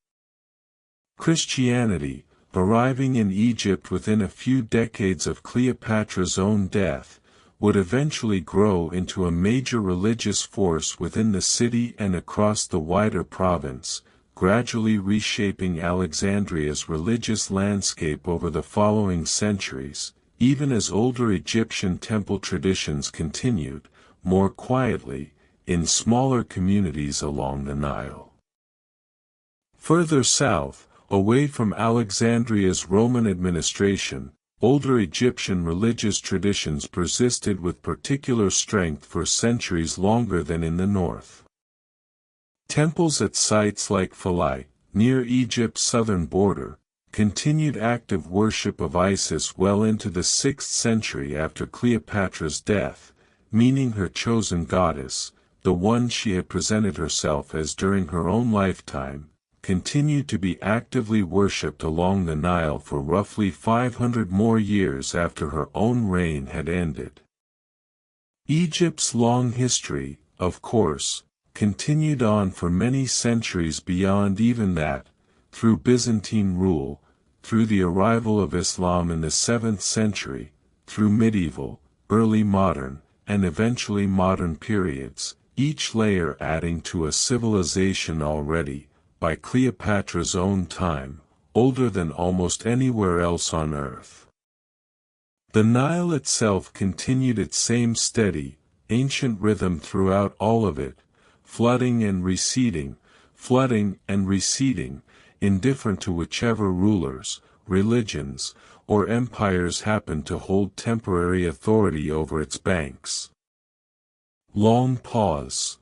Christianity, arriving in Egypt within a few decades of Cleopatra's own death, would eventually grow into a major religious force within the city and across the wider province, gradually reshaping Alexandria's religious landscape over the following centuries, even as older Egyptian temple traditions continued, more quietly, in smaller communities along the Nile. Further south, away from Alexandria's Roman administration, older Egyptian religious traditions persisted with particular strength for centuries longer than in the north. Temples at sites like Philae, near Egypt's southern border, continued active worship of Isis well into the 6th century after Cleopatra's death, meaning her chosen goddess, the one she had presented herself as during her own lifetime, continued to be actively worshipped along the Nile for roughly 500 more years after her own reign had ended. Egypt's long history, of course, continued on for many centuries beyond even that, through Byzantine rule, through the arrival of Islam in the 7th century, through medieval, early modern, and eventually modern periods, each layer adding to a civilization already, by Cleopatra's own time, older than almost anywhere else on earth. The Nile itself continued its same steady, ancient rhythm throughout all of it, flooding and receding, indifferent to whichever rulers, religions, or empires happen to hold temporary authority over its banks. Long pause.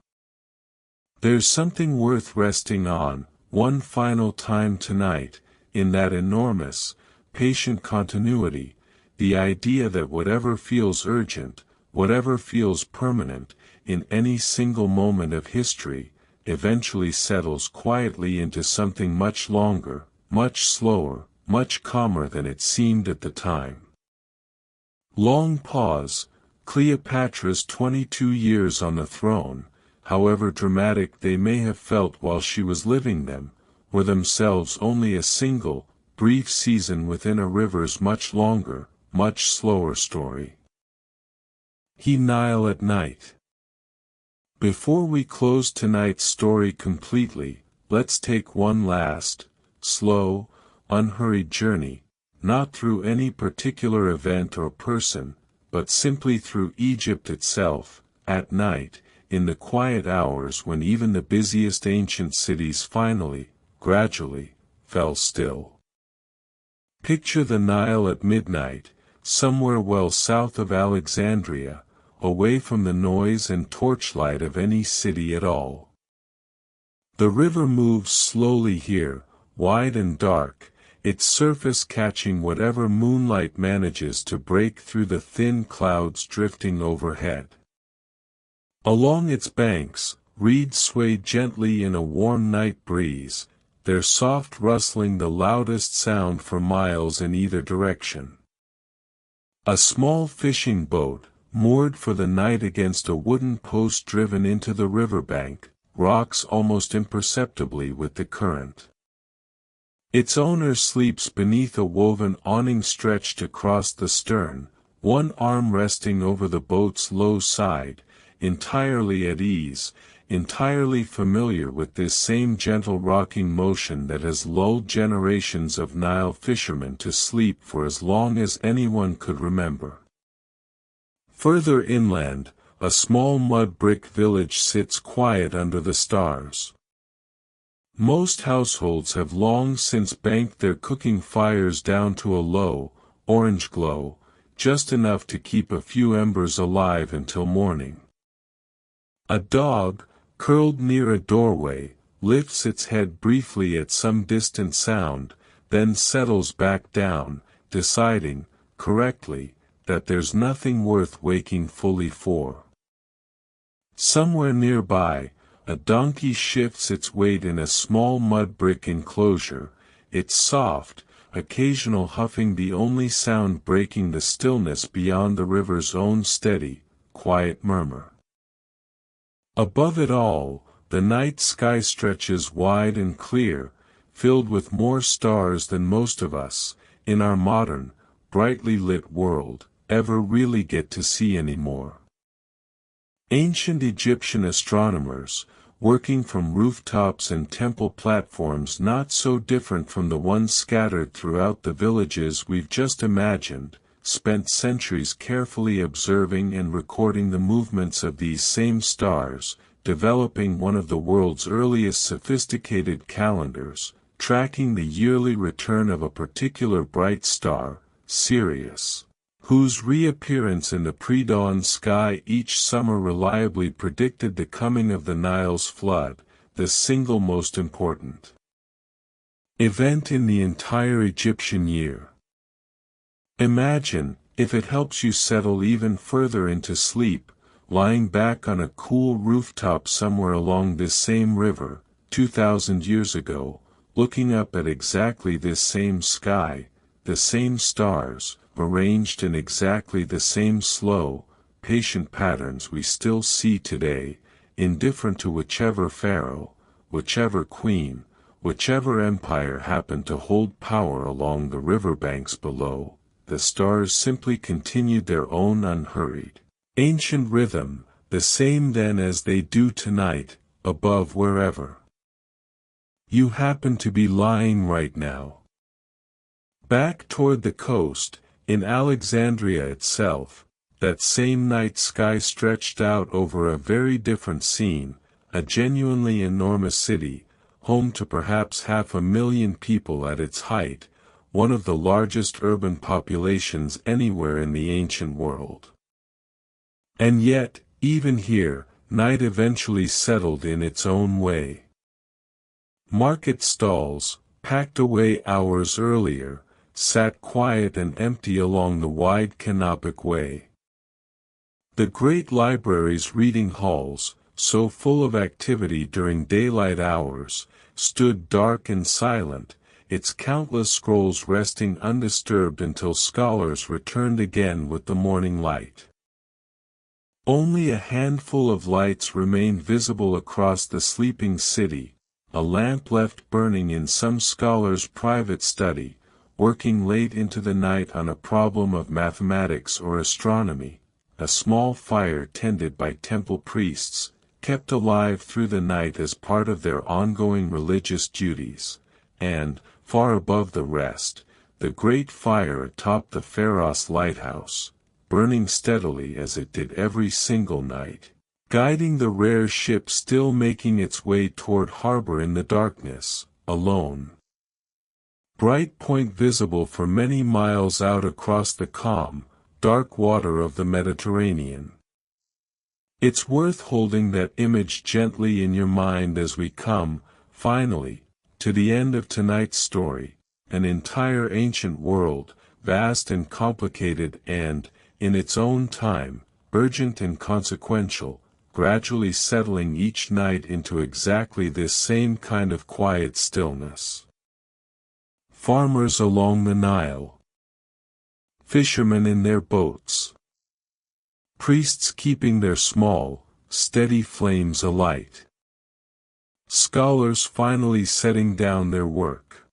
There's something worth resting on, one final time tonight, in that enormous, patient continuity, the idea that whatever feels urgent, whatever feels permanent, in any single moment of history, eventually settles quietly into something much longer, much slower, much calmer than it seemed at the time. Long pause. Cleopatra's 22 years on the throne, however dramatic they may have felt while she was living them, were themselves only a single, brief season within a river's much longer, much slower story. Nile at night. Before we close tonight's story completely, let's take one last, slow, unhurried journey, not through any particular event or person, but simply through Egypt itself, at night, in the quiet hours when even the busiest ancient cities finally, gradually, fell still. Picture the Nile at midnight, somewhere well south of Alexandria, away from the noise and torchlight of any city at all. The river moves slowly here, wide and dark, its surface catching whatever moonlight manages to break through the thin clouds drifting overhead. Along its banks, reeds sway gently in a warm night breeze, their soft rustling the loudest sound for miles in either direction. A small fishing boat, moored for the night against a wooden post driven into the riverbank, rocks almost imperceptibly with the current. Its owner sleeps beneath a woven awning stretched across the stern, one arm resting over the boat's low side, entirely at ease, entirely familiar with this same gentle rocking motion that has lulled generations of Nile fishermen to sleep for as long as anyone could remember. Further inland, a small mud brick village sits quiet under the stars. Most households have long since banked their cooking fires down to a low, orange glow, just enough to keep a few embers alive until morning. A dog, curled near a doorway, lifts its head briefly at some distant sound, then settles back down, deciding, correctly, that there's nothing worth waking fully for. Somewhere nearby, a donkey shifts its weight in a small mud brick enclosure, its soft, occasional huffing the only sound breaking the stillness beyond the river's own steady, quiet murmur. Above it all, the night sky stretches wide and clear, filled with more stars than most of us, in our modern, brightly lit world, ever really get to see anymore. Ancient Egyptian astronomers, working from rooftops and temple platforms not so different from the ones scattered throughout the villages we've just imagined, spent centuries carefully observing and recording the movements of these same stars, developing one of the world's earliest sophisticated calendars, tracking the yearly return of a particular bright star, Sirius, whose reappearance in the pre-dawn sky each summer reliably predicted the coming of the Nile's flood, the single most important event in the entire Egyptian year. Imagine, if it helps you settle even further into sleep, lying back on a cool rooftop somewhere along this same river, 2,000 years ago, looking up at exactly this same sky, the same stars, arranged in exactly the same slow, patient patterns we still see today, indifferent to whichever pharaoh, whichever queen, whichever empire happened to hold power along the riverbanks below. The stars simply continued their own unhurried, ancient rhythm, the same then as they do tonight, above wherever you happen to be lying right now. Back toward the coast, in Alexandria itself, that same night sky stretched out over a very different scene, a genuinely enormous city, home to perhaps 500,000 people at its height, one of the largest urban populations anywhere in the ancient world. And yet, even here, night eventually settled in its own way. Market stalls, packed away hours earlier, sat quiet and empty along the wide canopic way. The great library's reading halls, so full of activity during daylight hours, stood dark and silent, its countless scrolls resting undisturbed until scholars returned again with the morning light. Only a handful of lights remained visible across the sleeping city, a lamp left burning in some scholar's private study, working late into the night on a problem of mathematics or astronomy, a small fire tended by temple priests, kept alive through the night as part of their ongoing religious duties, and, far above the rest, the great fire atop the Pharos lighthouse, burning steadily as it did every single night, guiding the rare ship still making its way toward harbor in the darkness, alone. Bright point visible for many miles out across the calm, dark water of the Mediterranean. It's worth holding that image gently in your mind as we come, finally, to the end of tonight's story, an entire ancient world, vast and complicated and, in its own time, urgent and consequential, gradually settling each night into exactly this same kind of quiet stillness. Farmers along the Nile. Fishermen in their boats. Priests keeping their small, steady flames alight. Scholars finally setting down their work.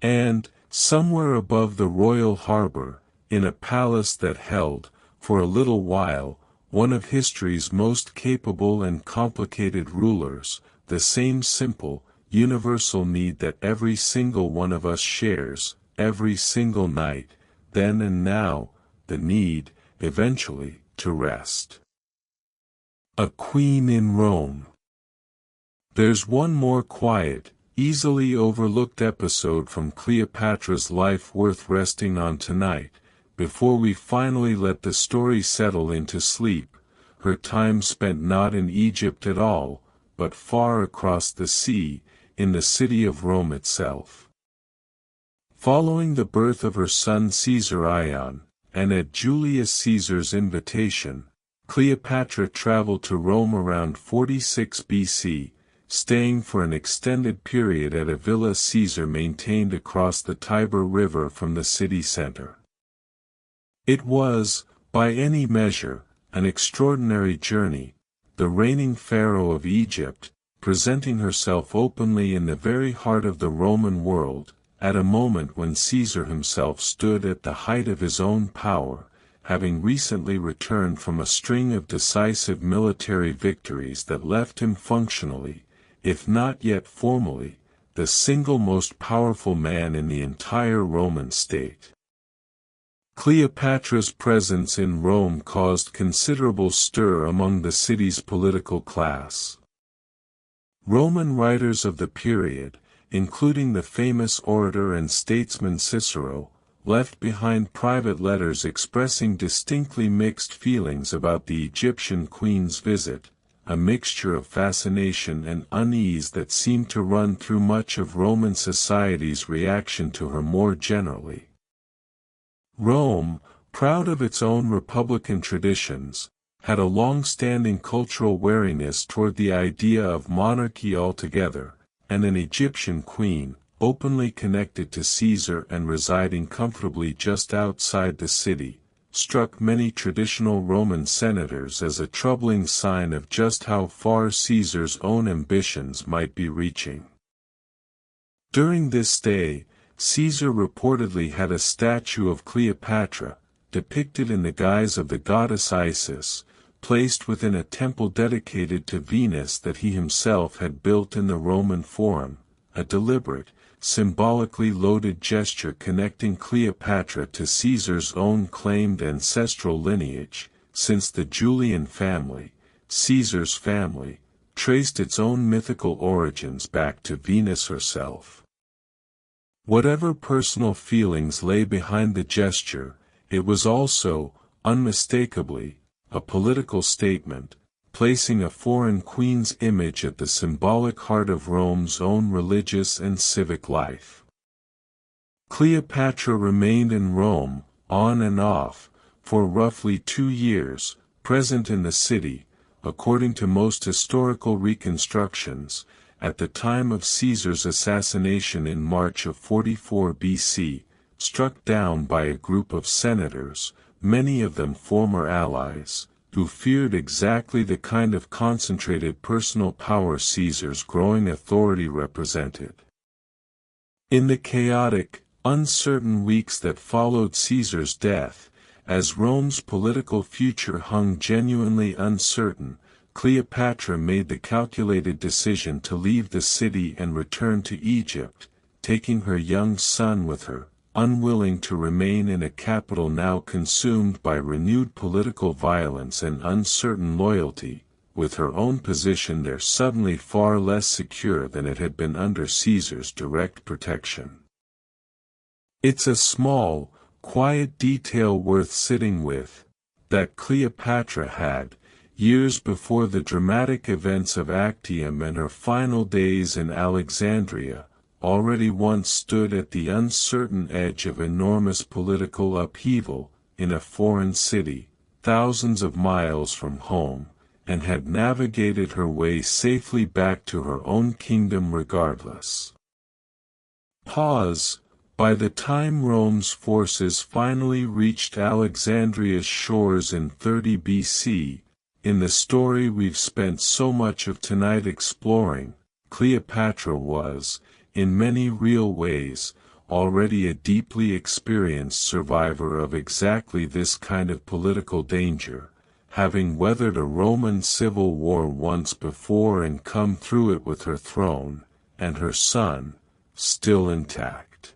And, somewhere above the royal harbor, in a palace that held, for a little while, one of history's most capable and complicated rulers, the same simple, universal need that every single one of us shares, every single night, then and now, the need, eventually, to rest. A queen in Rome. There's one more quiet, easily overlooked episode from Cleopatra's life worth resting on tonight, before we finally let the story settle into sleep, her time spent not in Egypt at all, but far across the sea, in the city of Rome itself. Following the birth of her son Caesar Ion, and at Julius Caesar's invitation, Cleopatra traveled to Rome around 46 BC, staying for an extended period at a villa Caesar maintained across the Tiber River from the city center. It was, by any measure, an extraordinary journey, the reigning Pharaoh of Egypt, presenting herself openly in the very heart of the Roman world, at a moment when Caesar himself stood at the height of his own power, having recently returned from a string of decisive military victories that left him functionally, if not yet formally, the single most powerful man in the entire Roman state. Cleopatra's presence in Rome caused considerable stir among the city's political class. Roman writers of the period, including the famous orator and statesman Cicero, left behind private letters expressing distinctly mixed feelings about the Egyptian queen's visit, a mixture of fascination and unease that seemed to run through much of Roman society's reaction to her more generally. Rome, proud of its own republican traditions, had a long-standing cultural wariness toward the idea of monarchy altogether, and an Egyptian queen, openly connected to Caesar and residing comfortably just outside the city, struck many traditional Roman senators as a troubling sign of just how far Caesar's own ambitions might be reaching. During this stay, Caesar reportedly had a statue of Cleopatra, depicted in the guise of the goddess Isis, placed within a temple dedicated to Venus that he himself had built in the Roman Forum, a deliberate, symbolically loaded gesture connecting Cleopatra to Caesar's own claimed ancestral lineage, since the Julian family, Caesar's family, traced its own mythical origins back to Venus herself. Whatever personal feelings lay behind the gesture, it was also, unmistakably, a political statement, placing a foreign queen's image at the symbolic heart of Rome's own religious and civic life. Cleopatra remained in Rome, on and off, for roughly 2 years, present in the city, according to most historical reconstructions, at the time of Caesar's assassination in March of 44 BC, struck down by a group of senators, many of them former allies, who feared exactly the kind of concentrated personal power Caesar's growing authority represented. In the chaotic, uncertain weeks that followed Caesar's death, as Rome's political future hung genuinely uncertain, Cleopatra made the calculated decision to leave the city and return to Egypt, taking her young son with her, unwilling to remain in a capital now consumed by renewed political violence and uncertain loyalty, with her own position there suddenly far less secure than it had been under Caesar's direct protection. It's a small, quiet detail worth sitting with, that Cleopatra had, years before the dramatic events of Actium and her final days in Alexandria, already once stood at the uncertain edge of enormous political upheaval, in a foreign city, thousands of miles from home, and had navigated her way safely back to her own kingdom regardless. Pause. By the time Rome's forces finally reached Alexandria's shores in 30 BC, in the story we've spent so much of tonight exploring, Cleopatra was, in many real ways, already a deeply experienced survivor of exactly this kind of political danger, having weathered a Roman civil war once before and come through it with her throne, and her son, still intact.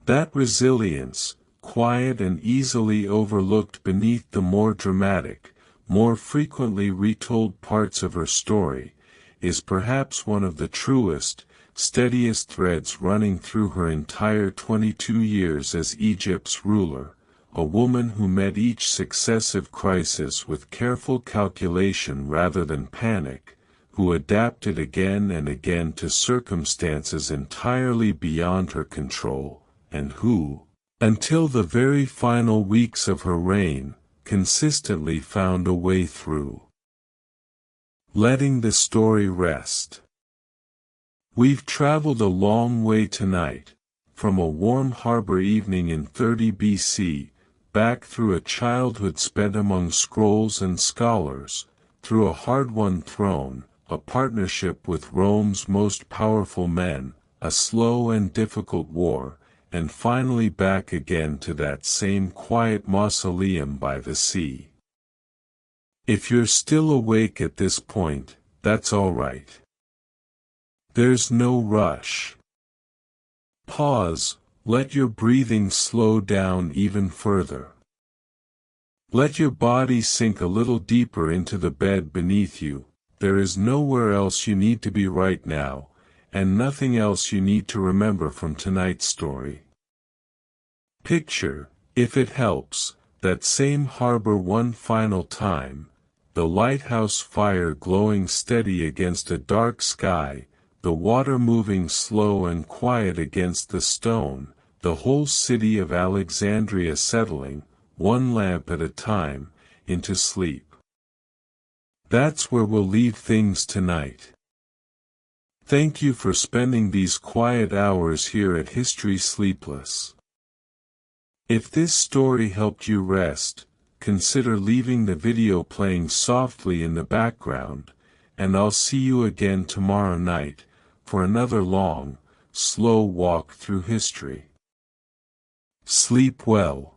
That resilience, quiet and easily overlooked beneath the more dramatic, more frequently retold parts of her story, is perhaps one of the truest, steadiest threads running through her entire 22 years as Egypt's ruler, a woman who met each successive crisis with careful calculation rather than panic, who adapted again and again to circumstances entirely beyond her control, and who, until the very final weeks of her reign, consistently found a way through. Letting the story rest. We've traveled a long way tonight, from a warm harbor evening in 30 BC, back through a childhood spent among scrolls and scholars, through a hard-won throne, a partnership with Rome's most powerful men, a slow and difficult war, and finally back again to that same quiet mausoleum by the sea. If you're still awake at this point, that's all right. There's no rush. Pause, let your breathing slow down even further. Let your body sink a little deeper into the bed beneath you. There is nowhere else you need to be right now, and nothing else you need to remember from tonight's story. Picture, if it helps, that same harbor one final time, the lighthouse fire glowing steady against a dark sky, the water moving slow and quiet against the stone, the whole city of Alexandria settling, one lamp at a time, into sleep. That's where we'll leave things tonight. Thank you for spending these quiet hours here at History Sleepless. If this story helped you rest, consider leaving the video playing softly in the background, and I'll see you again tomorrow night, for another long, slow walk through history. Sleep well.